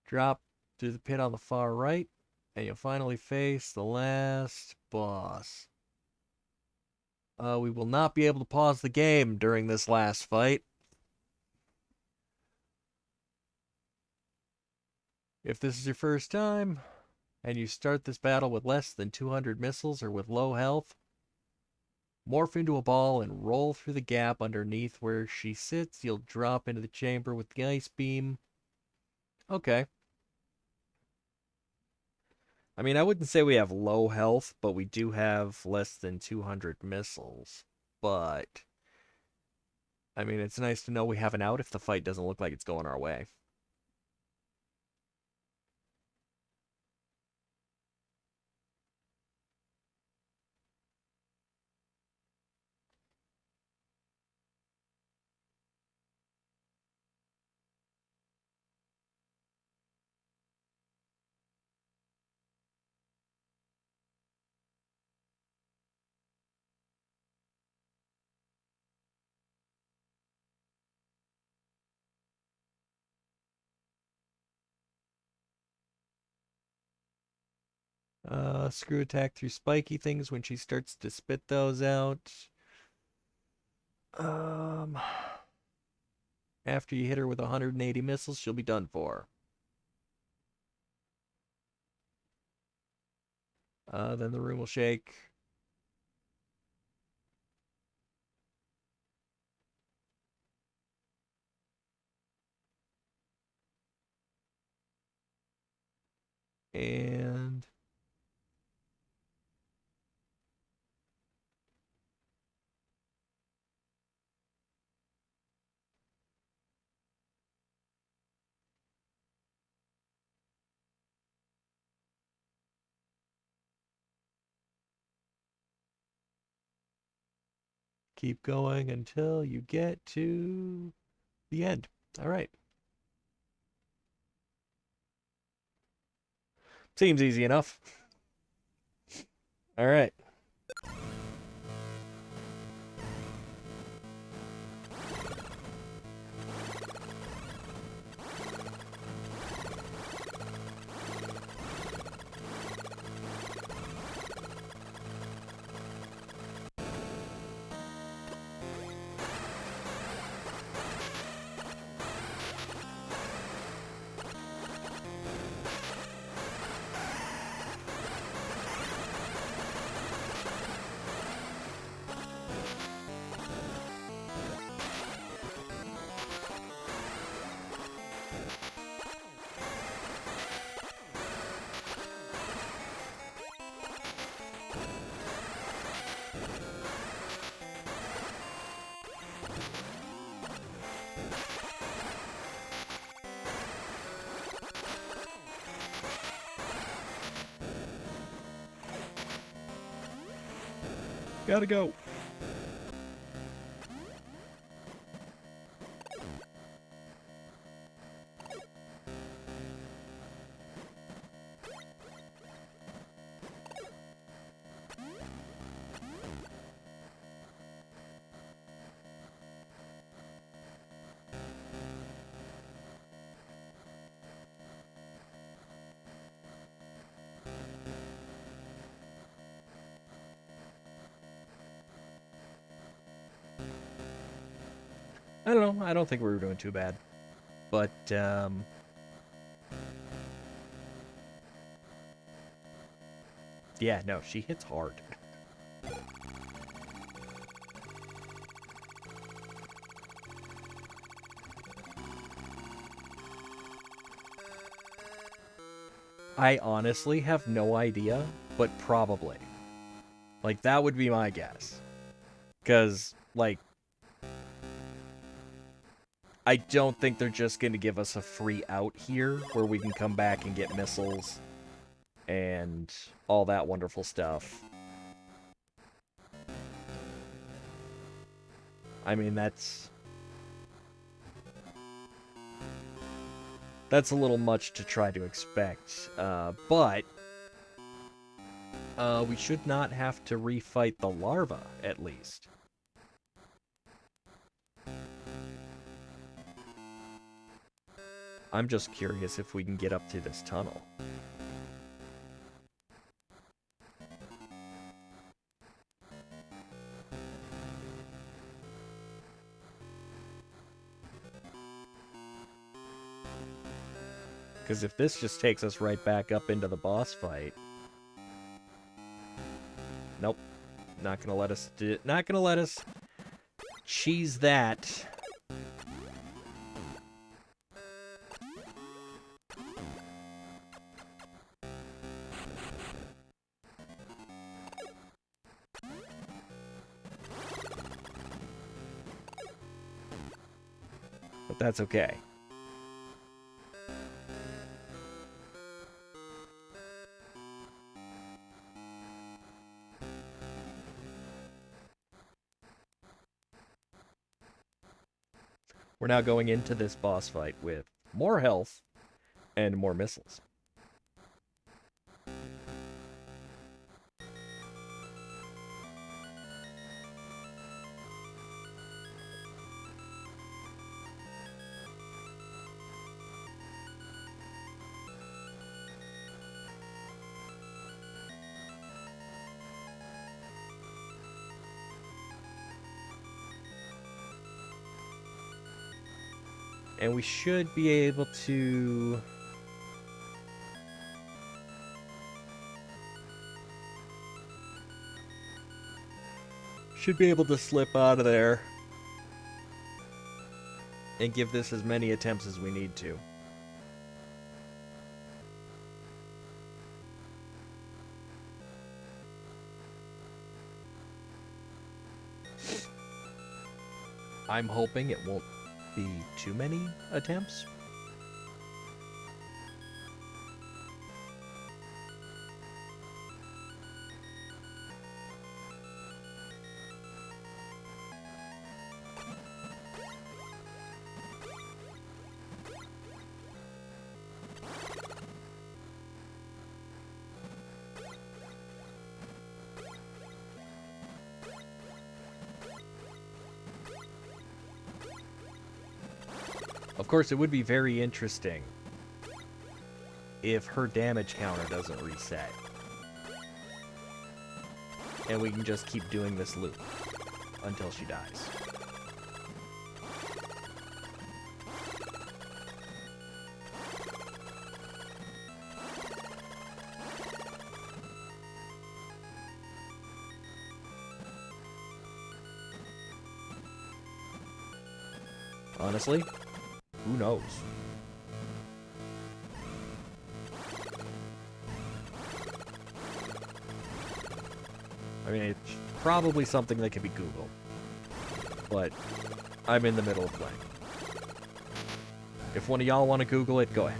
Drop through the pit on the far right, and you'll finally face the last boss. We will not be able to pause the game during this last fight. If this is your first time, and you start this battle with less than 200 missiles or with low health, morph into a ball and roll through the gap underneath where she sits. You'll drop into the chamber with the ice beam. Okay. I mean, I wouldn't say we have low health, but we do have less than 200 missiles. But, I mean, it's nice to know we have an out if the fight doesn't look like it's going our way. Screw attack through spiky things when she starts to spit those out. Um, After you hit her with 180 missiles, she'll be done for. Then the room will shake. And keep going until you get to the end. All right. Seems easy enough. All right. Gotta go. I don't know. I don't think we were doing too bad. But, yeah, no, she hits hard. I honestly have no idea, but probably. Like, that would be my guess. Because, like, I don't think they're just going to give us a free out here where we can come back and get missiles and all that wonderful stuff. I mean, that's a little much to try to expect, but we should not have to refight the larva, at least. I'm just curious if we can get up to this tunnel. Because if this just takes us right back up into the boss fight... Nope. Not gonna let us not gonna let us cheese that. But that's okay. We're now going into this boss fight with more health and more missiles. And we should be able to... Should be able to slip out of there and give this as many attempts as we need to. I'm hoping it won't be too many attempts. Of course, it would be very interesting if her damage counter doesn't reset. And we can just keep doing this loop until she dies. Honestly, who knows? I mean, it's probably something that can be Googled. But I'm in the middle of playing. If one of y'all want to Google it, go ahead.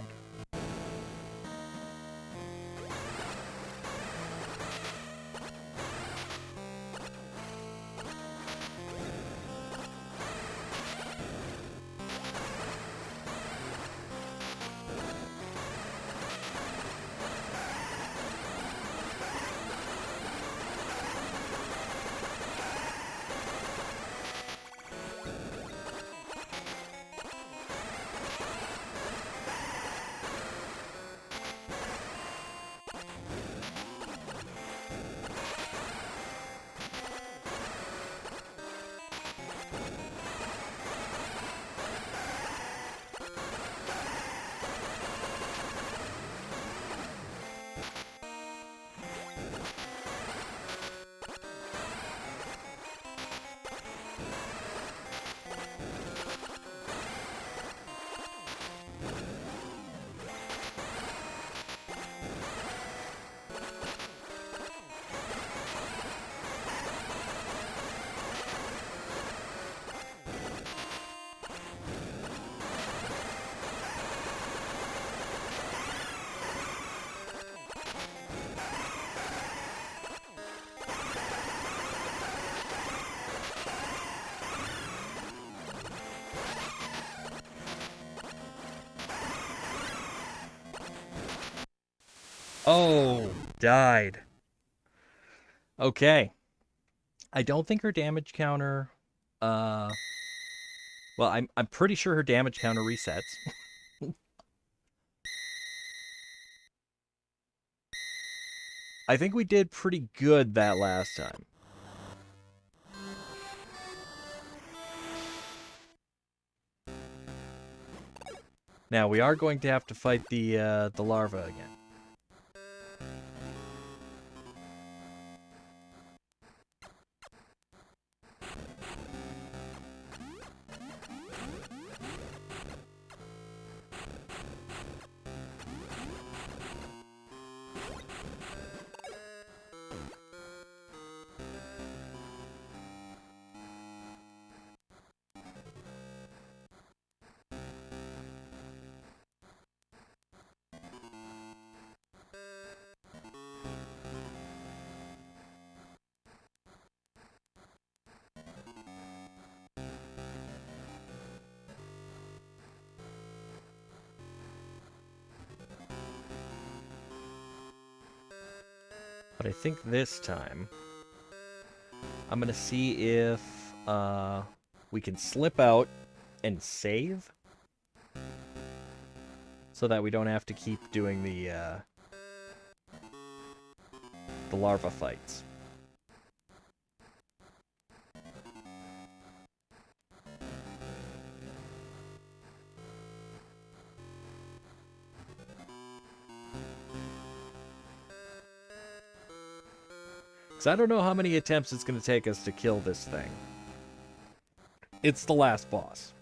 Oh, died. Okay. I don't think her damage counter, well, I'm pretty sure her damage counter resets. I think we did pretty good that last time. Now, we are going to have to fight the larva again. But I think this time, I'm going to see if we can slip out and save, so that we don't have to keep doing the larva fights. So I don't know how many attempts it's going to take us to kill this thing. It's the last boss.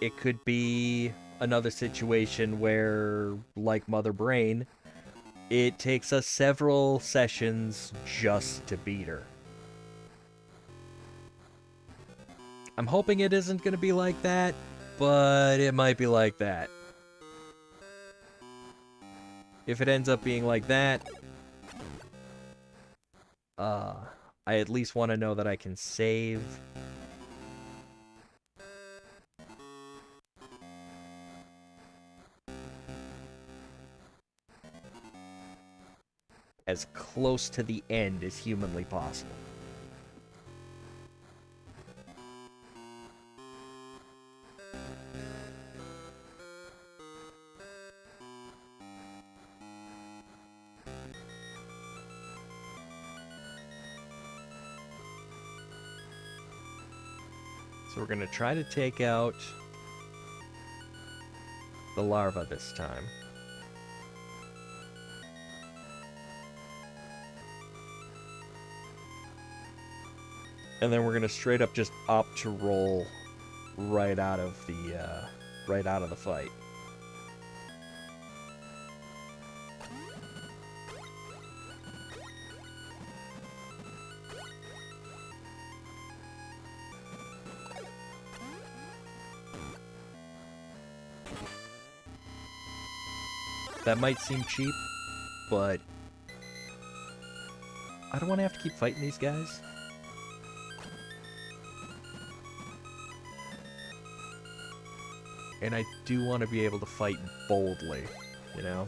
It could be another situation where, like Mother Brain, it takes us several sessions just to beat her. I'm hoping it isn't going to be like that, but it might be like that. If it ends up being like that, I at least want to know that I can save. As close to the end as humanly possible. So we're going to try to take out the larva this time. And then we're going to straight up just opt to roll right out of the fight. That might seem cheap, but I don't want to have to keep fighting these guys. And I do want to be able to fight boldly, you know?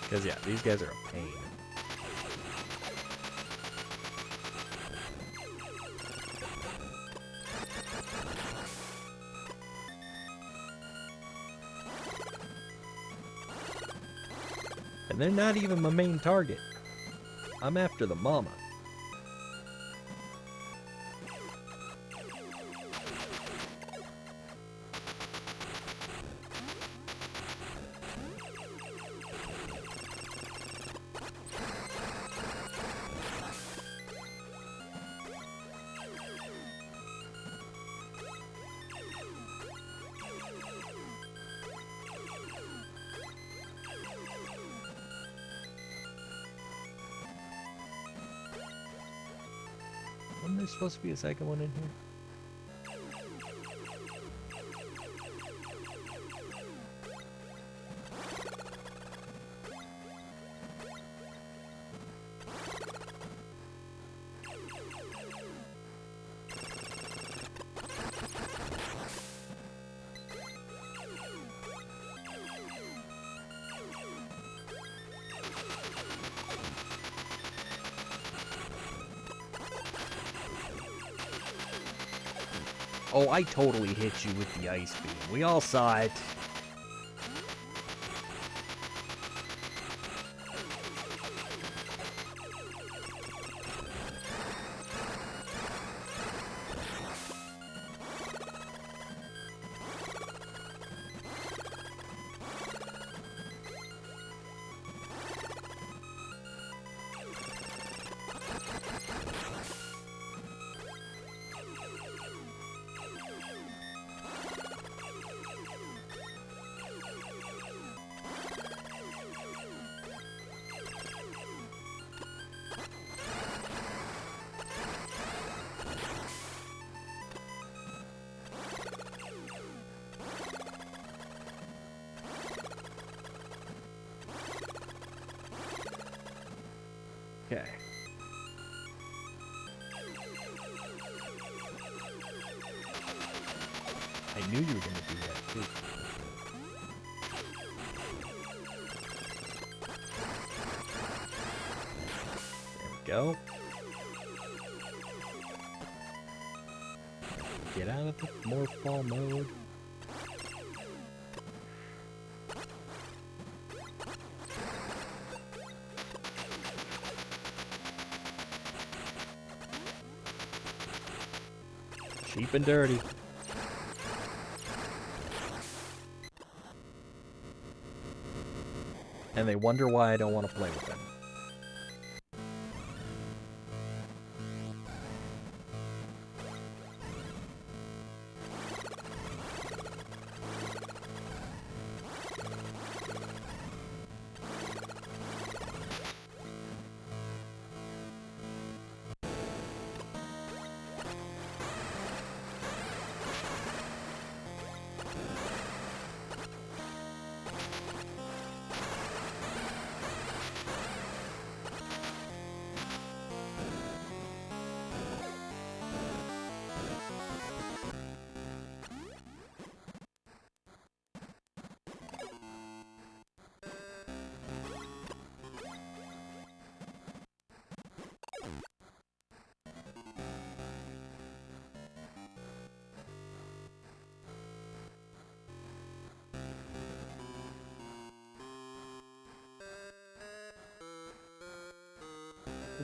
Because, yeah, these guys are a pain. And they're not even my main target. I'm after the mama. Wasn't there supposed to be a second one in here? Oh, I totally hit you with the ice beam. We all saw it. Okay. I knew you were going to do that, too. There we go. Get out of the morph ball mode. Cheap and dirty. and they wonder why I don't want to play with them.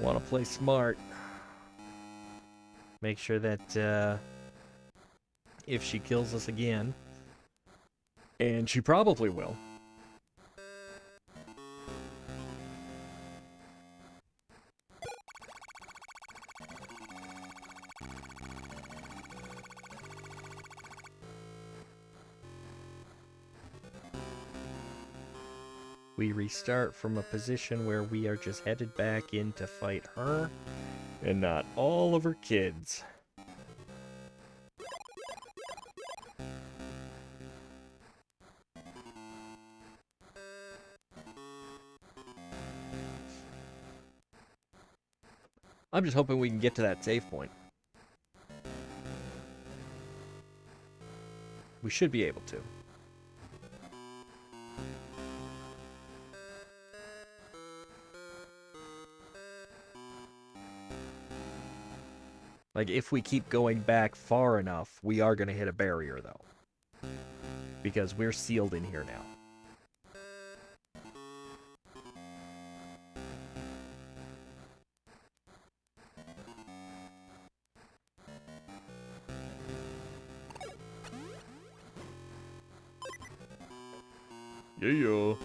Want to play smart. Make sure that if she kills us again, and she probably will. We restart from a position where we are just headed back in to fight her, and not all of her kids. I'm just hoping we can get to that save point. We should be able to. Like, if we keep going back far enough, we are going to hit a barrier, though. Because we're sealed in here now. Yeah.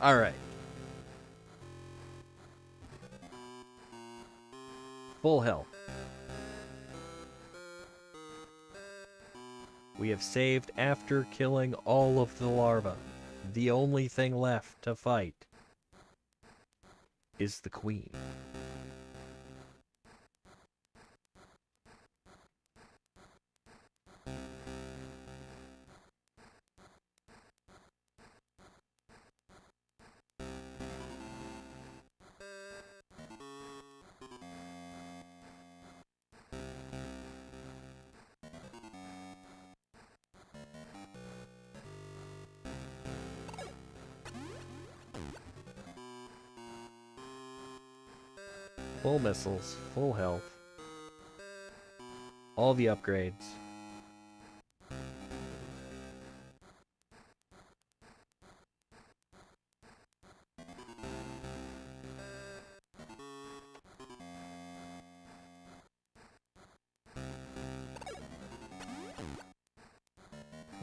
Alright. Full health. We have saved after killing all of the larvae. The only thing left to fight is the queen. Full missiles, full health. All the upgrades.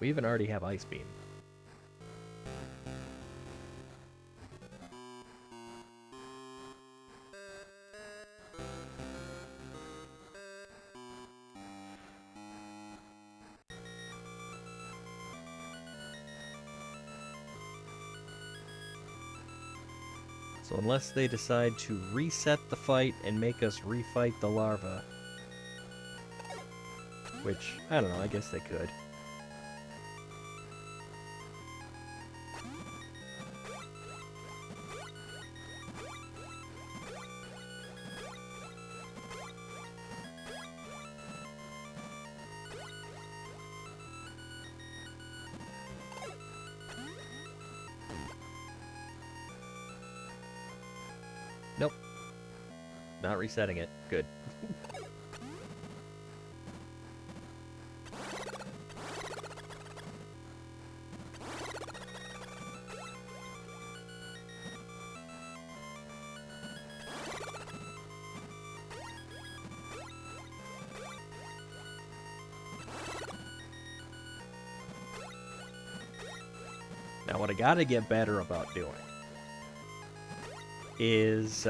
We even already have Ice Beam. So unless they decide to reset the fight and make us refight the larva, which, I don't know, I guess they could. Nope. Not resetting it. Good. Now, what I gotta get better about doing is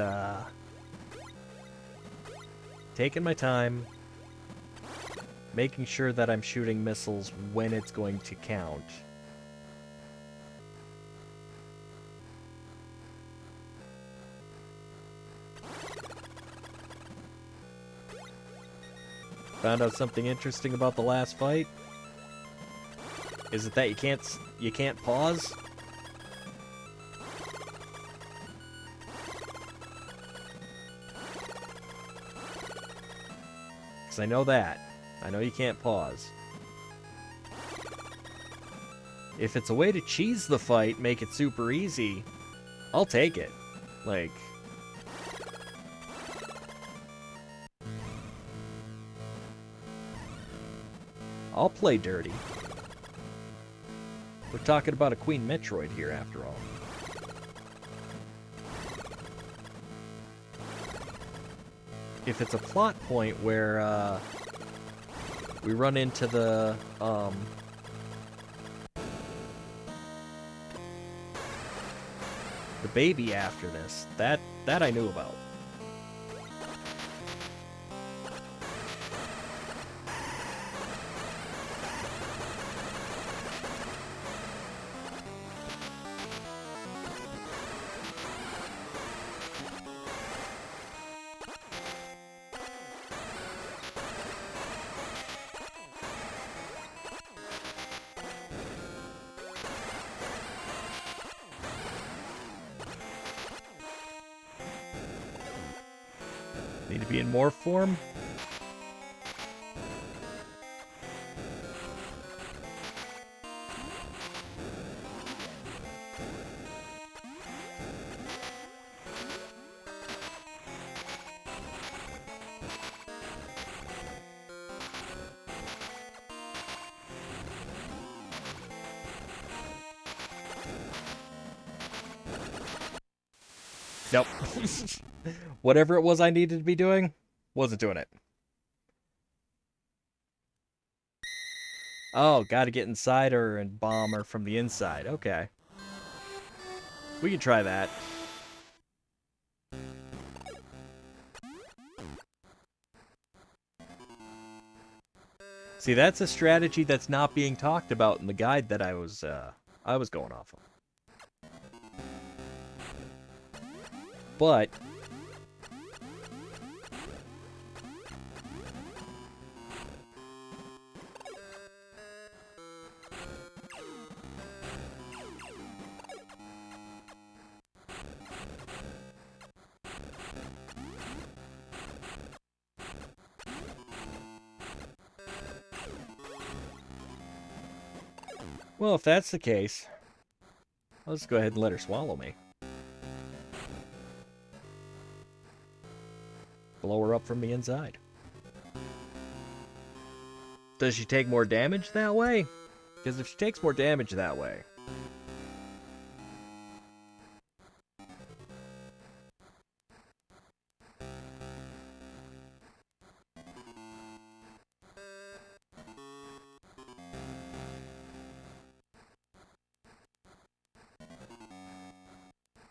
taking my time, making sure that I'm shooting missiles when it's going to count. Found out something interesting about the last fight. Is it that you can't pause? Because I know that. I know you can't pause. If it's a way to cheese the fight, make it super easy, I'll take it. Like, I'll play dirty. We're talking about a Queen Metroid here, after all. If it's a plot point where we run into the baby after this, that I knew about. Need to be in Morph form? Nope. Whatever it was I needed to be doing, wasn't doing it. Oh, gotta get inside her and bomb her from the inside. Okay. We can try that. See, that's a strategy that's not being talked about in the guide that I was going off of. But well, if that's the case, let's go ahead and let her swallow me. Blow her up from the inside. Does she take more damage that way? Because if she takes more damage that way...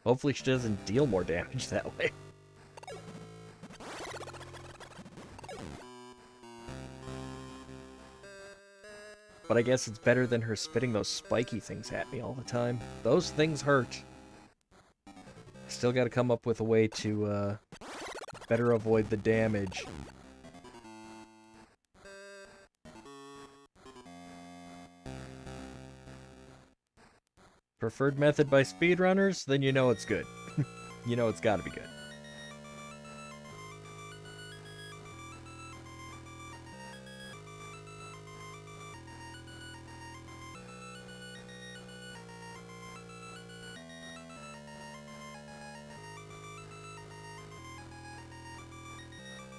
Hopefully she doesn't deal more damage that way. But I guess it's better than her spitting those spiky things at me all the time. Those things hurt. Still gotta come up with a way to better avoid the damage. Preferred method by speedrunners? Then you know it's good. You know it's gotta be good.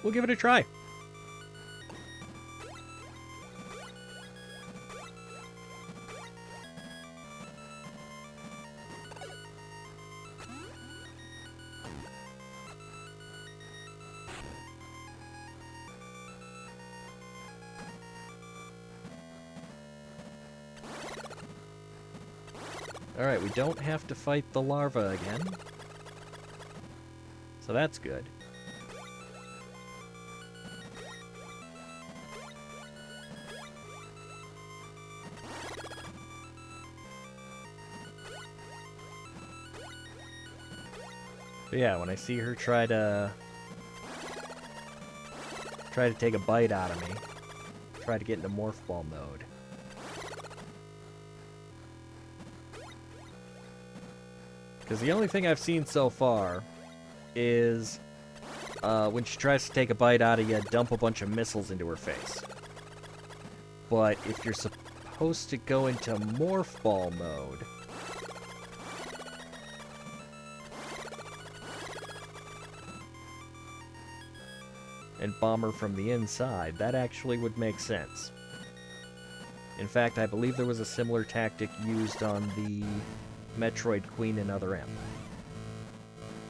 We'll give it a try. Alright, we don't have to fight the larva again. So that's good. But yeah, when I see her try to take a bite out of me, try to get into Morph Ball mode. Because the only thing I've seen so far is when she tries to take a bite out of you, dump a bunch of missiles into her face. But if you're supposed to go into Morph Ball mode, and bomb her from the inside, that actually would make sense. In fact, I believe there was a similar tactic used on the Metroid Queen in Other M.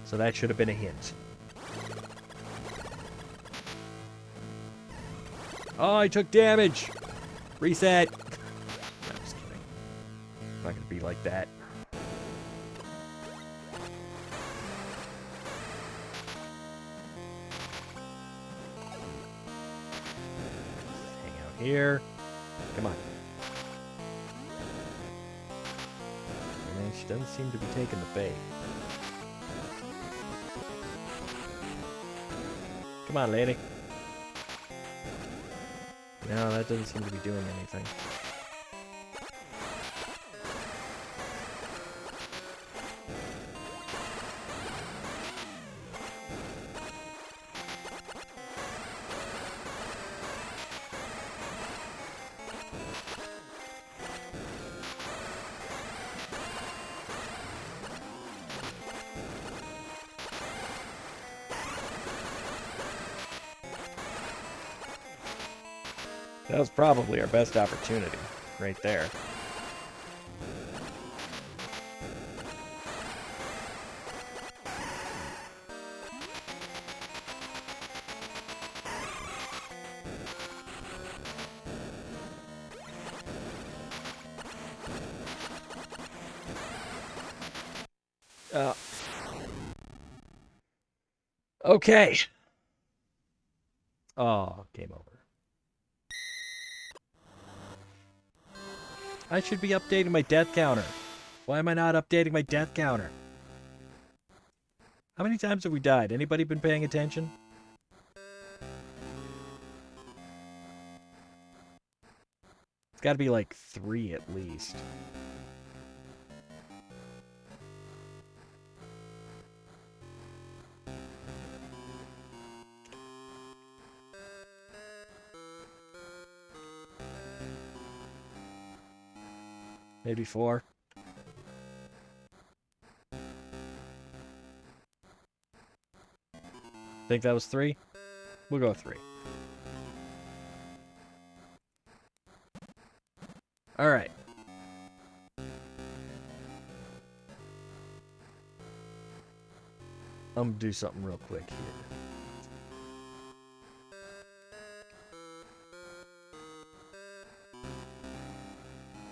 So that should have been a hint. Oh, I took damage! Reset! No, I'm just kidding. I'm not gonna be like that. Here. Come on. Man, she doesn't seem to be taking the bait. Come on, lady. No, that doesn't seem to be doing anything. That was probably our best opportunity, right there. Okay. Oh, game over. I should be updating my death counter. Why am I not updating my death counter? How many times have we died? Anybody been paying attention? It's got to be like 3 at least. Maybe 4. Think that was 3? We'll go 3. Alright. I'm gonna do something real quick here.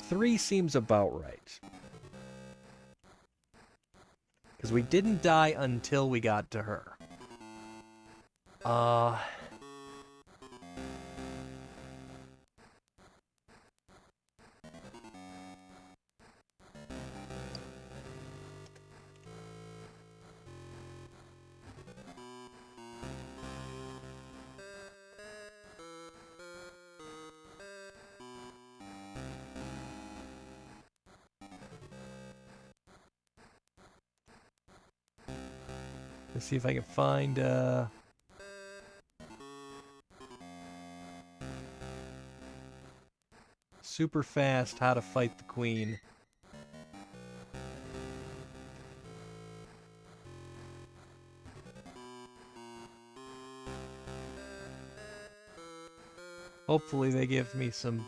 Three seems about right. Because we didn't die until we got to her. Let's see if I can find, super fast how to fight the queen. Hopefully they give me some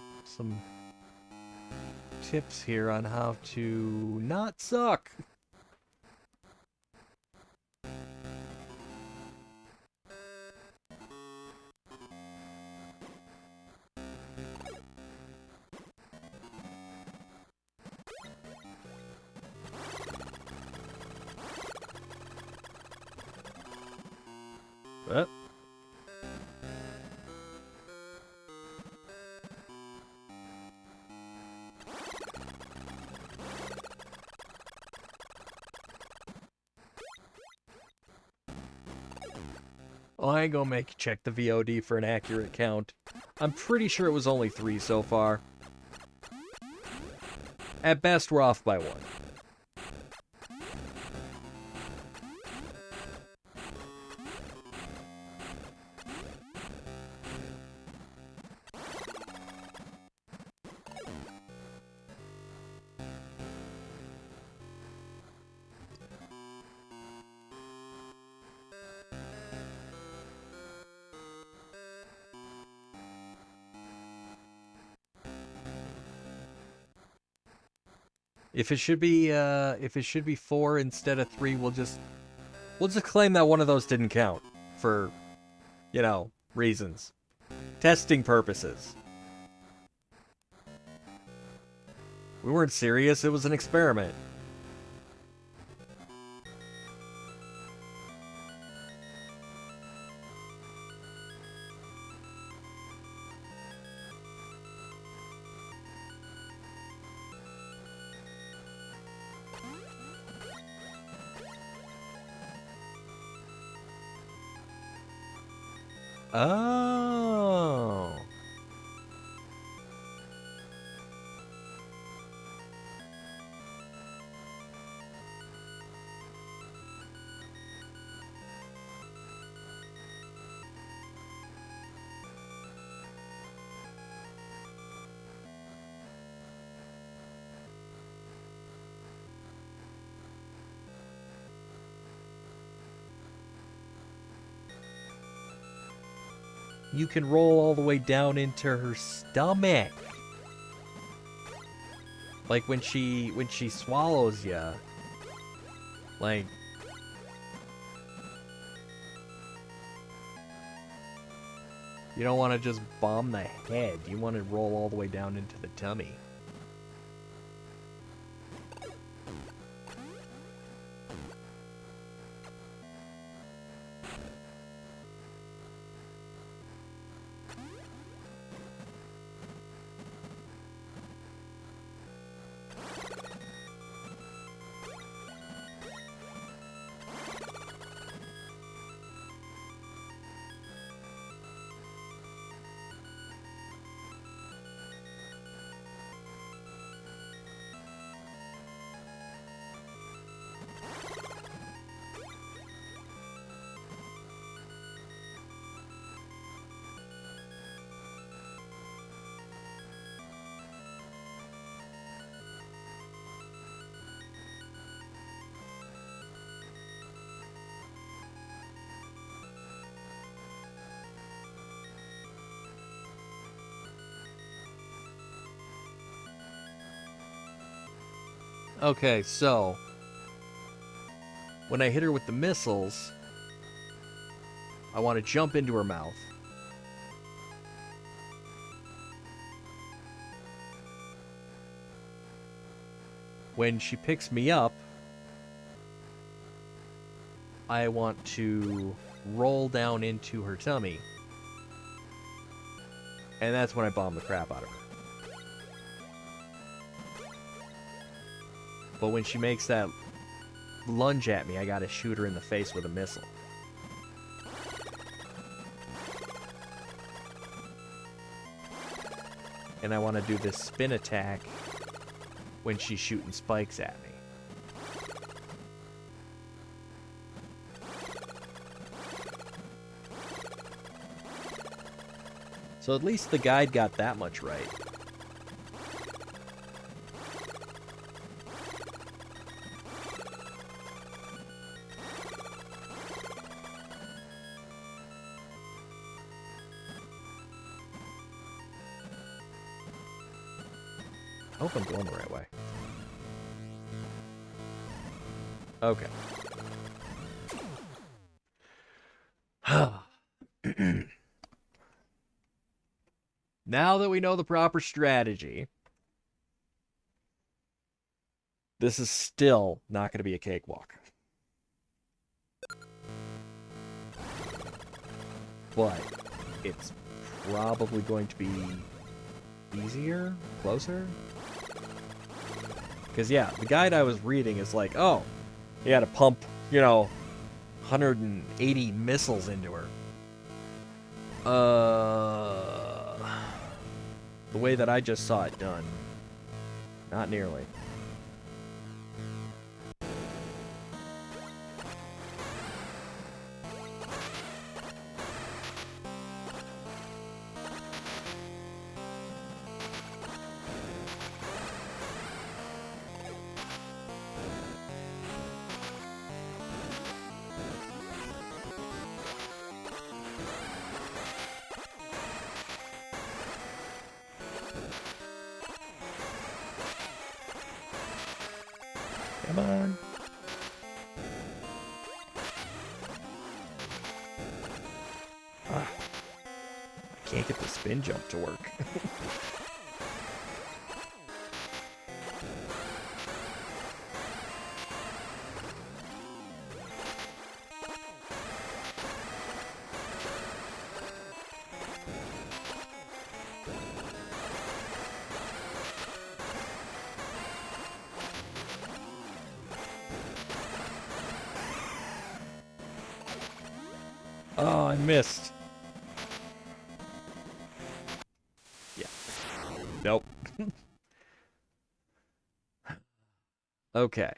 tips here on how to not suck. Oh, I ain't gonna check the VOD for an accurate count. I'm pretty sure it was only 3 so far. At best, we're off by 1. If it should be 4 instead of 3, we'll just claim that one of those didn't count for, you know, reasons. Testing purposes. We weren't serious, it was an experiment. Oh. You can roll all the way down into her stomach. Like when she swallows ya. Like, you don't want to just bomb the head. You want to roll all the way down into the tummy. Okay, so when I hit her with the missiles, I want to jump into her mouth. When she picks me up, I want to roll down into her tummy. And that's when I bomb the crap out of her. But when she makes that lunge at me, I gotta shoot her in the face with a missile. And I want to do this spin attack when she's shooting spikes at me. So at least the guide got that much right. I hope I'm going the right way. Okay. Now that we know the proper strategy, this is still not going to be a cakewalk. but it's probably going to be easier, closer. Because, yeah, the guide I was reading is like, oh, you had to pump, 180 missiles into her. The way that I just saw it done, not nearly. Come on. I can't get the spin jump to work. Oh, I missed. Yeah. Nope. Okay.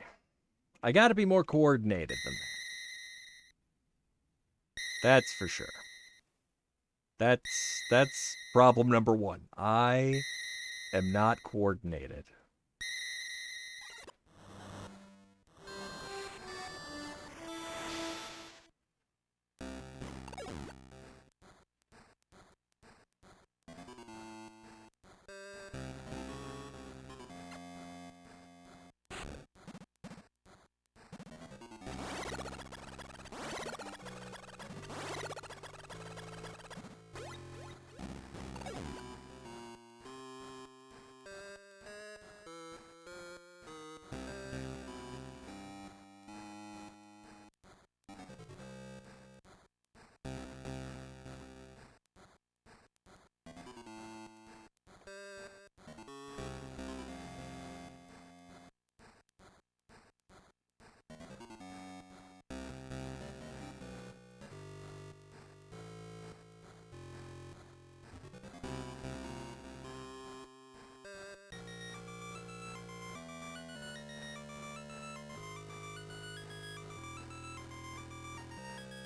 I gotta be more coordinated than that. That's for sure. That's problem number one. I am not coordinated.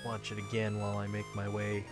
Watch it again while I make my way.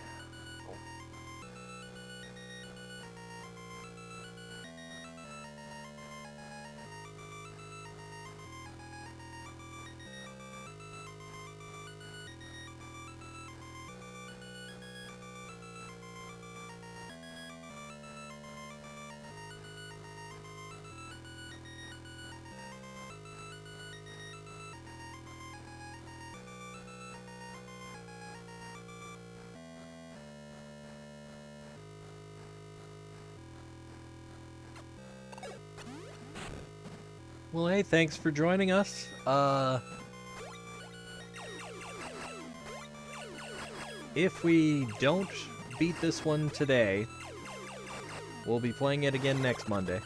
Well, hey, thanks for joining us. If we don't beat this one today, we'll be playing it again next Monday.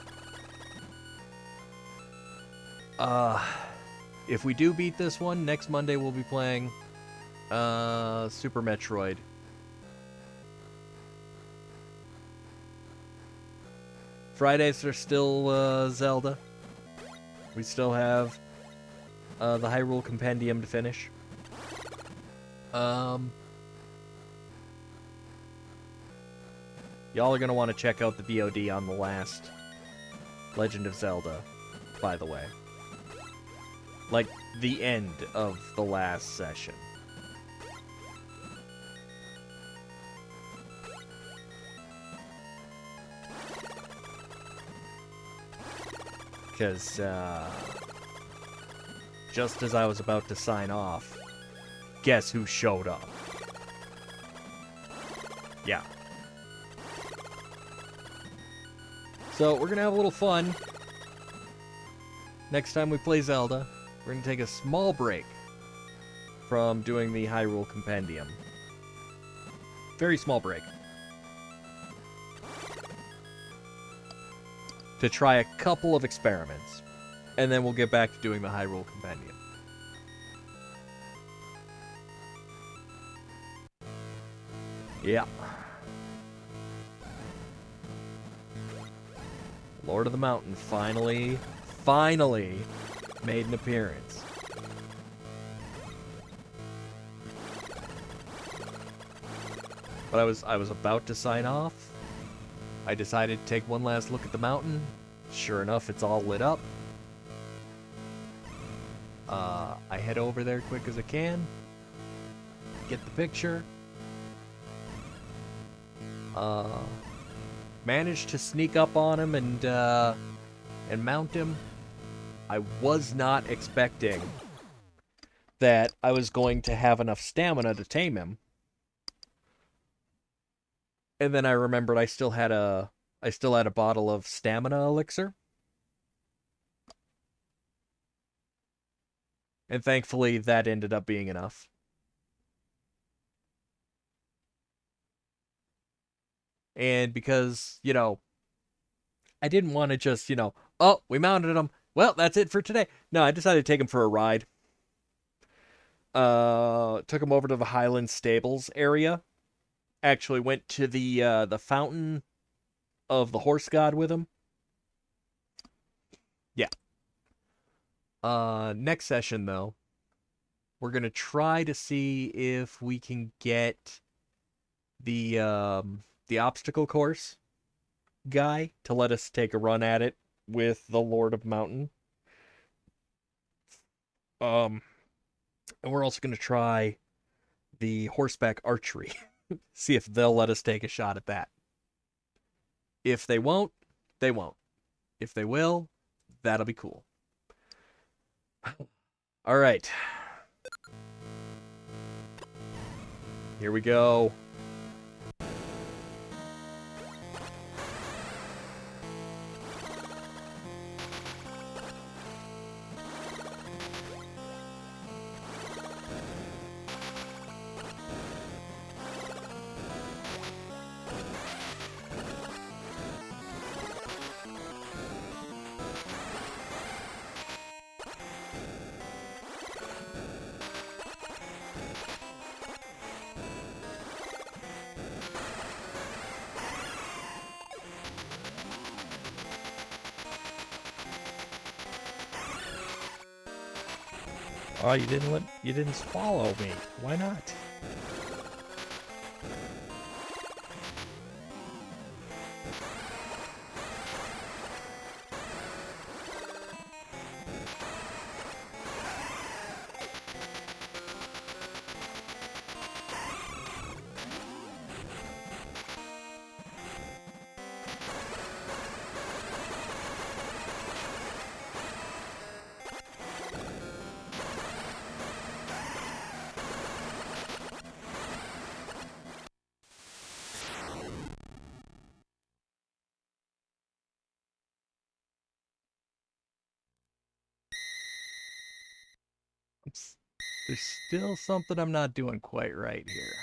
If we do beat this one, next Monday we'll be playing, Super Metroid. Fridays are still, Zelda. We still have the Hyrule Compendium to finish. Y'all are going to want to check out the VOD on the last Legend of Zelda, by the way. Like, the end of the last session. Because, just as I was about to sign off, guess who showed up? Yeah. So, we're gonna have a little fun. Next time we play Zelda, we're gonna take a small break from doing the Hyrule Compendium. Very small break. To try a couple of experiments. And then we'll get back to doing the Hyrule Compendium. Yeah. Lord of the Mountain finally made an appearance. But I was about to sign off. I decided to take one last look at the mountain. Sure enough, it's all lit up. I head over there quick as I can. Get the picture. Managed to sneak up on him and mount him. I was not expecting that I was going to have enough stamina to tame him. And then I remembered I still had a bottle of stamina elixir. And thankfully that ended up being enough. And because, you know, I didn't want to just, you know, oh, we mounted him. Well, that's it for today. No, I decided to take him for a ride. Took him over to the Highland Stables area. Actually went to the fountain of the horse god with him. Yeah. Next session though, we're gonna try to see if we can get the obstacle course guy to let us take a run at it with the Lord of Mountain. And we're also gonna try the horseback archery. See if they'll let us take a shot at that. If they won't, they won't. If they will, that'll be cool. All right. Here we go. Oh, you didn't swallow me. Why not? There's still something I'm not doing quite right here.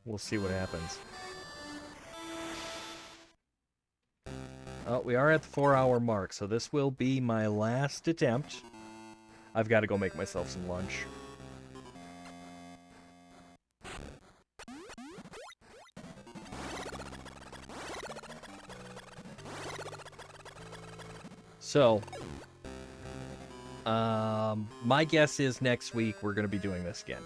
We'll see what happens. Oh, we are at the 4-hour mark, so this will be my last attempt. I've got to go make myself some lunch. So, my guess is next week we're going to be doing this again.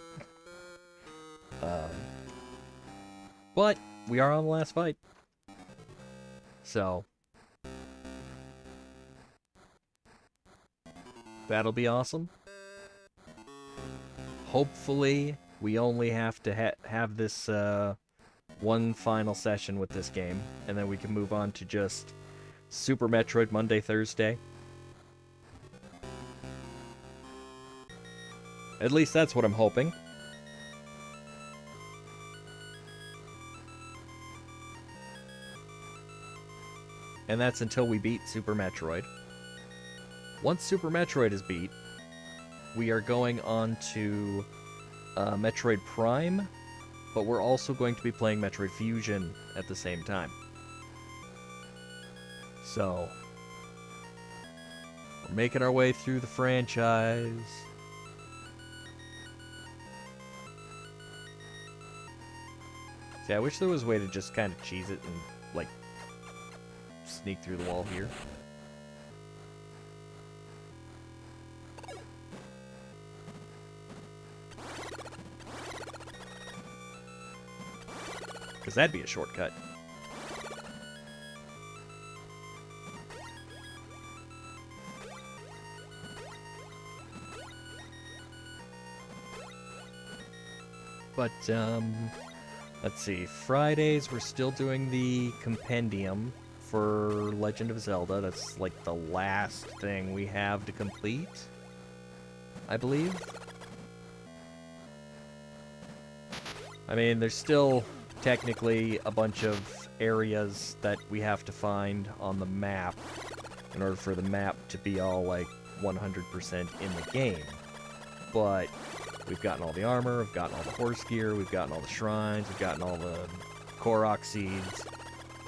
But we are on the last fight. So, That'll be awesome. Hopefully, we only have to have this one final session with this game, and then we can move on to just Super Metroid Monday, Thursday. At least that's what I'm hoping. And that's until we beat Super Metroid. Once Super Metroid is beat, we are going on to Metroid Prime, but we're also going to be playing Metroid Fusion at the same time. So, we're making our way through the franchise. See, I wish there was a way to just kind of cheese it and, like, sneak through the wall here. Because that'd be a shortcut. But, let's see. Fridays, we're still doing the compendium for Legend of Zelda. That's, like, the last thing we have to complete, I believe. I mean, there's still technically a bunch of areas that we have to find on the map in order for the map to be all, like, 100% in the game. But we've gotten all the armor, we've gotten all the horse gear, we've gotten all the shrines, we've gotten all the Korok seeds.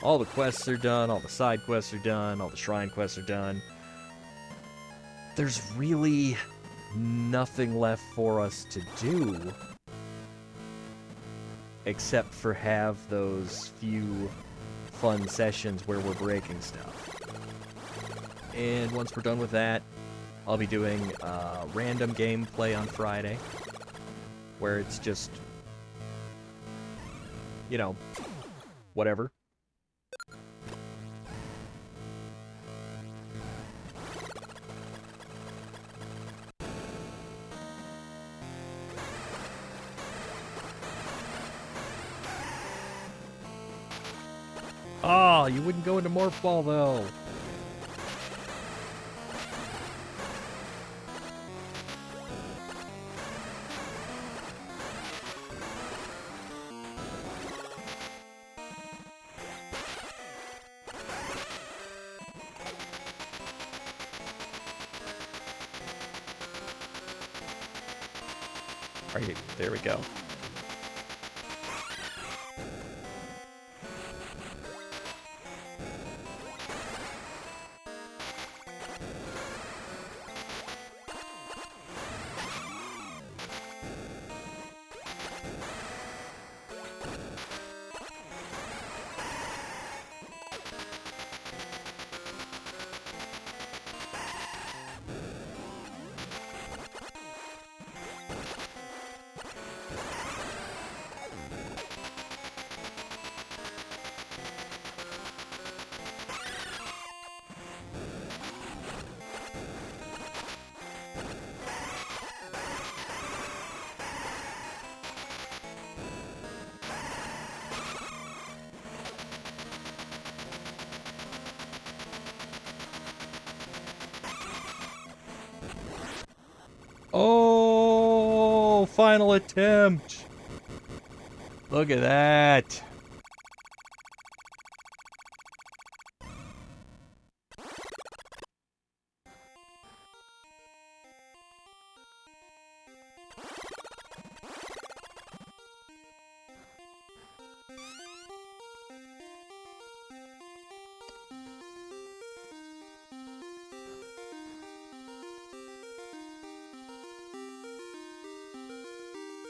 All the quests are done, all the side quests are done, all the shrine quests are done. There's really nothing left for us to do except for have those few fun sessions where we're breaking stuff. And once we're done with that, I'll be doing random gameplay on Friday, where it's just, you know, whatever. Oh, you wouldn't go into Morph Ball, though. Alright, there we go. Oh, final attempt. Look at that.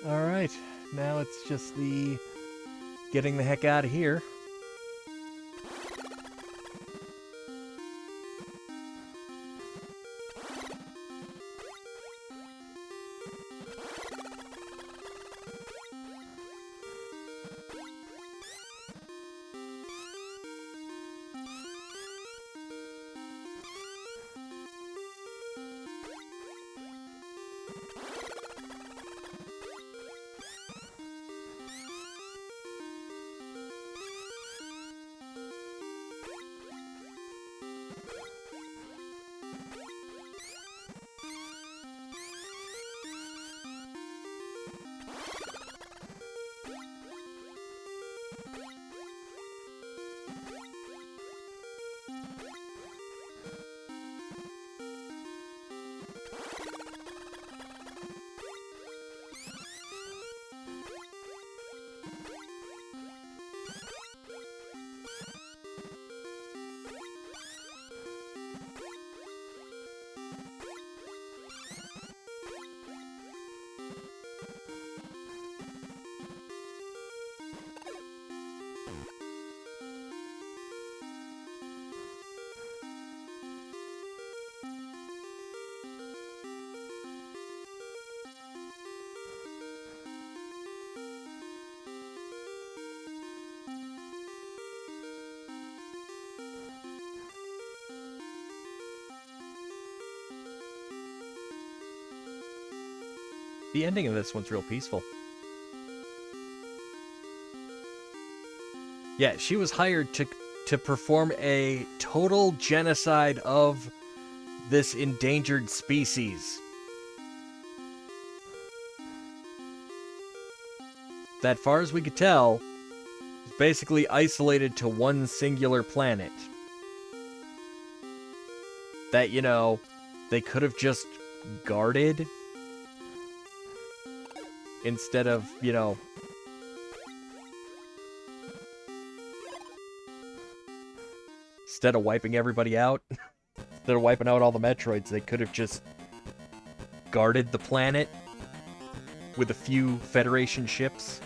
Alright, now it's just the getting the heck out of here. The ending of this one's real peaceful. Yeah, she was hired to perform a total genocide of this endangered species. That far as we could tell, is basically isolated to one singular planet. That, you know, they could have just guarded instead of, you know, instead of wiping everybody out, instead of wiping out all the Metroids, they could have just guarded the planet with a few Federation ships.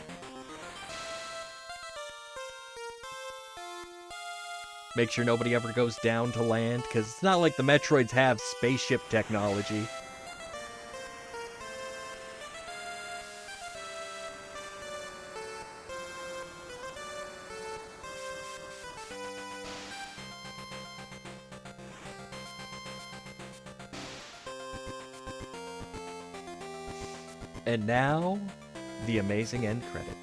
Make sure nobody ever goes down to land, because it's not like the Metroids have spaceship technology. And now, the amazing end credits.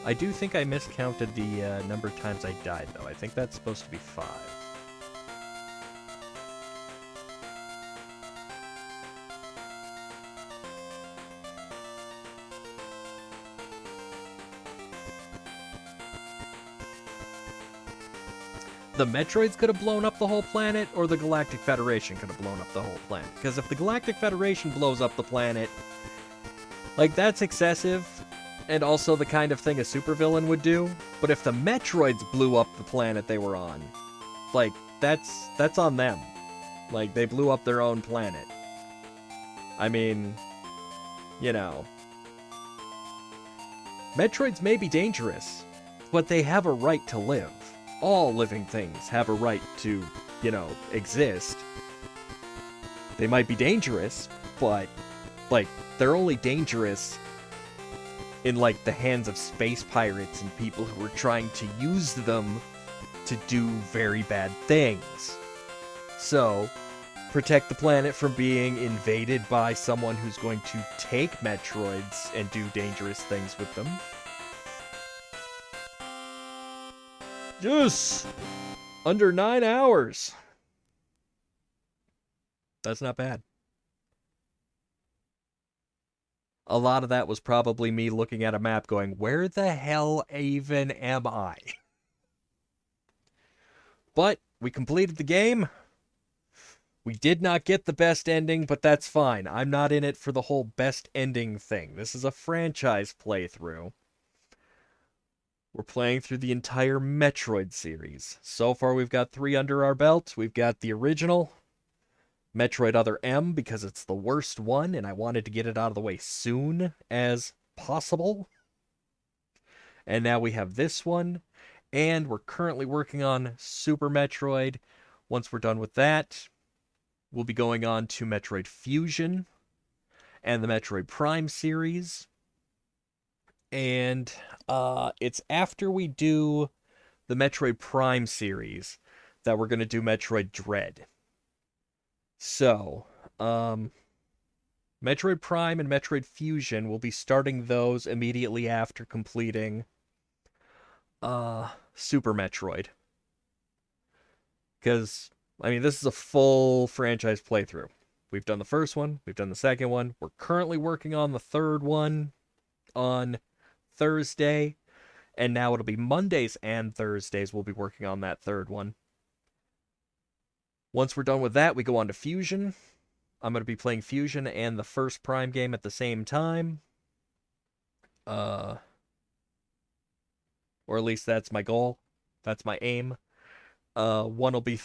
I do think I miscounted the number of times I died, though. I think that's supposed to be 5. The Metroids could have blown up the whole planet, or the Galactic Federation could have blown up the whole planet. Because if the Galactic Federation blows up the planet, like, that's excessive, and also the kind of thing a supervillain would do. But if the Metroids blew up the planet they were on, like, that's on them. Like, they blew up their own planet. I mean, you know. Metroids may be dangerous, but they have a right to live. All living things have a right to, you know, exist. They might be dangerous, but, like, they're only dangerous in, like, the hands of space pirates and people who are trying to use them to do very bad things. So, protect the planet from being invaded by someone who's going to take Metroids and do dangerous things with them. Yes! Under 9 hours. That's not bad. A lot of that was probably me looking at a map going, where the hell even am I? But we completed the game. We did not get the best ending, but that's fine. I'm not in it for the whole best ending thing. This is a franchise playthrough. We're playing through the entire Metroid series. So far, we've got 3 under our belt. We've got the original, Metroid Other M, because it's the worst one, and I wanted to get it out of the way soon as possible. And now we have this one, and we're currently working on Super Metroid. Once we're done with that, we'll be going on to Metroid Fusion and the Metroid Prime series. And it's after we do the Metroid Prime series that we're going to do Metroid Dread. So, Metroid Prime and Metroid Fusion, we'll be starting those immediately after completing Super Metroid. Because, I mean, this is a full franchise playthrough. We've done the first one, we've done the second one, we're currently working on the third one on Thursday, and now it'll be Mondays and Thursdays we'll be working on that third one. Once we're done with that, we go on to Fusion. I'm going to be playing Fusion and the first Prime game at the same time. Or at least that's my goal. That's my aim. One will be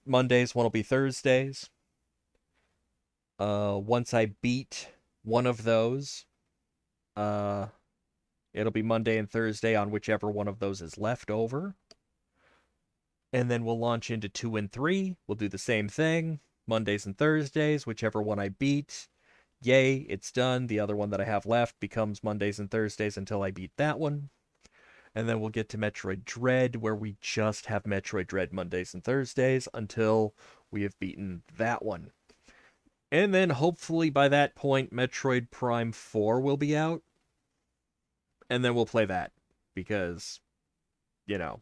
Mondays, one will be Thursdays. Once I beat one of those, it'll be Monday and Thursday on whichever one of those is left over. And then we'll launch into 2 and 3. We'll do the same thing. Mondays and Thursdays, whichever one I beat. Yay, it's done. The other one that I have left becomes Mondays and Thursdays until I beat that one. And then we'll get to Metroid Dread, where we just have Metroid Dread Mondays and Thursdays until we have beaten that one. And then hopefully by that point, Metroid Prime 4 will be out. And then we'll play that. Because, you know,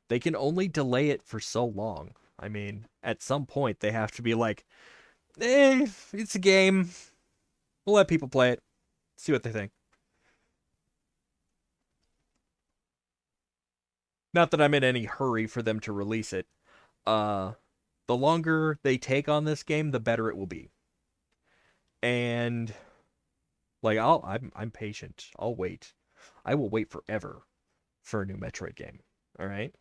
they can only delay it for so long. I mean, at some point, they have to be like, it's a game. We'll let people play it. See what they think. Not that I'm in any hurry for them to release it. Uh, the longer they take on this game, the better it will be. And like I'm patient. I'll wait. I will wait forever for a new Metroid game. All right.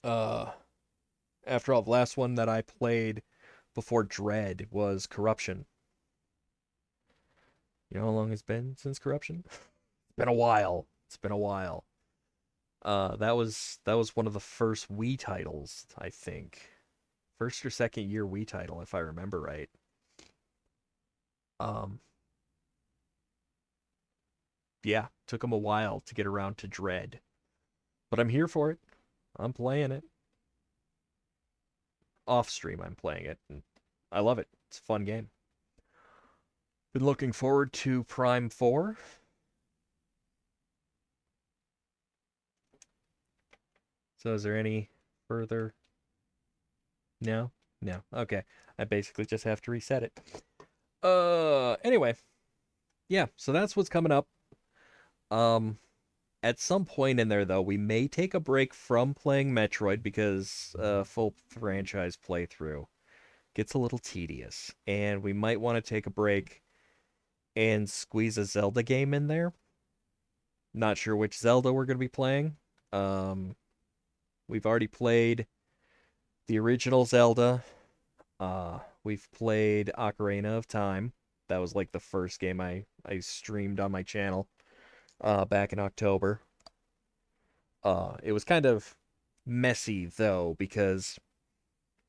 Uh, After all, the last one that I played before Dread was Corruption. You know how long it's been since Corruption? It's been a while. It's been a while. That was one of the first Wii titles, I think. First or second year Wii title, if I remember right. Um, yeah, took them a while to get around to Dread, but I'm here for it. I'm playing it off stream. I'm playing it, and I love it. It's a fun game. Been looking forward to Prime 4. So is there any further? No? No. Okay. I basically just have to reset it. Anyway. Yeah, so that's what's coming up. Um at some point in there though, we may take a break from playing Metroid because full franchise playthrough gets a little tedious, and we might want to take a break and squeeze a Zelda game in there. Not sure which Zelda we're going to be playing. Um we've already played the original Zelda. We've played Ocarina of Time. That was like the first game I streamed on my channel back in October. It was kind of messy though because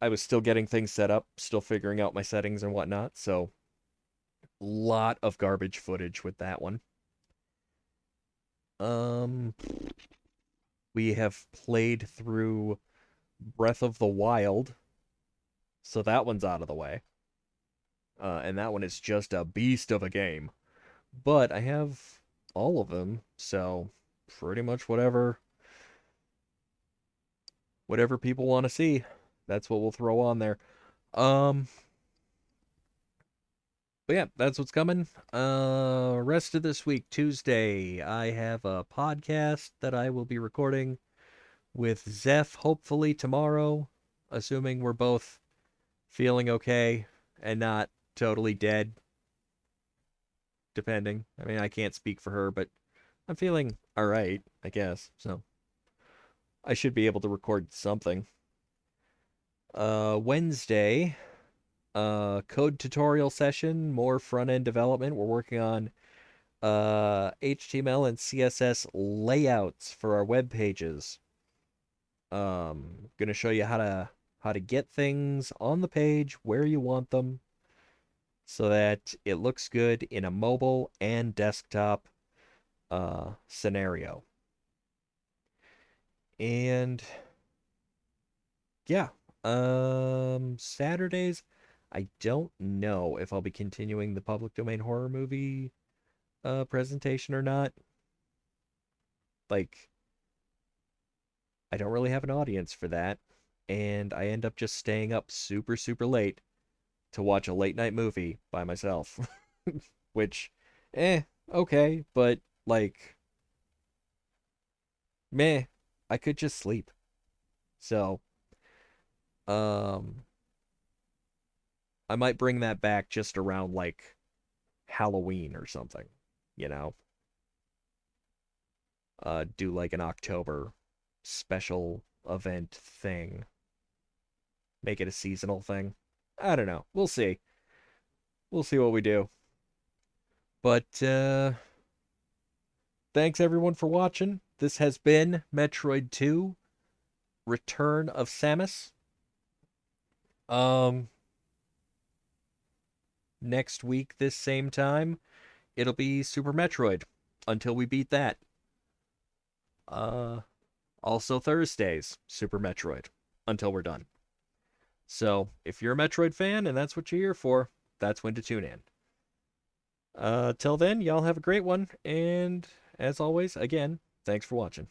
I was still getting things set up, still figuring out my settings and whatnot. So lot of garbage footage with that one. Um, we have played through Breath of the Wild, so that one's out of the way. And that one is just a beast of a game. But I have all of them, so pretty much whatever people want to see, that's what we'll throw on there. Um, but yeah, that's what's coming. Rest of this week, Tuesday, I have a podcast that I will be recording with Zeph, hopefully tomorrow, assuming we're both feeling okay and not totally dead, depending. I mean, I can't speak for her, but I'm feeling all right, I guess. So I should be able to record something. Wednesday, code tutorial session, more front end development. We're working on HTML and CSS layouts for our web pages. Gonna show you how to get things on the page where you want them so that it looks good in a mobile and desktop scenario. And yeah, Saturdays, I don't know if I'll be continuing the public domain horror movie presentation or not. Like, I don't really have an audience for that, and I end up just staying up super, super late to watch a late night movie by myself. Which, okay, but like, meh, I could just sleep. So, um, I might bring that back just around like Halloween or something, you know? Do like an October special event thing. Make it a seasonal thing. I don't know. We'll see. We'll see what we do. But thanks everyone for watching. This has been Metroid 2 Return of Samus. Um Next week this same time, it'll be Super Metroid until we beat that. Also Thursdays, Super Metroid, until we're done. So if you're a Metroid fan and that's what you're here for, that's when to tune in. Till then, y'all have a great one, and as always, again, thanks for watching.